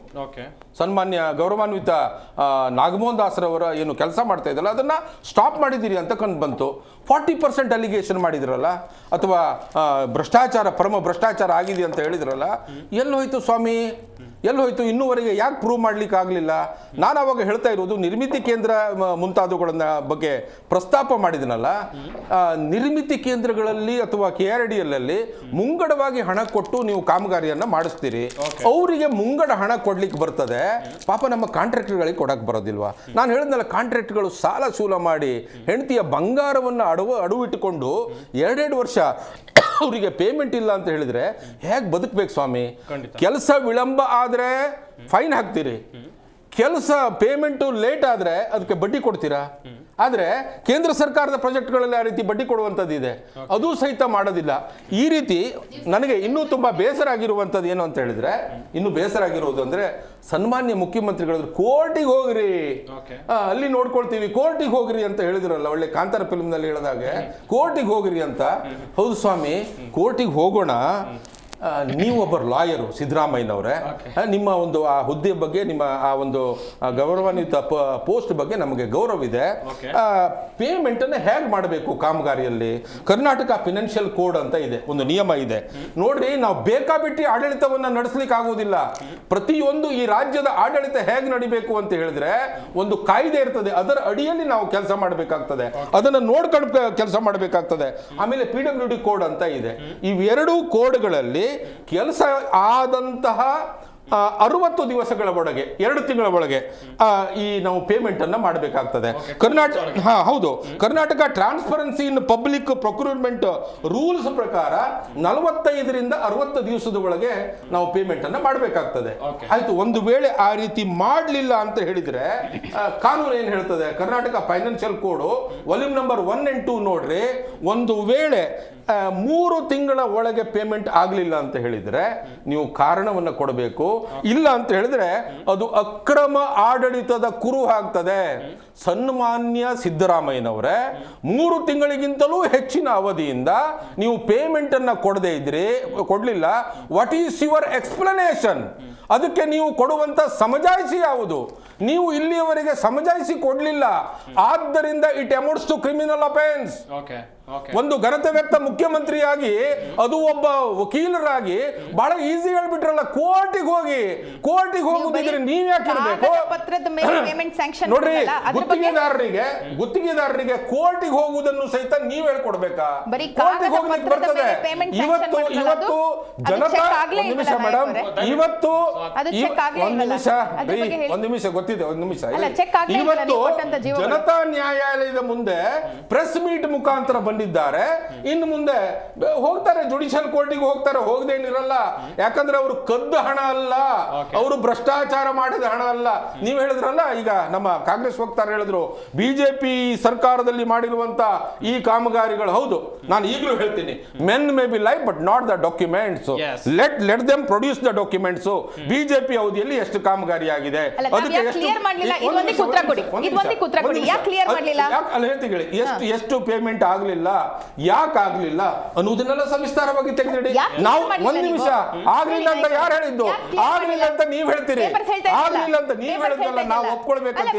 ಸನ್ಮಾನ್ಯ ಗೌರವಾನ್ವಿತ ನಾಗಮೋಹನ್ ದಾಸರವರ ಏನು ಕೆಲಸ ಮಾಡ್ತಾ ಇದ್ದಲ್ಲ ಅದನ್ನು ಸ್ಟಾಪ್ ಮಾಡಿದ್ದೀರಿ ಅಂತ ಕಂಡು ಬಂತು. 40% ಅಲಿಗೇಷನ್ ಮಾಡಿದ್ರಲ್ಲ, ಅಥವಾ ಭ್ರಷ್ಟಾಚಾರ ಪರಮ ಭ್ರಷ್ಟಾಚಾರ ಆಗಿದೆ ಅಂತ ಹೇಳಿದ್ರಲ್ಲ, ಎಲ್ಲೋಯ್ತು ಸ್ವಾಮಿ, ಎಲ್ಲೋಯ್ತು? ಇನ್ನೂವರೆಗೆ ಯಾಕೆ ಪ್ರೂವ್ ಮಾಡ್ಲಿಕ್ಕೆ ಆಗಲಿಲ್ಲ? ನಾನು ಅವಾಗ ಹೇಳ್ತಾ ಇರೋದು ನಿರ್ಮಿತಿ ಕೇಂದ್ರ ಮುಂತಾದವುಗಳನ್ನ ಬಗ್ಗೆ ಪ್ರಸ್ತಾಪ ಮಾಡಿದನಲ್ಲ, ನಿರ್ಮಿತಿ ಕೇಂದ್ರಗಳಲ್ಲಿ ಅಥವಾ KRDL ಅಲ್ಲಿ ಮುಂಗಡವಾಗಿ ಹಣ ಕೊಟ್ಟು ನೀವು ಕಾಮಗಾರಿಯನ್ನ ಮಾಡಿಸ್ತೀರಿ. ಅವರಿಗೆ ಮುಂಗಡ ಹಣ ಕೊಡ್ಲಿಕ್ಕೆ ಬರ್ತದೆ, ಪಾಪ ನಮ್ಮ ಕಾಂಟ್ರಾಕ್ಟರ್ಗಳಿಗೆ ಕೊಡಕ್ಕೆ ಬರೋದಿಲ್ವಾ? ನಾನು ಹೇಳಿದ್ನಲ್ಲ, ಕಾಂಟ್ರಾಕ್ಟ್ಗಳು ಸಾಲ ಸೂಲ ಮಾಡಿ ಹೆಂಡತಿಯ ಬಂಗಾರವನ್ನು ಅಡುವಿಟ್ಟುಕೊಂಡು 2 ವರ್ಷ ಅವರಿಗೆ ಪೇಮೆಂಟ್ ಇಲ್ಲ ಅಂತ ಹೇಳಿದ್ರೆ ಹೇಗೆ ಬದುಕಬೇಕು ಸ್ವಾಮಿ? ಕೆಲಸ ವಿಳಂಬ ಆದ್ರೆ ಫೈನ್ ಹಾಕ್ತೀರಿ, ಕೆಲಸ ಪೇಮೆಂಟು ಲೇಟ್ ಆದ್ರೆ ಅದಕ್ಕೆ ಬಡ್ಡಿ ಕೊಡ್ತೀರಾ? ಆದರೆ ಕೇಂದ್ರ ಸರ್ಕಾರದ ಪ್ರಾಜೆಕ್ಟ್ಗಳಲ್ಲಿ ಆ ರೀತಿ ಬಡ್ಡಿ ಕೊಡುವಂಥದ್ದು ಇದೆ, ಅದು ಸಹಿತ ಮಾಡೋದಿಲ್ಲ. ಈ ರೀತಿ ನನಗೆ ಇನ್ನೂ ತುಂಬ ಬೇಸರ ಆಗಿರುವಂಥದ್ದು ಏನು ಅಂತ ಹೇಳಿದ್ರೆ, ಇನ್ನೂ ಬೇಸರ ಆಗಿರುವುದು ಅಂದರೆ ಸನ್ಮಾನ್ಯ ಮುಖ್ಯಮಂತ್ರಿಗಳು ಕೋರ್ಟಿಗೆ ಹೋಗ್ರಿ, ಅಲ್ಲಿ ನೋಡ್ಕೊಳ್ತೀವಿ, ಕೋರ್ಟಿಗೆ ಹೋಗ್ರಿ ಅಂತ ಹೇಳಿದ್ರಲ್ಲ, ಒಳ್ಳೆ ಕಾಂತಾರ ಫಿಲ್ಮ್ನಲ್ಲಿ ಹೇಳಿದಾಗೆ ಕೋರ್ಟಿಗೆ ಹೋಗ್ರಿ ಅಂತ. ಹೌದು ಸ್ವಾಮಿ, ಕೋರ್ಟಿಗೆ ಹೋಗೋಣ. ನೀವು ಒಬ್ಬರು ಲಾಯರು ಸಿದ್ದರಾಮಯ್ಯನವರೇ, ನಿಮ್ಮ ಒಂದು ಆ ಹುದ್ದೆ ಬಗ್ಗೆ, ನಿಮ್ಮ ಆ ಒಂದು ಗೌರವಾನ್ವಿತ ಪೋಸ್ಟ್ ಬಗ್ಗೆ ನಮಗೆ ಗೌರವ ಇದೆ. ಪೇಮೆಂಟನ್ನು ಹೇಗೆ ಮಾಡಬೇಕು ಕಾಮಗಾರಿಯಲ್ಲಿ ಕರ್ನಾಟಕ ಫಿನಾನ್ಷಿಯಲ್ ಕೋಡ್ ಅಂತ ಇದೆ, ಒಂದು ನಿಯಮ ಇದೆ ನೋಡ್ರಿ. ನಾವು ಬೇಕಾಬಿಟ್ಟಿ ಆಡಳಿತವನ್ನು ನಡೆಸಲಿಕ್ಕೆ ಆಗುವುದಿಲ್ಲ. ಪ್ರತಿಯೊಂದು ಈ ರಾಜ್ಯದ ಆಡಳಿತ ಹೇಗೆ ನಡಿಬೇಕು ಅಂತ ಹೇಳಿದ್ರೆ ಒಂದು ಕಾಯ್ದೆ ಇರ್ತದೆ, ಅದರ ಅಡಿಯಲ್ಲಿ ನಾವು ಕೆಲಸ ಮಾಡಬೇಕಾಗ್ತದೆ, ಅದನ್ನು ನೋಡ್ಕೊಂಡು ಕೆಲಸ ಮಾಡಬೇಕಾಗ್ತದೆ. ಆಮೇಲೆ PWD ಕೋಡ್ ಅಂತ ಇದೆ. ಇವೆರಡೂ ಕೋಡ್ಗಳಲ್ಲಿ ಕೆಲಸ ಆದಂತಹ 60 ದಿವಸಗಳ ಒಳಗೆ, 2 ತಿಂಗಳ ಒಳಗೆ ಈ ನಾವು ಪೇಮೆಂಟ್ ಅನ್ನ ಮಾಡಬೇಕಾಗ್ತದೆ. ಹೌದು, Karnataka transparency in public procurement rules ಪ್ರಕಾರ 45ರಿಂದ 60 ದಿವಸದ ಒಳಗೆ ನಾವು ಪೇಮೆಂಟ್ ಅನ್ನ ಮಾಡಬೇಕಾಗ್ತದೆ. ಆಯ್ತು, ಒಂದು ವೇಳೆ ಆ ರೀತಿ ಮಾಡಲಿಲ್ಲ ಅಂತ ಹೇಳಿದ್ರೆ ಕಾನೂನು ಏನ್ ಹೇಳ್ತದೆ, Karnataka financial code volume number 1 and 2 ನೋಡ್ರಿ, ಒಂದು ವೇಳೆ 3 ತಿಂಗಳ ಒಳಗೆ ಪೇಮೆಂಟ್ ಆಗಲಿಲ್ಲ ಅಂತ ಹೇಳಿದ್ರೆ ನೀವು ಕಾರಣವನ್ನು ಕೊಡಬೇಕು. ಇಲ್ಲ ಅಂತ ಹೇಳಿದ್ರೆ ಅದು ಅಕ್ರಮ ಆಡಳಿತದ ಕುರು ಆಗ್ತದೆ. ಸನ್ಮಾನ್ಯ ಸಿದ್ದರಾಮಯ್ಯನವರೇ, 3 ತಿಂಗಳಿಗಿಂತಲೂ ಹೆಚ್ಚಿನ ಅವಧಿಯಿಂದ ನೀವು ಪೇಮೆಂಟ್ ಅನ್ನ ಕೊಡಲಿಲ್ಲ. What is your explanation? ಅದಕ್ಕೆ ನೀವು ಕೊಡುವಂತ ಸಮಜಾಯಿಸಿ ಯಾವುದು? ನೀವು ಇಲ್ಲಿಯವರೆಗೆ ಸಮಜಾಯಿಸಿ ಕೊಡಲಿಲ್ಲ, ಆದ್ದರಿಂದ it amounts to criminal offence. ಒಂದು ಘನತೆ ವ್ಯಕ್ತ ಮುಖ್ಯಮಂತ್ರಿಯಾಗಿ, ಅದು ಒಬ್ಬ ವಕೀಲರಾಗಿ ಬಹಳ ಈಸಿ ಹೇಳ್ಬಿಟ್ರಲ್ಲ, ಕೋರ್ಟಿಗೆ ಹೋಗುದಿದ್ರೆ ನೀವ್ ಯಾಕೆ ಇರಬೇಕು ನೋಡ್ರಿ. ಗುತ್ತಿಗೆದಾರರಿಗೆ ಕೋರ್ಟಿಗೆ ಹೋಗುವುದನ್ನು ಸಹಿತ ನೀವ್ ಹೇಳ್ಕೊಡ್ಬೇಕಾ? ಕೋರ್ಟಿಗೆ ಹೋಗ್ಲಿಕ್ಕೆ ಬರ್ತದೆ. ಇವತ್ತು ಜನತಾ, ನಿಮಿಷ ಮೇಡಮ್, ಇವತ್ತು ಒಂದ್ ನಿಮಿಷ ಗೊತ್ತಿದೆ, ಒಂದ್ ನಿಮಿಷ. ಇವತ್ತು ಜನತಾ ನ್ಯಾಯಾಲಯದ ಮುಂದೆ ಪ್ರೆಸ್ ಮೀಟ್ ಮುಖಾಂತರ ಬಂದಿದ್ದಾರೆ. ಇನ್ನು ಮುಂದೆ ಹೋಗ್ತಾರೆ, ಜುಡಿಷಿಯಲ್ ಕೋರ್ಟಿಗೆ ಹೋಗ್ತಾರೆ, ಹೋಗದೇನಿರಲ್ಲ. ಯಾಕಂದ್ರೆ ಅವರು ಕದ್ದ ಹಣ ಅಲ್ಲ, ಅವರು ಭ್ರಷ್ಟಾಚಾರ ಮಾಡಿದ ಹಣ ಅಲ್ಲ. ನೀವು ಹೇಳಿದ್ರಲ್ಲ, ಈಗ ನಮ್ಮ ಕಾಂಗ್ರೆಸ್ ವಕ್ತಾರ ಹೇಳಿದ್ರು ಬಿಜೆಪಿ ಸರ್ಕಾರದಲ್ಲಿ ಮಾಡಿರುವಂತ ಈ ಕಾಮಗಾರಿಗಳು. ಹೌದು, ನಾನು ಈಗಲೂ ಹೇಳ್ತೀನಿ, men may be life but not the documents. Let them produce the documents. BJP ಅವಧಿಯಲ್ಲಿ ಎಷ್ಟು ಕಾಮಗಾರಿ ಆಗಿದೆ, ಅದಕ್ಕೆ ಎಷ್ಟು ಪೇಮೆಂಟ್ ಆಗಲಿಲ್ಲ, ಯಾಕೆ ಆಗಲಿಲ್ಲ ಅನ್ನೋದನ್ನೆಲ್ಲ ಸವಿಸ್ತಾರವಾಗಿ ತೆಗೆದಿಡಿ. ನಾವು ಒಂದ್ ನಿಮಿಷ, ಆಗ್ಲಿಲ್ಲ ಅಂತ ಯಾರು ಹೇಳಿದ್ದು? ಆಗ್ಲಿಲ್ಲ ಅಂತ ನೀವ್ ಹೇಳ್ತೀರಿ, ಆಗ್ಲಿಲ್ಲ ಅಂತ ನೀವ್ ಹೇಳಿದ್ರಲ್ಲ, ನಾವು ಒಪ್ಕೊಳ್ಬೇಕಂತ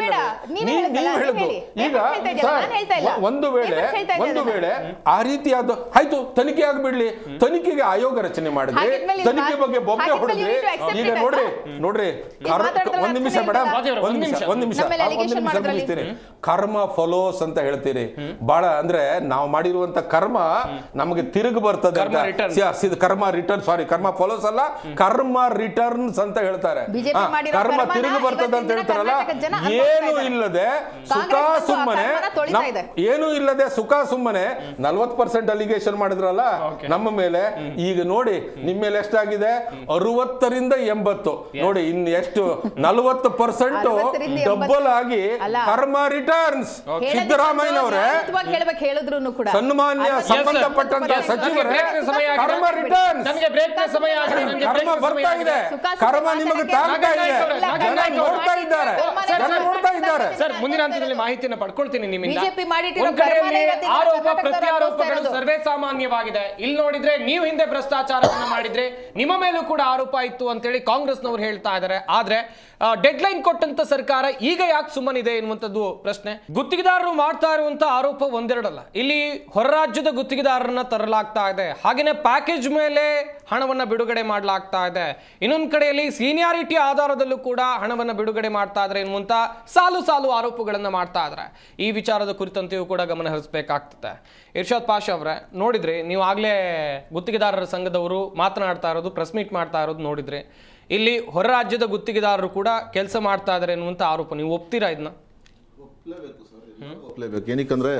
ನೀವ್ ಹೇಳಿದ್ದು. ಈಗ ಒಂದು ವೇಳೆ ಆ ರೀತಿಯಾದ ಆಯ್ತು, ತನಿಖೆ ಆಗ್ಬಿಡ್ಲಿ, ತನಿಖೆಗೆ ಆಯೋಗ ರಚನೆ ಮಾಡಿದ್ರಿ, ತನಿಖೆ ಬಗ್ಗೆ ಬೊಬ್ಬೆ ಹೊಡೆದ್ರಿ. ಈಗ ನೋಡ್ರಿ ಒಂದ್ ನಿಮಿಷ ಮೇಡಮ್, ಒಂದ್ ನಿಮಿಷ ಮುಗಿಸ್ತೀನಿ. ಕರ್ಮ ಫಾಲೋಸ್ ಅಂತ ಹೇಳ್ತೀರಿ, ಬಹಳ ಅಂದ್ರೆ ನಾವು ಮಾಡಿರುವಂತ ಕರ್ಮ ನಮಗೆ ತಿರುಗಿ ಬರ್ತದೆ. ಕರ್ಮ ರಿಟರ್ನ್, ಸಾರಿ, ಕರ್ಮ ಫಾಲೋಸ್ ಅಲ್ಲ, ಕರ್ಮ ರಿಟರ್ನ್ಸ್ ಅಂತ ಹೇಳ್ತಾರೆ. ಕರ್ಮ ತಿರುಗಿ ಬರ್ತದೆ ಅಂತ ಹೇಳ್ತಾರಲ್ಲ. ಏನು ಇಲ್ಲದೆ ಸುಖ ಸುಮ್ಮನೆ 40% ಅಲಿಗೇಷನ್ ಮಾಡಿದ್ರಲ್ಲ ನಮ್ಮ ಮೇಲೆ. ಈಗ ನೋಡಿ ನಿಮ್ಮ ಮೇಲೆ ಎಷ್ಟಾಗಿದೆ, 60ರಿಂದ 80. ನೋಡಿ ಇನ್ನು ಎಷ್ಟು, 40% ಡಬಲ್ ಆಗಿ ಕರ್ಮ ರಿಟರ್ನ್ಸ್. ಸಿದ್ದರಾಮಯ್ಯನವರೇ, ಸನ್ಮಾನ್ಯ ಸಂಬಂಧಪಟ್ಟಂತ ಸಚಿವರೇ, ಕರ್ಮ ರಿಟರ್ನ್ಸ್, ಕರ್ಮ ಬರ್ತಾ ಇದೆ, ಕರ್ಮ ನಿಮಗೆ ತಾಗ್ತಾ ಇದೆ, ಜನ ನೋಡ್ತಾ ಇದ್ದಾರೆ. ಸರ್, ಮುಂದಿನ ಹಂತದಲ್ಲಿ ಮಾಹಿತಿಯನ್ನು ಪಡ್ಕೊಳ್ತೀನಿ ನಿಮ್ಮಿಂದ. ಆರೋಪ ಪ್ರತ್ಯಾರೋಪಗಳು ಸರ್ವೇ ಸಾಮಾನ್ಯವಾಗಿದೆ. ಇಲ್ಲಿ ನೋಡಿದ್ರೆ ನೀವು ಹಿಂದೆ ಭ್ರಷ್ಟಾಚಾರವನ್ನು ಮಾಡಿದ್ರೆ ನಿಮ್ಮ ಮೇಲೂ ಕೂಡ ಆರೋಪ ಇತ್ತು ಅಂತೇಳಿ ಕಾಂಗ್ರೆಸ್ನವರು ಹೇಳ್ತಾ ಇದ್ದಾರೆ. ಆದ್ರೆ ಡೆಡ್ಲೈನ್ ಕೊಟ್ಟಂತ ಸರ್ಕಾರ ಈಗ ಯಾಕೆ ಸುಮ್ಮನಿದೆ ಎನ್ನುವಂಥದ್ದು ಪ್ರಶ್ನೆ. ಗುತ್ತಿಗೆದಾರರು ಮಾಡ್ತಾ ಇರುವಂತ ಆರೋಪ ಒಂದೆರಡಲ್ಲ. ಇಲ್ಲಿ ಹೊರ ರಾಜ್ಯದ ಗುತ್ತಿಗೆದಾರರನ್ನ ತರಲಾಗ್ತಾ ಇದೆ, ಹಾಗೇನೆ ಪ್ಯಾಕೇಜ್ ಮೇಲೆ ಹಣವನ್ನ ಬಿಡುಗಡೆ ಮಾಡಲಾಗ್ತಾ ಇದೆ. ಇನ್ನೊಂದು ಕಡೆಯಲ್ಲಿ ಸೀನಿಯಾರಿಟಿ ಆಧಾರದಲ್ಲೂ ಕೂಡ ಹಣವನ್ನ ಬಿಡುಗಡೆ ಮಾಡ್ತಾ ಇದ್ದಾರೆ ಎನ್ನುವಂತ ಸಾಲು ಆರೋಪಗಳನ್ನ ಮಾಡ್ತಾ ಇದ್ದಾರೆ. ಈ ವಿಚಾರದ ಕುರಿತಂತೆಯೂ ಕೂಡ ಗಮನ ಹರಿಸಬೇಕಾಗ್ತದೆ. ಇರ್ಷಾದ್ ಪಾಷಾ ಅವರೇ, ನೋಡಿದ್ರಿ ನೀವು ಆಗ್ಲೇ ಗುತ್ತಿಗೆದಾರರ ಸಂಘದವರು ಮಾತನಾಡ್ತಾ ಇರೋದು, ಪ್ರೆಸ್ ಮೀಟ್ ಮಾಡ್ತಾ ಇರೋದು ನೋಡಿದ್ರಿ. ಇಲ್ಲಿ ಹೊರ ರಾಜ್ಯದ ಗುತ್ತಿಗೆದಾರರು ಕೂಡ ಕೆಲಸ ಮಾಡ್ತಾ ಇದ್ದಾರೆ ಎನ್ನುವಂತ ಆರೋಪ, ನೀವು ಒಪ್ತೀರಾ ಇದನ್ನ? ಒಪ್ಲೇಬೇಕು. ಏನಕ್ಕಂದ್ರೆ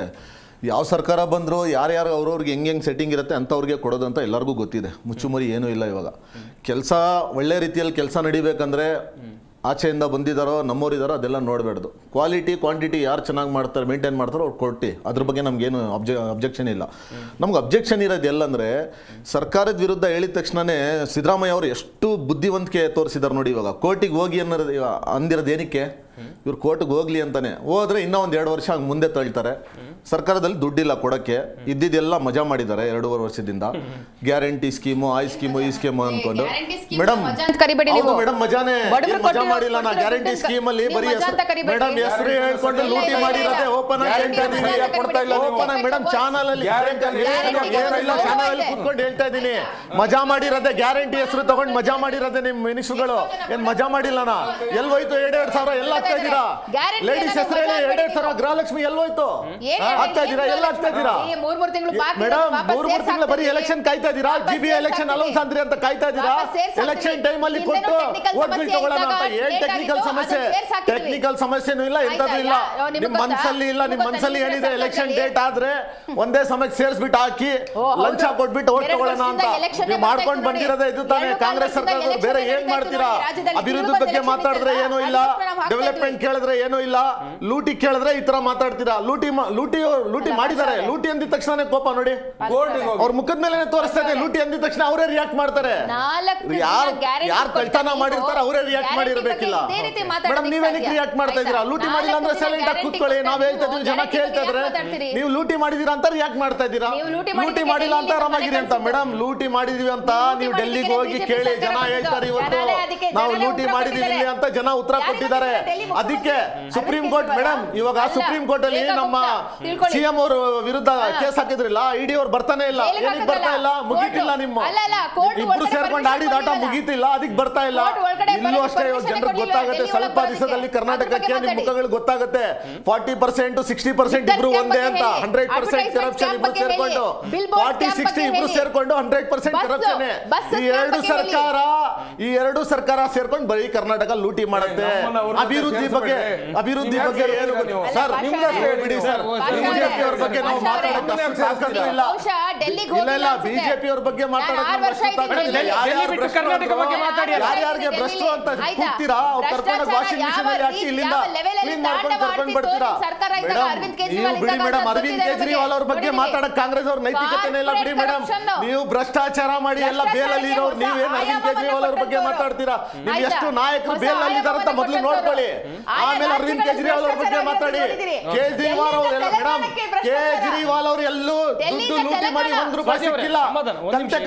ಯಾವ ಸರ್ಕಾರ ಬಂದರೂ ಯಾರ್ಯಾರು ಅವ್ರವ್ರಿಗೆ ಹೆಂಗೆ ಸೆಟ್ಟಿಂಗ್ ಇರುತ್ತೆ ಅಂಥವ್ರಿಗೆ ಕೊಡೋದಂತ ಎಲ್ಲರಿಗೂ ಗೊತ್ತಿದೆ. ಮುಚ್ಚುಮರಿ ಏನೂ ಇಲ್ಲ. ಇವಾಗ ಕೆಲಸ ಒಳ್ಳೆ ರೀತಿಯಲ್ಲಿ ಕೆಲಸ ನಡಿಬೇಕಂದ್ರೆ ಆಚೆಯಿಂದ ಬಂದಿದ್ದಾರೋ ನಮ್ಮವರಿದ್ದಾರೋ ಅದೆಲ್ಲ ನೋಡಬೇಡ್ದು. ಕ್ವಾಲಿಟಿ ಕ್ವಾಂಟಿಟಿ ಯಾರು ಚೆನ್ನಾಗಿ ಮಾಡ್ತಾರೆ ಮೇಂಟೈನ್ ಮಾಡ್ತಾರೋ ಅವ್ರು ಕೊಟ್ಟು ಅದ್ರ ಬಗ್ಗೆ ನಮಗೇನು ಅಬ್ಜೆಕ್ಷನ್ ಇಲ್ಲ. ನಮ್ಗೆ ಅಬ್ಜೆಕ್ಷನ್ ಇರೋದು ಎಲ್ಲಂದರೆ ಸರ್ಕಾರದ ವಿರುದ್ಧ ಹೇಳಿದ ತಕ್ಷಣವೇ ಸಿದ್ದರಾಮಯ್ಯ ಅವರು ಎಷ್ಟು ಬುದ್ಧಿವಂತಿಕೆ ತೋರಿಸಿದ್ದಾರೆ ನೋಡಿ. ಇವಾಗ ಕೋರ್ಟಿಗೆ ಹೋಗಿ ಅನ್ನೋದು ಅಂದಿರೋದು ಏನಕ್ಕೆ? ಇವ್ರು ಕೋರ್ಟ್ಗೆ ಹೋಗ್ಲಿ ಅಂತಾನೆ. ಹೋದ್ರೆ ಇನ್ನೂ ಒಂದು 2 ವರ್ಷ ಮುಂದೆ ತಳ್ತಾರೆ. ಸರ್ಕಾರದಲ್ಲಿ ದುಡ್ಡಿಲ್ಲ ಕೊಡೋಕ್ಕೆ, ಇದ್ದಿದ್ದೆಲ್ಲ ಮಜಾ ಮಾಡಿದ್ದಾರೆ 2.5 ವರ್ಷದಿಂದ. ಗ್ಯಾರಂಟಿ ಸ್ಕೀಮು, ಆ ಸ್ಕೀಮು, ಈ ಸ್ಕೀಮು ಅನ್ಕೊಂಡು. ಮೇಡಮ್ ಮೇಡಮ್ ಮಜಾನೇ ಮಜಾ ಮಾಡಿಲ್ಲ. ನಾ ಗ್ಯಾರಂಟಿ ಸ್ಕೀಮ್ ಅಲ್ಲಿ ಬರೀ ಮೇಡಮ್ ಹೆಸರು ಹೇಳ್ಕೊಂಡು ಲೂಟಿ ಮಾಡಿರೋದೇ ಓಪನ್ ಆಗಿ ಹೇಳ್ತಾ ಇದ್ದೀನಿ. ಓಪನ್ ಆಗಿ ಮೇಡಮ್ ಚಾನಲ್ ಅಲ್ಲಿ ಏನಿಲ್ಲ, ಚಾನಲ್ ಅಲ್ಲಿ ಕುತ್ಕೊಂಡು ಹೇಳ್ತಾ ಇದ್ದೀನಿ. ಮಜಾ ಮಾಡಿರೋದೇ ಗ್ಯಾರಂಟಿ ಹೆಸರು ತಗೊಂಡು ಮಜಾ ಮಾಡಿರೋದೇ ನಿಮ್ ಮಿನಿಸ್ಟ್ರುಗಳು. ಏನ್ ಮಜಾ ಮಾಡಿಲ್ಲನಾ? ಎಲ್ಲೋಯ್ತು 2,2 ಸಾವಿರ? ಎಲ್ಲ ಆಗ್ತಾ ಇದ್ದೀರಾ? ಲೇಡೀಸ್ ಹೆಸರು ಹೇಳಿ 2,2 ಸಾವಿರ ಗೃಹಲಕ್ಷ್ಮಿ ಎಲ್ಲೋಯ್ತು? ಆಗ್ತಾ ಇದ್ದೀರಾ? ಎಲ್ಲ ಆಗ್ತಾ ಇದ್ದೀರಾ ಮೇಡಮ್? 3 ತಿಂಗಳು ಬರೀ ಎಲೆಕ್ಷನ್ ಕಾಯ್ತಾ ಇದ್ದೀರಾ? GB ಎಲೆಕ್ಷನ್ ಅಲೌನ್ಸ್ ಅಂದ್ರಿ ಅಂತ ಕಾಯ್ತಾ ಇದ್ದೀರಾ? ಎಲೆಕ್ಷನ್ ಟೈಮ್ ಅಲ್ಲಿ ಕೊಟ್ಟು ವೋಟ್ ಬಿಲ್ ತಗೊಳ್ಳೋಣ ಅಂತ. ಏನ್ ಟೆಕ್ನಿಕಲ್ ಸಮಸ್ಯೆ? ಟೆಕ್ನಿಕಲ್ ಸಮಸ್ಯೆನೂ ಇಲ್ಲ, ಎಂತದೂ ಇಲ್ಲ. ನಿಮ್ ಮನ್ಸಲ್ಲಿ ಇಲ್ಲ. ನಿಮ್ ಮನ್ಸಲ್ಲಿ ಏನಿದೆ? ಎಲೆಕ್ಷನ್ ಡೇಟ್ ಆದ್ರೆ ಒಂದೇ ಸಮಯಕ್ಕೆ ಸೇರಿಸ್ಬಿಟ್ಟು ಹಾಕಿ ಲಂಚ ಕೊಟ್ಬಿಟ್ಟು ವೋಟ್ ತಗೊಳ್ಳೋಣ ಅಂತ ನೀವು ಮಾಡ್ಕೊಂಡು ಬಂದಿರೋದೇ ಇದು ತಾನೇ. ಕಾಂಗ್ರೆಸ್ ಸರ್ಕಾರದವ್ರು ಬೇರೆ ಏನ್ ಮಾಡ್ತೀರಾ? ಅಭಿವೃದ್ಧಿ ಬಗ್ಗೆ ಮಾತಾಡಿದ್ರೆ ಏನೂ ಇಲ್ಲ, ಡೆವಲಪ್ಮೆಂಟ್ ಕೇಳಿದ್ರೆ ಏನೂ ಇಲ್ಲ, ಲೂಟಿ ಕೇಳಿದ್ರೆ ಈ ತರ ಮಾತಾಡ್ತೀರಾ. ಲೂಟಿ ಮಾಡಿದ್ದಾರೆ. ಲೂಟಿ ಅಂದಿದ ತಕ್ಷಣ ಕೋಪ ನೋಡಿ, ಅವ್ರ ಮುಖದ ಮೇಲೆ ತೋರಿಸ್ತಾ ಇದೆ. ಲೂಟಿ ಅಂದಿದ ತಕ್ಷಣ ಅವರೇ ರಿಯಾಕ್ಟ್ ಮಾಡ್ತಾರೆ. ಯಾರು ಕಳ್ತನ ಮಾಡಿರ್ತಾರೆ ಅವರೇ ರಿಯಾಕ್ಟ್ ಮಾಡಿರ್ಬೇಕಿಲ್ಲ. ಮೇಡಮ್ ನೀವೇನಕ್ಕೆ ರಿಯಾಕ್ಟ್ ಮಾಡ್ತಾ ಇದ್ದೀರಾ? ಲೂಟಿ ಮಾಡಿಲ್ಲ ಅಂದ್ರೆ ಸೈಲೆಂಟ್ ಆಗಿ ಕೂತ್ಕೊಳ್ಳಿ. ನಾವ್ ಹೇಳ್ತಾ ಇದೀವಿ, ಜನ ಕೇಳ್ತಾ ಇದ್ರೆ ನೀವು ಲೂಟಿ ಮಾಡಿದೀರಾ ಅಂತ ರಿಯಾಕ್ಟ್ ಮಾಡ್ತಾ ಇದ್ದೀರಾ. ಲೂಟಿ ಮಾಡಿಲ್ಲ ಅಂತ ಆರಾಮಾಗಿರಿ ಅಂತ. ಮೇಡಮ್ ಲೂಟಿ ಮಾಡಿದೀವಿ ಅಂತ ನೀವು ಡೆಲ್ಲಿಗೆ ಹೋಗಿ ಕೇಳಿ, ಜನ ಹೇಳ್ತಾರೆ ಇವತ್ತು ನಾವು ಲೂಟಿ ಮಾಡಿದೀವಿ ಅಂತ ಜನ ಉತ್ತರ ಕೊಟ್ಟಿದ್ದಾರೆ. ಅದಕ್ಕೆ ಸುಪ್ರೀಂ ಕೋರ್ಟ್ ಮೇಡಮ್ ಇವಾಗ ಸುಪ್ರೀಂ ಕೋರ್ಟ್ ಅಲ್ಲಿ ನಮ್ಮ ಸಿಎಂ ಅವರು ವಿರುದ್ಧ ಕೇಸ್ ಹಾಕಿದ್ರಿಲ್ಲ, ಇಡಿ ಅವ್ರು ಬರ್ತಾನೆ ಇಲ್ಲ. ಏನಕ್ಕೆ ಬರ್ತಾ ಇಲ್ಲ? ಮುಗೀತಿಲ್ಲ. ನಿಮ್ಮ ಇಬ್ರು ಸೇರ್ಕೊಂಡು ಆಡಿದ ಆಟ ಮುಗೀತಿಲ್ಲ, ಅದಕ್ಕೆ ಬರ್ತಾ ಇಲ್ಲ. ಇಲ್ಲೂ ಅಷ್ಟೇ ಜನರಿಗೆ ಗೊತ್ತಾಗುತ್ತೆ. ಸ್ವಲ್ಪ ದಿವಸದಲ್ಲಿ ಕರ್ನಾಟಕಕ್ಕೆ ನಿಮ್ ಮುಖಗಳು ಗೊತ್ತಾಗುತ್ತೆ. 40% 60% ಇಬ್ರು ಒಂದೇ ಅಂತ. 100% ಕರಪ್ಷನ್ ಇಬ್ರು ಸೇರ್ಕೊಂಡು 40-60 ಇಬ್ರು ಸೇರ್ಕೊಂಡು 100% ಕರಪ್ಷನ್. ಈ ಎರಡು ಸರ್ಕಾರ ಸೇರ್ಕೊಂಡು ಬರೀ ಕರ್ನಾಟಕ ಲೂಟಿ ಮಾಡುತ್ತೆ. ಅಭಿವೃದ್ಧಿ ಬಗ್ಗೆ ಏನು ಸರ್? ಬಿಡಿ ಸರ್, ಬಿಜೆಪಿ ಅವ್ರ ಬಗ್ಗೆ ನಾವು ಮಾತಾಡೋಕೆ ಇಲ್ಲ. ಬಿಜೆಪಿ ಅವ್ರ ಬಗ್ಗೆ ಯಾರ್ಯಾರಿಗೆ ಭ್ರಷ್ಟು ಅಂತ ಕೂಗ್ತೀರಾ ಅವ್ರು ಕರ್ಕೊಂಡು ವಾಷಿಂಗ್ ಮಿಷಿನ್ ಅಲ್ಲಿ ಹಾಕಿ ಇಲ್ಲಿಂದ ಕ್ಲೀನ್ ಮಾಡ್ಕೊಂಡು ಕರ್ಕೊಂಡು ಬರ್ತೀರಾ. ನೀವು ಬಿಡಿ ಮೇಡಮ್, ಅರವಿಂದ್ ಕೇಜ್ರಿವಾಲ್ ಅವ್ರ ಬಗ್ಗೆ ಮಾತಾಡಕ್ ಕಾಂಗ್ರೆಸ್ ಅವ್ರ ನೈತಿಕತೆನೇ ಇಲ್ಲ. ಬಿಡಿ ಮೇಡಮ್, ನೀವು ಭ್ರಷ್ಟಾಚಾರ ಮಾಡಿ ಎಲ್ಲ ಬೇಲಲ್ಲಿ ಇರೋರು ನೀವೇನು ಅರವಿಂದ್ ಕೇಜ್ರಿವಾಲ್ ಅವ್ರ ಬಗ್ಗೆ ಮಾತಾಡ್ತೀರಾ? ನೀವು ಎಷ್ಟು ನಾಯಕರು ಬೇಲಲ್ಲಿ ಇದಾರೆ ಅಂತ ಮೊದಲು ನೋಡ್ಕೊಳ್ಳಿ, ಆಮೇಲೆ ಅರವಿಂದ್ ಕೇಜ್ರಿವಾಲ್ ಅವ್ರ ಬಗ್ಗೆ ಮಾತಾಡಿ. ಕೇಜ್ರಿವಾಲ್ ಅವರೆಲ್ಲ ಮೇಡಮ್, ಕೇಜ್ರಿವಾಲ್ ಅವರು ಎಲ್ಲೂ ದುಡ್ಡು ಲೂಟಿ ಮಾಡಿ 1 ರೂಪಾಯಿ ಸಿಕ್ಕಿಲ್ಲ.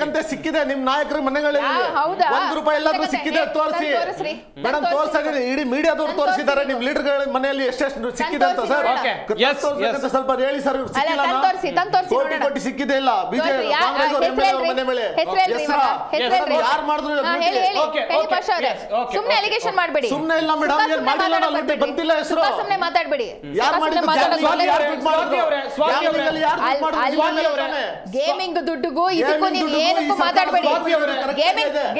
ಕಂತೆ ಸಿಕ್ಕಿದೆ ನಿಮ್ ನಾಯಕರ ಮನೆಗಳಲ್ಲಿ. 1 ರೂಪಾಯಿ ಎಲ್ಲಾದ್ರೂ ಸಿಕ್ಕಿದೆ ತೋರಿಸಿ ಮೇಡಮ್. ತೋರಿಸ್ತಾ ಇದೀನಿ, ಇಡೀ ಮೀಡಿಯಾದವ್ರು ತೋರಿಸಿದ್ದಾರೆ ನಿಮ್ ಲೀಡರ್ಗಳ ಮನೆಯಲ್ಲಿ ಎಷ್ಟೆಷ್ಟು ಸಿಕ್ಕಿದೆ ಅಂತ. ಸರ್ ಸ್ವಲ್ಪ ಹೇಳಿ ಸರ್. ಕೋಟಿ ಸಿಕ್ಕಿದೆ ಇಲ್ಲ ಬಿಜೆಪಿ ಕಾಂಗ್ರೆಸ್ ಅವ್ರ ಮನೆ ಮೇಲೆ ಯಾರು ಮಾಡಿದ್ರು ಸುಮ್ಮನೆ ಅಲಿಗೇಷನ್ ಮಾಡಬೇಡಿ. ಸುಮ್ಮನೆ ಇಲ್ಲ ಮೇಡಮ್, ಏನ್ ಮಾಡಿಲ್ಲ ನಾವು ಲೂಟಿ ಬಂದಿಲ್ಲ ಹೆಸರು. ಸುಮ್ಮನೆ ಮಾತಾಡಬೇಡಿ. ಯಾರು ಮಾಡಿದ್ರು? ಗೇಮಿಂಗ್ ದುಡ್ಡುಗೂ ಇದಕ್ಕೂ ನೀವು ಏನಕ್ಕೂ ಮಾತಾಡಬೇಡಿ.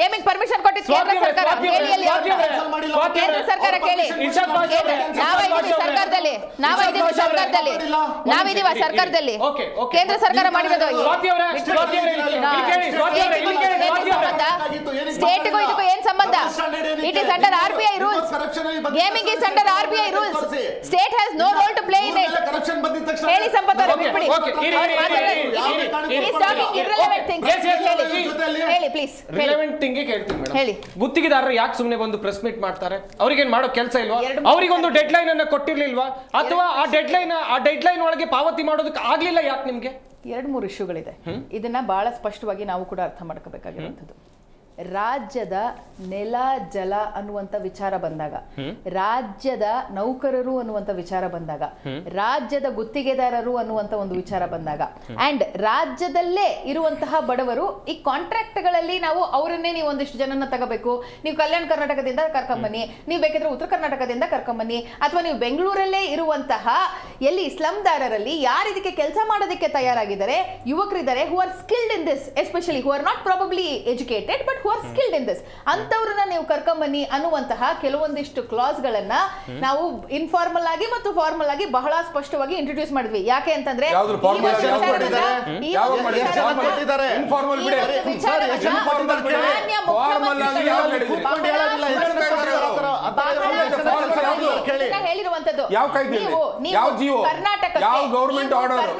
ಗೇಮಿಂಗ್ ಪರ್ಮಿಷನ್ ಕೊಟ್ಟಿದ್ದು ಕೇಂದ್ರ ಸರ್ಕಾರ. ಕೇಂದ್ರ ಸರ್ಕಾರ ಕೇಳಿ. ನಾವಿದ್ದೀವಿ ಸರ್ಕಾರದಲ್ಲಿ. ಕೇಂದ್ರ ಸರ್ಕಾರ ಮಾಡಿರೋದು. ಸ್ಟೇಟ್ಗೂ ಇದಕ್ಕೂ ಏನ್ ಸಂಬಂಧ? It is under RBI rules. Gaming is under RBI rules. State has no role to play in it. ಹೇಳಿ ಸಂಪತ್ ಅವರೇ, ಬಿಟ್ಬಿಡಿ. ಹೇಳಿ ಪ್ಲೀಸ್. ರಿಲೆವೆಂಟ್ ಥಿಂಗ್ ಕೇಳ್ತೀನಿ ಮೇಡಮ್. ಹೇಳಿ, ಗುತ್ತಿಗೆದಾರರು ಯಾಕೆ ಸುಮ್ಮನೆ ಬಂದು ಪ್ರೆಸ್ ಮೀಟ್ ಮಾಡ್ತಾರೆ? ಅವ್ರಿಗೇನ್ ಮಾಡೋ ಕೆಲಸ ಇಲ್ವಾ? ಅವರಿಗೊಂದು ಡೆಡ್ ಲೈನ್ ಅನ್ನ ಕೊಟ್ಟಿರ್ಲಿಲ್ವಾ? ಅಥವಾ ಆ ಡೆಡ್ ಲೈನ್ ಒಳಗೆ ಪಾವತಿ ಮಾಡೋದಕ್ಕೆ ಆಗ್ಲಿಲ್ಲ ಯಾಕೆ ನಿಮ್ಗೆ? 2-3 ಇಶ್ಯೂಗಳಿದೆ. ಇದನ್ನ ಬಹಳ ಸ್ಪಷ್ಟವಾಗಿ ನಾವು ಕೂಡ ಅರ್ಥ ಮಾಡ್ಕೋಬೇಕಾಗಿರುವಂಥದ್ದು. ರಾಜ್ಯದ ನೆಲ ಜಲ ಅನ್ನುವಂಥ ವಿಚಾರ ಬಂದಾಗ, ರಾಜ್ಯದ ನೌಕರರು ಅನ್ನುವಂಥ ವಿಚಾರ ಬಂದಾಗ, ರಾಜ್ಯದ ಗುತ್ತಿಗೆದಾರರು ಅನ್ನುವಂಥ ಒಂದು ವಿಚಾರ ಬಂದಾಗ, ಅಂಡ್ ರಾಜ್ಯದಲ್ಲೇ ಇರುವಂತಹ ಬಡವರು ಈ ಕಾಂಟ್ರಾಕ್ಟ್ಗಳಲ್ಲಿ ನಾವು ಅವರನ್ನೇ ನೀವು ಒಂದಿಷ್ಟು ಜನನ ತಗೋಬೇಕು, ನೀವು ಕಲ್ಯಾಣ ಕರ್ನಾಟಕದಿಂದ ಕರ್ಕೊಂಬನ್ನಿ, ನೀವು ಬೇಕಿದ್ರೆ ಉತ್ತರ ಕರ್ನಾಟಕದಿಂದ ಕರ್ಕೊಂಬನ್ನಿ, ಅಥವಾ ನೀವು ಬೆಂಗಳೂರಲ್ಲೇ ಇರುವಂತಹ ಎಲ್ಲಿ ಸ್ಲಮ್ದಾರರಲ್ಲಿ ಯಾರು ಇದಕ್ಕೆ ಕೆಲಸ ಮಾಡೋದಕ್ಕೆ ತಯಾರಾಗಿದ್ದಾರೆ, ಯುವಕರಿದ್ದಾರೆ, who are skilled in this, especially who are not probably educated but who are skilled in this, ಅಂತವರನ್ನ ನೀವು ಕರ್ಕೊಂಬನ್ನಿ ಅನ್ನುವಂತಹ ಕೆಲವೊಂದಿಷ್ಟು ಕ್ಲಾಸ್ ಗಳನ್ನ ನಾವು ಇನ್ಫಾರ್ಮಲ್ ಆಗಿ ಮತ್ತು ಫಾರ್ಮಲ್ ಆಗಿ ಬಹಳ ಸ್ಪಷ್ಟವಾಗಿ ಇಂಟ್ರೊಡ್ಯೂಸ್ ಮಾಡಿದ್ವಿ. ಯಾಕೆ ಅಂತಂದ್ರೆ ಬಹಳ ಯಾವ ಕಾಯ್ದೆಯಲ್ಲಿ ಯಾವ ಜಿಯೋ ಯಾವ ಗವರ್ಮೆಂಟ್ ಆರ್ಡರ್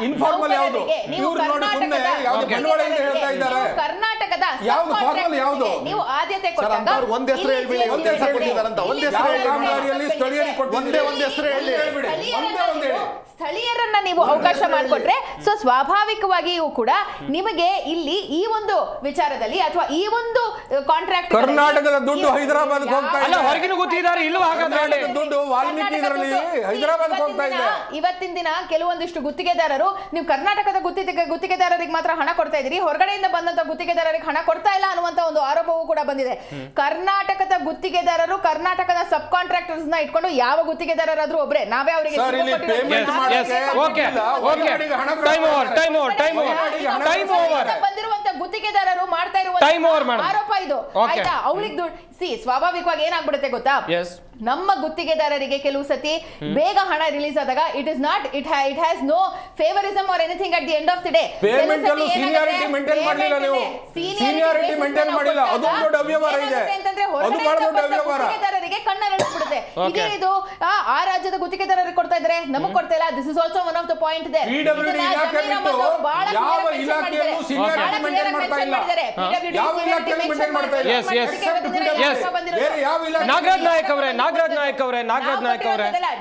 ಇನ್ಫಾರ್ಮಲ್ ಯಾವುದು ಇವ್ರು ನೋಡಿ ಸುಮ್ಮನೆ ಯಾವ್ದು ಬಂಡವಾಳದಿಂದ ಹೇಳ್ತಾ ಇದ್ದಾರೆ ಕರ್ನಾಟಕದ ಯಾವ್ದು ಫಾರ್ಮಲ್ ಯಾವುದು ನೀವು ಆದ್ಯತೆ ಸರ್ ಅಂತವ್ರು ಒಂದ್ ಹೆಸರು ಹೇಳ್ಬಿಡಿ ಒಂದ್ ಹೆಸರು ಕೊಟ್ಟಿದ್ದಾರಂತ ಒಂದ್ ಹೆಸರು ಕಾಮಗಾರಿಯಲ್ಲಿ ಸ್ಥಳೀಯರಿಗೆ ಕೊಟ್ಟಿದ್ದೆ ಒಂದ್ ಹೆಸರು ಹೇಳ್ಬಿಡಿ ಸ್ಥಳೀಯರನ್ನ ನೀವು ಅವಕಾಶ ಮಾಡಿಕೊಟ್ರೆ ಸೊ ಸ್ವಾಭಾವಿಕವಾಗಿಯೂ ಕೂಡ ನಿಮಗೆ ಇಲ್ಲಿ ಈ ಒಂದು ವಿಚಾರದಲ್ಲಿ ಅಥವಾ ಈ ಒಂದು ಕಾಂಟ್ರಾಕ್ಟ್ ಕರ್ನಾಟಕದ ದುಡ್ಡು ಹೈದರಾಬಾದ್ ಹೋಗ್ತಾ ಅಲ್ಲ ಹೊರಗಿನ ಗೊತ್ತಿದ್ದಾರೆ ಇಲ್ಲೂ ಹಾಗಾದ್ರೆ ದುಡ್ಡು ವಾಲ್ಮೀಕಿ ಇದರಲ್ಲಿ ಹೈದರಾಬಾದ್ ಹೋಗ್ತಾ ಇದೆ. ಇವತ್ತಿನ ದಿನ ಕೆಲವೊಂದಿಷ್ಟು ಗುತ್ತಿಗೆದಾರರು ನೀವು ಕರ್ನಾಟಕದ ಗುತ್ತಿಗೆದಾರರಿಗೆ ಮಾತ್ರ ಹಣ ಕೊಡ್ತಾ ಇದ್ದೀರಿ, ಹೊರಗಡೆಯಿಂದ ಬಂದಂತ ಗುತ್ತಿಗೆದಾರರಿಗೆ ಹಣ ಕೊಡ್ತಾ ಇಲ್ಲ ಅನ್ನುವಂತ ಒಂದು ಆರೋಪವೂ ಕೂಡ ಬಂದಿದೆ. ಕರ್ನಾಟಕದ ಗುತ್ತಿಗೆದಾರರು ಕರ್ನಾಟಕದ ಸಬ್ ಕಾಂಟ್ರಾಕ್ಟರ್ಸ್ ನ ಇಟ್ಕೊಂಡು ಯಾವ ಗುತ್ತಿಗೆದಾರರಾದ್ರೂ ಒಬ್ರೆ ನಾವೇ ಅವರಿಗೆ ಬಂದಿರುವಂತ ಗುತ್ತಿಗೆದಾರರು ಮಾಡ್ತಾ ಇರುವ ಆರೋಪ ಇದು ಆಯ್ತಾ. ಅವ್ರಿಗೆ ಸ್ವಾಭಾವಿಕವಾಗಿ ಏನಾಗ್ಬಿಡುತ್ತೆ ಗೊತ್ತಾ, ನಮ್ಮ ಗುತ್ತಿಗೆದಾರರಿಗೆ ಕೆಲವು ಸತಿ ಬೇಗ ಹಣ ರಿಲೀಸ್ ಆದಾಗ it has no favouritism or anything at the end of the day. Seniority maintain ಮಾಡಲಿಲ್ಲ ನೀವು, ಸೀನಿಯಾರಿಟಿ ಮೇಂಟೈನ್ ಮಾಡಿಲ್ಲ, ಅದು ದೊಡ್ಡ ಅವ್ಯವಹಾರ ಇದೆ, ಅದು ಬಹಳ ದೊಡ್ಡ ಅವ್ಯವಹಾರ. ಗುತ್ತಿಗೆದಾರರಿಗೆ ಕಣ್ಣರಳಿಸ್ಬಿಡುತ್ತೆ. ಇದು ಆ ರಾಜ್ಯದ ಗುತ್ತಿಗೆದಾರರಿಗೆ ಕೊಡ್ತಾ ಇದ್ದಾರೆ, ನಮಗೆ ಕೊಡ್ತಾ ಇಲ್ಲ. This is also one of the point there. PWD ಇಲಾಖೆ ಬಿಟ್ಟು ಯಾವ ಇಲಾಖೆಯಲ್ಲೂ ಸೀನಿಯಾರಿಟಿ ಮೇಂಟೈನ್ ಮಾಡ್ತಾ ಇಲ್ಲ, ಯಾವ ಇಲಾಖೆಯಲ್ಲೂ ಮೇಂಟೈನ್ ಮಾಡ್ತಾ ಇಲ್ಲ. ಬೇರೆ ಯಾವ ಇಲಾಖೆ ನಾಗರಾಜ್ ನಾಯಕ್ ಅವರೇ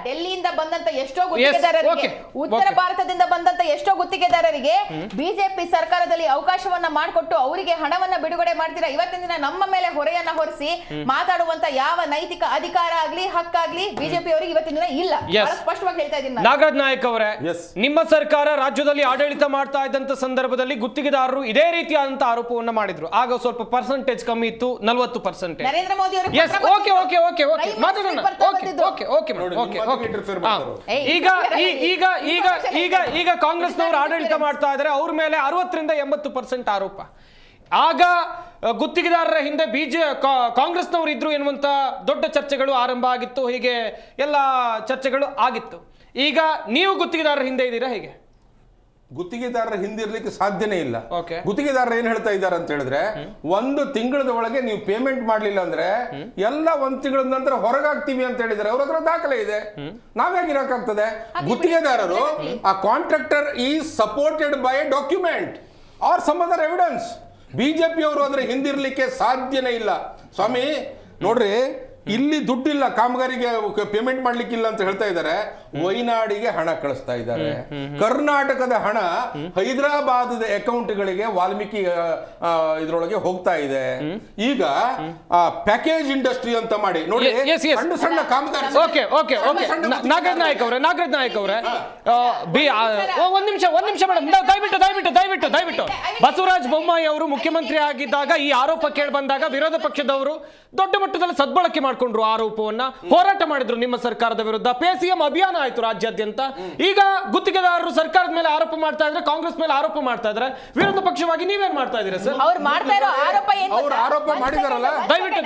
ಡೆಲ್ಲಿಯಿಂದ ಬಂದಂತ ಎಷ್ಟೋ ಗುತ್ತಿಗೆದಾರರಿಗೆ, ಉತ್ತರ ಭಾರತದಿಂದ ಬಂದಂತ ಎಷ್ಟೋ ಗುತ್ತಿಗೆದಾರರಿಗೆ ಬಿಜೆಪಿ ಸರ್ಕಾರದಲ್ಲಿ ಅವಕಾಶವನ್ನ ಮಾಡಿಕೊಟ್ಟು ಅವರಿಗೆ ಹಣವನ್ನ ಬಿಡುಗಡೆ ಮಾಡ್ತೀರಾ. ಇವತ್ತಿನ ದಿನ ನಮ್ಮ ಮೇಲೆ ಹೊರೆಯನ್ನ ಹೊರಿಸಿ ಮಾತಾಡುವಂತ ಯಾವ ನೈತಿಕ ಅಧಿಕಾರ ಆಗ್ಲಿ ಹಕ್ಕಾಗ್ಲಿ ಬಿಜೆಪಿ ಅವರಿಗೆ ಇವತ್ತಿನ ದಿನ ಇಲ್ಲ. ಸ್ಪಷ್ಟವಾಗಿ ಹೇಳ್ತಾ ಇದ್ದೀನಿ. ನಾಗರಾಜ್ ನಾಯಕ್ ಅವರೇ, ನಿಮ್ಮ ಸರ್ಕಾರ ರಾಜ್ಯದಲ್ಲಿ ಆಡಳಿತ ಮಾಡ್ತಾ ಇದ್ದಂತ ಸಂದರ್ಭದಲ್ಲಿ ಗುತ್ತಿಗೆದಾರರು ಇದೇ ರೀತಿಯಾದಂತ ಆರೋಪವನ್ನ ಮಾಡಿದ್ರು. ಆಗ ಸ್ವಲ್ಪ ಪರ್ಸೆಂಟೇಜ್ ಕಮ್ಮಿ ಇತ್ತು, 40%. ನರೇಂದ್ರ ಮೋದಿ ಅವರು ಈಗ ಕಾಂಗ್ರೆಸ್ನವರು ಆಡಳಿತ ಮಾಡ್ತಾ ಇದ್ದಾರೆ, ಅವ್ರ ಮೇಲೆ 60ರಿಂದ 80% ಆರೋಪ. ಆಗ ಗುತ್ತಿಗೆದಾರರ ಹಿಂದೆ ಕಾಂಗ್ರೆಸ್ನವರು ಇದ್ರು ಎನ್ನುವಂತ ದೊಡ್ಡ ಚರ್ಚೆಗಳು ಆರಂಭ ಆಗಿತ್ತು, ಹೀಗೆ ಎಲ್ಲ ಚರ್ಚೆಗಳು ಆಗಿತ್ತು. ಈಗ ನೀವು ಗುತ್ತಿಗೆದಾರರ ಹಿಂದೆ ಇದ್ದೀರಾ, ಹೇಗೆ? ಗುತ್ತಿಗೆದಾರರ ಹಿಂದಿರ್ಲಿಕ್ಕೆ ಸಾಧ್ಯನೇ ಇಲ್ಲ. ಗುತ್ತಿಗೆದಾರರು ಏನ್ ಹೇಳ್ತಾ ಇದ್ದಾರೆ ಅಂತ ಹೇಳಿದ್ರೆ, 1 ತಿಂಗಳದ ಒಳಗೆ ನೀವು ಪೇಮೆಂಟ್ ಮಾಡ್ಲಿಲ್ಲ ಅಂದ್ರೆ ಎಲ್ಲ 1 ತಿಂಗಳ ನಂತರ ಹೊರಗಾಗ್ತೀವಿ ಅಂತ ಹೇಳಿದ್ರೆ ಅವ್ರ ಹತ್ರ ದಾಖಲೆ ಇದೆ, ನಾವ್ಯಾಕೆ ಇರಕ್ಕಾಗ್ತದೆ? ಗುತ್ತಿಗೆದಾರರು ಆ contractor is supported by a document or some other evidence. BJP ಅವರು ಅದ್ರ ಹಿಂದಿರ್ಲಿಕ್ಕೆ ಸಾಧ್ಯನೇ ಇಲ್ಲ ಸ್ವಾಮಿ. ನೋಡ್ರಿ, ಇಲ್ಲಿ ದುಡ್ಡಿಲ್ಲ, ಕಾಮಗಾರಿಗೆ ಪೇಮೆಂಟ್ ಮಾಡ್ಲಿಕ್ಕಿಲ್ಲ ಅಂತ ಹೇಳ್ತಾ ಇದ್ದಾರೆ, ವೈನಾಡಿಗೆ ಹಣ ಕಳಿಸ್ತಾ ಇದ್ದಾರೆ. ಕರ್ನಾಟಕದ ಹಣ ಹೈದರಾಬಾದ್ ಅಕೌಂಟ್ಗಳಿಗೆ ವಾಲ್ಮೀಕಿ ಇದ್ರೊಳಗೆ ಹೋಗ್ತಾ ಇದೆ. ಈಗ ಪ್ಯಾಕೇಜ್ ಇಂಡಸ್ಟ್ರಿ ಅಂತ ಮಾಡಿ ನೋಡಿ, ಸಣ್ಣ ಸಣ್ಣ ಕಾಮಗಾರಿ. ನಾಗರಾಜ್ ನಾಯಕ್ ಅವರೇ ಒಂದ್ ನಿಮಿಷ ಮೇಡಮ್, ದಯವಿಟ್ಟು ಬಸವರಾಜ ಬೊಮ್ಮಾಯಿ ಅವರು ಮುಖ್ಯಮಂತ್ರಿ ಆಗಿದ್ದಾಗ ಈ ಆರೋಪ ಕೇಳಿ ಬಂದಾಗ ವಿರೋಧ ಪಕ್ಷದವರು ದೊಡ್ಡ ಮಟ್ಟದಲ್ಲಿ ಸದ್ಬಳಕೆ ಮಾಡಿಕೊಂಡ್ರು, ಆರೋಪವನ್ನ ಹೋರಾಟ ಮಾಡಿದ್ರು ನಿಮ್ಮ ಸರ್ಕಾರದ ವಿರುದ್ಧ. PCM ಅಭಿಯಾನ ಆಯ್ತು ರಾಜ್ಯಾದ್ಯಂತ. ಈಗ ಗುತ್ತಿಗೆದಾರರು ಸರ್ಕಾರದ ಮೇಲೆ ಆರೋಪ ಮಾಡ್ತಾ ಇದ್ರೆ, ಕಾಂಗ್ರೆಸ್ ಮೇಲೆ ಆರೋಪ ಮಾಡ್ತಾ ಇದ್ರೆ, ವಿರೋಧ ಪಕ್ಷವಾಗಿ ನೀವೇನ್ ಮಾಡ್ತಾ ಇದ್ದೀರಾ ಸರ್? ಅವ್ರು ಮಾಡ್ತಾ ಇರೋ ಆರೋಪ ಏನು? ಅವ್ರು ಆರೋಪ ಮಾಡಿದಾರಲ್ಲ, ದಯವಿಟ್ಟು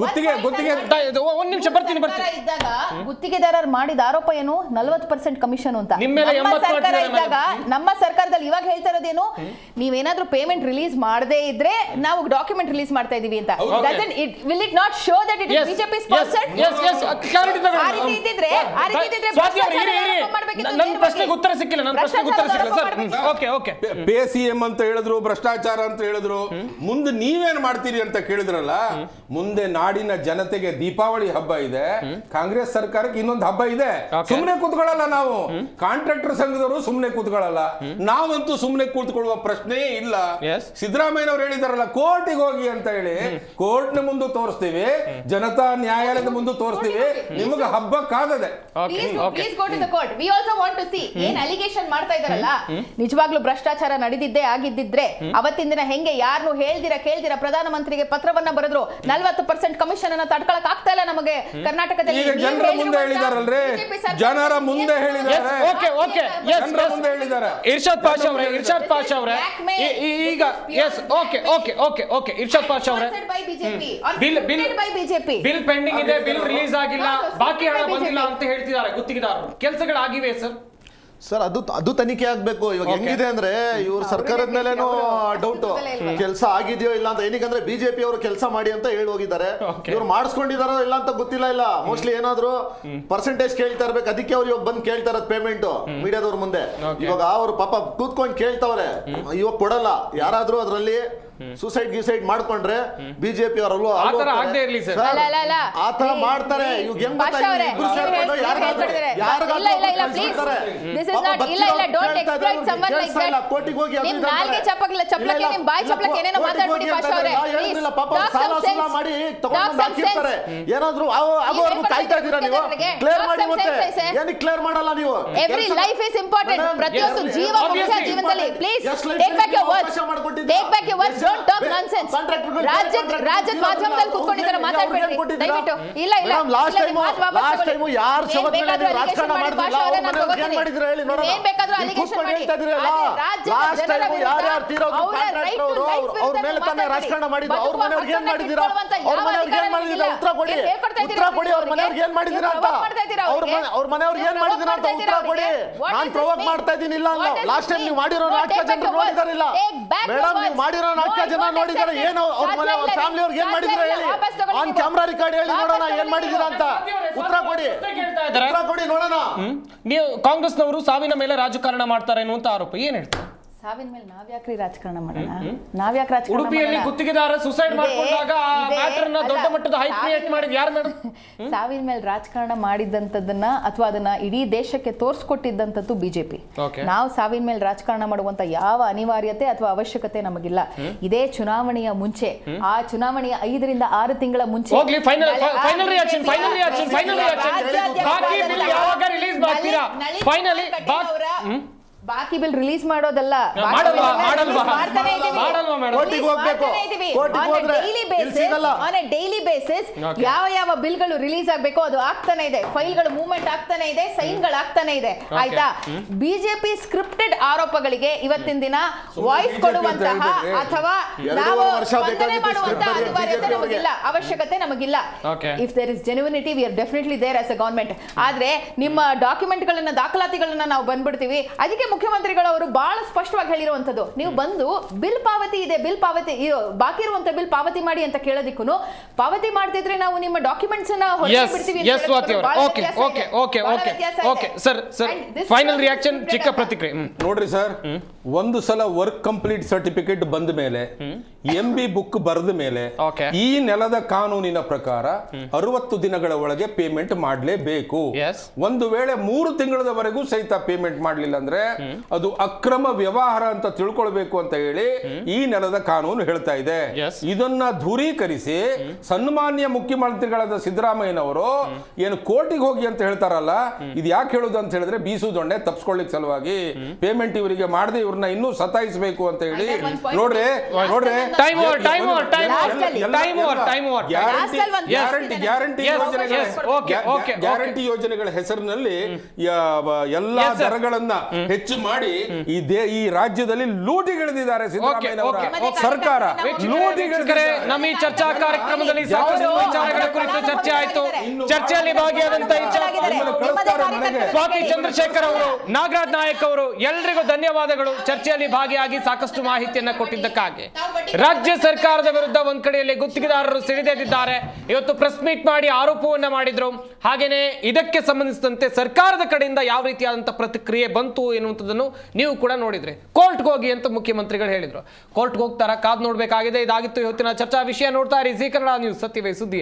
ಗುತ್ತಿಗೆ ಒಂದ್ ನಿಮಿಷ ಬರ್ತೀನಿ. ಇದ್ದಾಗ ಗುತ್ತಿಗೆದಾರರು ಮಾಡಿದ ಆರೋಪ ಏನು? 40% ಕಮಿಷನ್ ಅಂತ. ನಮ್ಮ ಸರ್ಕಾರದಲ್ಲಿ ಇವಾಗ ಹೇಳ್ತಾ ಇರೋದೇನು, ನೀವೇನಾದ್ರೂ ಪೇಮೆಂಟ್ ರಿಲೀಸ್ ಮಾಡದೇ ಇದ್ರೆ ನಾವು ಡಾಕ್ಯುಮೆಂಟ್ ರಿಲೀಸ್ ಮಾಡ್ತಾ ಇದೀವಿ ಅಂತ. Will it not show that it is BJP sponsored? Yes. ನನ್ನ ಪ್ರಶ್ನೆಗೆ ಉತ್ತರ ಸಿಕ್ಕಿಲ್ಲ ಸರ್. ಓಕೆ. PCM ಅಂತ ಹೇಳಿದ್ರು, ಭ್ರಷ್ಟಾಚಾರ ಅಂತ ಹೇಳಿದ್ರು. ಮುಂದೆ ನೀವೇನ್ ಮಾಡ್ತೀರಿ ಅಂತ ಕೇಳಿದ್ರಲ್ಲ, ಮುಂದೆ ನಾಡಿನ ಜನತೆಗೆ ದೀಪಾವಳಿ ಹಬ್ಬ ಇದೆ, ಕಾಂಗ್ರೆಸ್ ಸರ್ಕಾರಕ್ಕೆ ಇನ್ನೊಂದು ಹಬ್ಬ ಇದೆ. ಸುಮ್ನೆ ಕೂತ್ಕೊಳ್ಳಲ್ಲ ನಾವು, ಕಾಂಟ್ರಾಕ್ಟರ್ ಸಂಘದವರು ಸುಮ್ನೆ ಕೂತ್ಕೊಳ್ಳಲ್ಲ, ನಾವಂತೂ ಸುಮ್ನೆ ಕೂತ್ಕೊಳ್ಳುವ ಪ್ರಶ್ನೆ ಇಲ್ಲ. ಸಿದ್ದರಾಮಯ್ಯನವರು ಹೇಳಿದಾರಲ್ಲ, ಕೋರ್ಟಿಗೆ ಹೋಗಿ ಅಂತ ಹೇಳಿ, ಕೋರ್ಟ್ ನ ಮುಂದೆ ತೋರಿಸ್ತೀವಿ, ಜನತಾ ನ್ಯಾಯಾಲಯದ ಮುಂದೆ ತೋರಿಸ್ತೀವಿ, ನಿಮಗೆ ಹಬ್ಬ ಕಾದದೆ. ಏನ್ ಅಲಿಗೇಷನ್ ಮಾಡ್ತಾ ಇದಾರಲ್ಲ, ನಿಜವಾಗ್ಲೂ ಭ್ರಷ್ಟಾಚಾರ ನಡೆದಿದ್ದೇ ಆಗಿದ್ದಿದ್ರೆ ಅವತ್ತಿನ ದಿನ ಹೆಂಗೆ ಯಾರನ್ನು ಕೇಳ್ದಿರ ಪ್ರಧಾನಮಂತ್ರಿಗೆ ಪತ್ರವನ್ನ ಬರೆದ್ರು, 40% ಕಮಿಷನ್ ಅನ್ನ ತಡ್ಕೊಳಕ್ ಆಗ್ತಾ ಇಲ್ಲ ನಮಗೆ ಕರ್ನಾಟಕದಲ್ಲಿ. ಜನರ ಮುಂದೆ ಹೇಳಿದಾರಲ್ರಿ, ಜನರ ಮುಂದೆ ಹೇಳಿದ್ದಾರೆ. ಇರ್ಷಾದ್ ಪಾಷಾ ಅವರೇ ಈಗ ಇರ್ಷಾದ್ ಪಾಷಾ ಅವರೇ, ಬಿಲ್ ಪೆಂಡಿಂಗ್ ಇದೆ, ಬಿಲ್ ರಿಲೀಸ್ ಆಗಿಲ್ಲ, ಬಾಕಿ ಹಣ ಬಂದಿಲ್ಲ ಅಂತ ಹೇಳ್ತಿದ್ದಾರೆ ಗುತ್ತಿಗೆದಾರರು. ಕೆಲಸಗಳಾಗಿವೆ ಸರ್? ಸರ್ ಅದು ತನಿಖೆ ಆಗ್ಬೇಕು. ಇವಾಗ ಹೆಂಗಿದೆ ಅಂದ್ರೆ ಇವ್ರ ಸರ್ಕಾರದ ಮೇಲೇನೋ ಡೌಟ್, ಕೆಲಸ ಆಗಿದೆಯೋ ಇಲ್ಲ ಅಂತ. ಏನಕ್ಕಂದ್ರೆ ಬಿಜೆಪಿ ಅವರು ಕೆಲಸ ಮಾಡಿ ಅಂತ ಹೇಳಿ ಹೋಗಿದ್ದಾರೆ. ಇವ್ರು ಮಾಡಿಸ್ಕೊಂಡಿದಾರೋ ಇಲ್ಲ ಅಂತ ಗೊತ್ತಿಲ್ಲ. ಇಲ್ಲ ಮೋಸ್ಟ್ಲಿ ಏನಾದ್ರು ಪರ್ಸೆಂಟೇಜ್ ಕೇಳ್ತಾ ಇರ್ಬೇಕು. ಅದಕ್ಕೆ ಅವ್ರು ಇವಾಗ ಬಂದು ಕೇಳ್ತಾ ಇರೋದು ಪೇಮೆಂಟ್ ಮೀಡಿಯಾದವ್ರ ಮುಂದೆ. ಇವಾಗ ಅವ್ರು ಪಾಪ ಕೂತ್ಕೊಂಡು ಕೇಳ್ತಾವ್ರೆ, ಇವಾಗ ಕೊಡಲ್ಲ. ಯಾರಾದ್ರೂ ಅದ್ರಲ್ಲಿ ಸೂಸೈಡ್ ಗೀಸೈಡ್ ಮಾಡ್ಕೊಂಡ್ರೆ ಬಿಜೆಪಿ ಅವರಲ್ಲೂ ಆತರ ಮಾಡ್ತಾರೆ. ಕೋರ್ಟಿಗೆ ಹೋಗಿ ಮಾಡಿ ತಗೊಂಡು ಹಾಕಿರ್ತಾರೆ. ಏನಾದ್ರು ಆಗೋವರೆಗೂ ಕಾಯ್ತಾ ಇದ್ದೀರಾ ನೀವು? ಕ್ಲಿಯರ್ ಮಾಡಿ. ಮತ್ತೆ ಏನಕ್ಕೆ ಕ್ಲಿಯರ್ ಮಾಡಲ್ಲ ನೀವು? Every life is important. ಪ್ರತಿಯೊಂದು ಜೀವ ಮುಖ್ಯ ಜೀವನದಲ್ಲಿ. Please take back your words. Take back your words. Don't talk nonsense. ರಾಜ್ಯ ಮಾಧ್ಯಮದಲ್ಲಿ ಕೂತ್ಕೊಂಡಿದ್ದಾರೆ, ಮಾತಾಡಬೇಡಿ ದಯವಿಟ್ಟು. ಇಲ್ಲ ಲಾಸ್ಟ್ ಟೈಮ್ ಯಾರು ಶಪಥ ಮೇಲೆ ರಾಜಕಾರಣ ಮಾಡಿದ್ರಲ್ಲ ಅವ್ರ ಮನೆಯವ್ರಿಗೆ ಏನ್ ಮಾಡಿದ್ರು ಹೇಳಿ ನೋಡೋಣ. ಏನ್ ಬೇಕಾದ್ರೂ ಅಲಿಗೇಷನ್ ಮಾಡಿ. ಲಾಸ್ಟ್ ಟೈಮ್ ಯಾರ್ಯಾರು ತೀರೋದು ಕಾಂಟ್ರಾಕ್ಟರ್ ಅವ್ರ ಮೇಲೆ ತಾನೇ ರಾಜಕಾರಣ ಮಾಡಿದ್ರು. ಅವ್ರ ಮನೆಯವ್ರಿಗೆ ಏನ್ ಮಾಡಿದಿರಾ? ಅವ್ರ ಮನೆಯವ್ರಿಗೆ ಏನ್ ಮಾಡಿದಿರಾ? ಉತ್ತರ ಕೊಡಿ. ಅವ್ರ ಮನೆಯವ್ರಿಗೆ ಏನ್ ಮಾಡಿದಿರಾ ಅಂತ. ಅವ್ರ ಮನೆಯವ್ರಿಗೆ ಏನ್ ಮಾಡಿದಿರಾ ಅಂತ ಉತ್ತರ ಕೊಡಿ. ನಾನ್ ಪ್ರವೋಕ್ ಮಾಡ್ತಾ ಇದ್ದೀನಿ. ಇಲ್ಲ ಅಲ್ಲ, ಲಾಸ್ಟ್ ಟೈಮ್ ನೀವು ಮಾಡಿರೋ ನಾಟಕ ಜನರು ನೋಡಿದಾರಿಲ್ಲ ಮೇಡಮ್. ನೀವು ಮಾಡಿರೋ ನಾಟಕ ಜನ ನೋಡಿದಾರೆ. ಏನು ಅವ್ರ ಮನೆ ಅವ್ರ ಫ್ಯಾಮಿಲಿ ಅವ್ರಿಗೆ ಏನ್ ಮಾಡಿದಿರಾ ಹೇಳಿ. ಆನ್ ಕ್ಯಾಮ್ರಾ ರಿಕಾರ್ಡ್ ಹೇಳಿ ನೋಡೋಣ ಏನ್ ಮಾಡಿದಿರಾ ಅಂತ. ಉತ್ತರ ಕೊಡಿ, ಉತ್ತರ ಕೊಡಿ ನೋಡೋಣ. ನೀವು ಕಾಂಗ್ರೆಸ್ನವರು ಸಾವಿನ ಮೇಲೆ ರಾಜಕಾರಣ ಮಾಡ್ತಾರೆ ಅನ್ನುವಂತ ಆರೋಪ ಏನ್ ಹೇಳ್ತಾರೆ? ಸಾವಿನ ಮೇಲೆ ನಾವ್ಯಾಕ್ರಿ ರಾಜಕಾರಣ ಮಾಡೋಣ? ನಾವ್ಯಾಕೆ ರಾಜಕಾರಣ? ಉಡುಪಿಯಲ್ಲಿ ಗುತ್ತಿಗೆದಾರ ಸುಸೈಡ್ ಮಾಡ್ಕೊಂಡಾಗ ಮ್ಯಾಟರ್ನ ದೊಡ್ಡ ಮಟ್ಟದ ಹೈಪ್ ಕ್ರಿಯೇಟ್ ಮಾಡಿದ್ ಯಾರು ಮೇಡಮ್? ಸಾವಿನ ಮೇಲೆ ರಾಜಕಾರಣ ಮಾಡಿದಂತದನ್ನ ಅಥವಾ ಅದನ್ನ ಇಡೀ ದೇಶಕ್ಕೆ ತೋರಿಸ್ಕೊಟ್ಟಿದ್ದಂತದ್ದು ಬಿಜೆಪಿ. ನಾವು ಸಾವಿನ ಮೇಲೆ ರಾಜಕಾರಣ ಮಾಡುವಂತ ಯಾವ ಅನಿವಾರ್ಯತೆ ಅಥವಾ ಅವಶ್ಯಕತೆ ನಮಗಿಲ್ಲ. ಇದೇ ಚುನಾವಣೆಯ ಮುಂಚೆ, ಆ ಚುನಾವಣೆಯ 5 ರಿಂದ 6 ತಿಂಗಳ ಮುಂಚೆ ಫೈನಲ್ ರಿಯಾಕ್ಷನ್ ಬಾಕಿ ಬಿಲ್ ಯಾವಾಗ ರಿಲೀಸ್ ಮಾಡ್ತೀರಾ? ಫೈನಲಿ ಬಾಕಿ ಬಿಲ್ ರಿಲೀಸ್ ಮಾಡೋದಲ್ಲ, ಡೈಲಿ ಬೇಸಿಸ್ ಯಾವ ಯಾವ ಬಿಲ್ಗಳು ರಿಲೀಸ್ ಆಗ್ಬೇಕು ಅದು ಆಗ್ತಾನೆ ಇದೆ. ಫೈಲ್ಗಳು ಮೂವ್ಮೆಂಟ್ ಆಗ್ತಾನೆ ಇದೆ, ಸೈನ್ಗಳು ಆಗ್ತಾನೆ ಇದೆ. ಆಯ್ತಾ? ಬಿಜೆಪಿ ಸ್ಕ್ರಿಪ್ಟೆಡ್ ಆರೋಪಗಳಿಗೆ ಇವತ್ತಿನ ದಿನ ವಾಯ್ಸ್ ಕೊಡುವಂತಹ ಅಥವಾ ನಾವು ಸ್ಪಂದನೆ ಮಾಡುವಂತಹ ಅನಿವಾರ್ಯತೆ ನಮಗಿಲ್ಲ, ಅವಶ್ಯಕತೆ ನಮಗಿಲ್ಲ. If there is genuinity we are definitely there as a government. ಆದ್ರೆ ನಿಮ್ಮ ಡಾಕ್ಯುಮೆಂಟ್ಗಳನ್ನ, ದಾಖಲಾತಿಗಳನ್ನ ನಾವು ಬಂದ್ಬಿಡ್ತೀವಿ. ಅದಕ್ಕೆ ಮುಖ್ಯಮಂತ್ರಿಗಳವರು ಬಹಳ ಸ್ಪಷ್ಟವಾಗಿ ಹೇಳಿರುವಂತದ್ದು, ನೀವು ಬಂದು ಬಿಲ್ ಪಾವತಿ ಇದೆ, ಬಿಲ್ ಪಾವತಿ ಬಾಕಿ ಇರುವಂತ ಬಿಲ್ ಪಾವತಿ ಮಾಡಿ ಅಂತ ಕೇಳೋದಿಕ್ಕೂ ಪಾವತಿ ಮಾಡ್ತಿದ್ರೆ ನಾವು ನಿಮ್ಮ ಡಾಕ್ಯುಮೆಂಟ್ಸ್ ಫೈನಲ್ ರಿಯಾಕ್ಷನ್ ಚಿಕ್ಕ ಪ್ರತಿಕ್ರಿಯೆ ನೋಡ್ರಿ ಸರ್. ಒಂದು ಸಲ ವರ್ಕ್ ಕಂಪ್ಲೀಟ್ ಸರ್ಟಿಫಿಕೇಟ್ ಬಂದ ಮೇಲೆ, MB ಬುಕ್ ಬರೆದ ಮೇಲೆ ಈ ನೆಲದ ಕಾನೂನಿನ ಪ್ರಕಾರ 60 ದಿನಗಳ ಒಳಗೆ ಪೇಮೆಂಟ್ ಮಾಡಲೇಬೇಕು. ಒಂದು ವೇಳೆ 3 ತಿಂಗಳವರೆಗೂ ಸಹಿತ ಪೇಮೆಂಟ್ ಮಾಡಲಿಲ್ಲ ಅಂದ್ರೆ ಅದು ಅಕ್ರಮ ವ್ಯವಹಾರ ಅಂತ ತಿಳ್ಕೊಳ್ಬೇಕು ಅಂತ ಹೇಳಿ ಈ ನೆಲದ ಕಾನೂನು ಹೇಳ್ತಾ ಇದೆ. ಇದನ್ನ ದೂರೀಕರಿಸಿ ಸನ್ಮಾನ್ಯ ಮುಖ್ಯಮಂತ್ರಿಗಳಾದ ಸಿದ್ದರಾಮಯ್ಯನವರು ಏನು ಕೋರ್ಟಿಗೆ ಹೋಗಿ ಅಂತ ಹೇಳ್ತಾರಲ್ಲ, ಇದು ಯಾಕೆ ಹೇಳುದು ಅಂತ ಹೇಳಿದ್ರೆ ಬೀಸುದೊಂಡೆ ತಪ್ಪಿಸ್ಕೊಳ್ಳಿಕ್ ಸಲುವಾಗಿ ಪೇಮೆಂಟ್ ಇವರಿಗೆ ಮಾಡದೆ ಇವ್ರನ್ನ ಇನ್ನೂ ಸತಾಯಿಸಬೇಕು ಅಂತ ಹೇಳಿ. ನೋಡ್ರಿ ಗ್ಯಾರಂಟಿ ಯೋಜನೆಗಳ ಹೆಸರಿನಲ್ಲಿ ಎಲ್ಲಾ ದರಗಳನ್ನ ಹೆಚ್ಚು ಮಾಡಿ ಈ ರಾಜ್ಯದಲ್ಲಿ ಲೂಟಿಗಿಳಿದಿದ್ದಾರೆ ಸಿದ್ದರಾಮಯ್ಯನವರ ಸರ್ಕಾರ. ಲೂಟಿಗಿಳಿದರೆ ನಮ್ಮ ಈ ಚರ್ಚಾ ಕಾರ್ಯಕ್ರಮದಲ್ಲಿ ಸಾಕಷ್ಟು ವಿಚಾರಗಳ ಕುರಿತು ಚರ್ಚೆ ಆಯಿತು. ಚರ್ಚೆಯಲ್ಲಿ ಭಾಗಿಯಾದಂತ ಸ್ವಾತಿ ಚಂದ್ರಶೇಖರ್ ಅವರು, ನಾಗರಾಜ್ ನಾಯಕ್ ಅವರು, ಎಲ್ರಿಗೂ ಧನ್ಯವಾದಗಳು. ಚರ್ಚೆಯಲ್ಲಿ ಭಾಗಿಯಾಗಿ ಸಾಕಷ್ಟು ಮಾಹಿತಿಯನ್ನ ಕೊಟ್ಟಿದ್ದಕ್ಕಾಗಿ. ರಾಜ್ಯ ಸರ್ಕಾರದ ವಿರುದ್ಧ ಒಂದ್ ಕಡೆಯಲ್ಲಿ ಗುತ್ತಿಗೆದಾರರು ಸಿಡಿದೆದ್ದಿದ್ದಾರೆ. ಇವತ್ತು ಪ್ರೆಸ್ ಮೀಟ್ ಮಾಡಿ ಆರೋಪವನ್ನ ಮಾಡಿದ್ರು. ಹಾಗೇನೆ ಇದಕ್ಕೆ ಸಂಬಂಧಿಸಿದಂತೆ ಸರ್ಕಾರದ ಕಡೆಯಿಂದ ಯಾವ ರೀತಿಯಾದಂತಹ ಪ್ರತಿಕ್ರಿಯೆ ಬಂತು ಎನ್ನುವಂಥದ್ದನ್ನು ನೀವು ಕೂಡ ನೋಡಿದ್ರಿ. ಕೋರ್ಟ್ಗೆ ಹೋಗಿ ಅಂತ ಮುಖ್ಯಮಂತ್ರಿಗಳು ಹೇಳಿದ್ರು. ಕೋರ್ಟ್ಗೆ ಹೋಗ್ತಾರ? ಕಾದ್ ನೋಡ್ಬೇಕಾಗಿದೆ. ಇದಾಗಿತ್ತು ಇವತ್ತಿನ ಚರ್ಚಾ ವಿಷಯ. ನೋಡ್ತಾ ಇರಿ ಜೀ ಕನ್ನಡ ನ್ಯೂಸ್, ಸತ್ಯವೇ ಸುದ್ದಿ.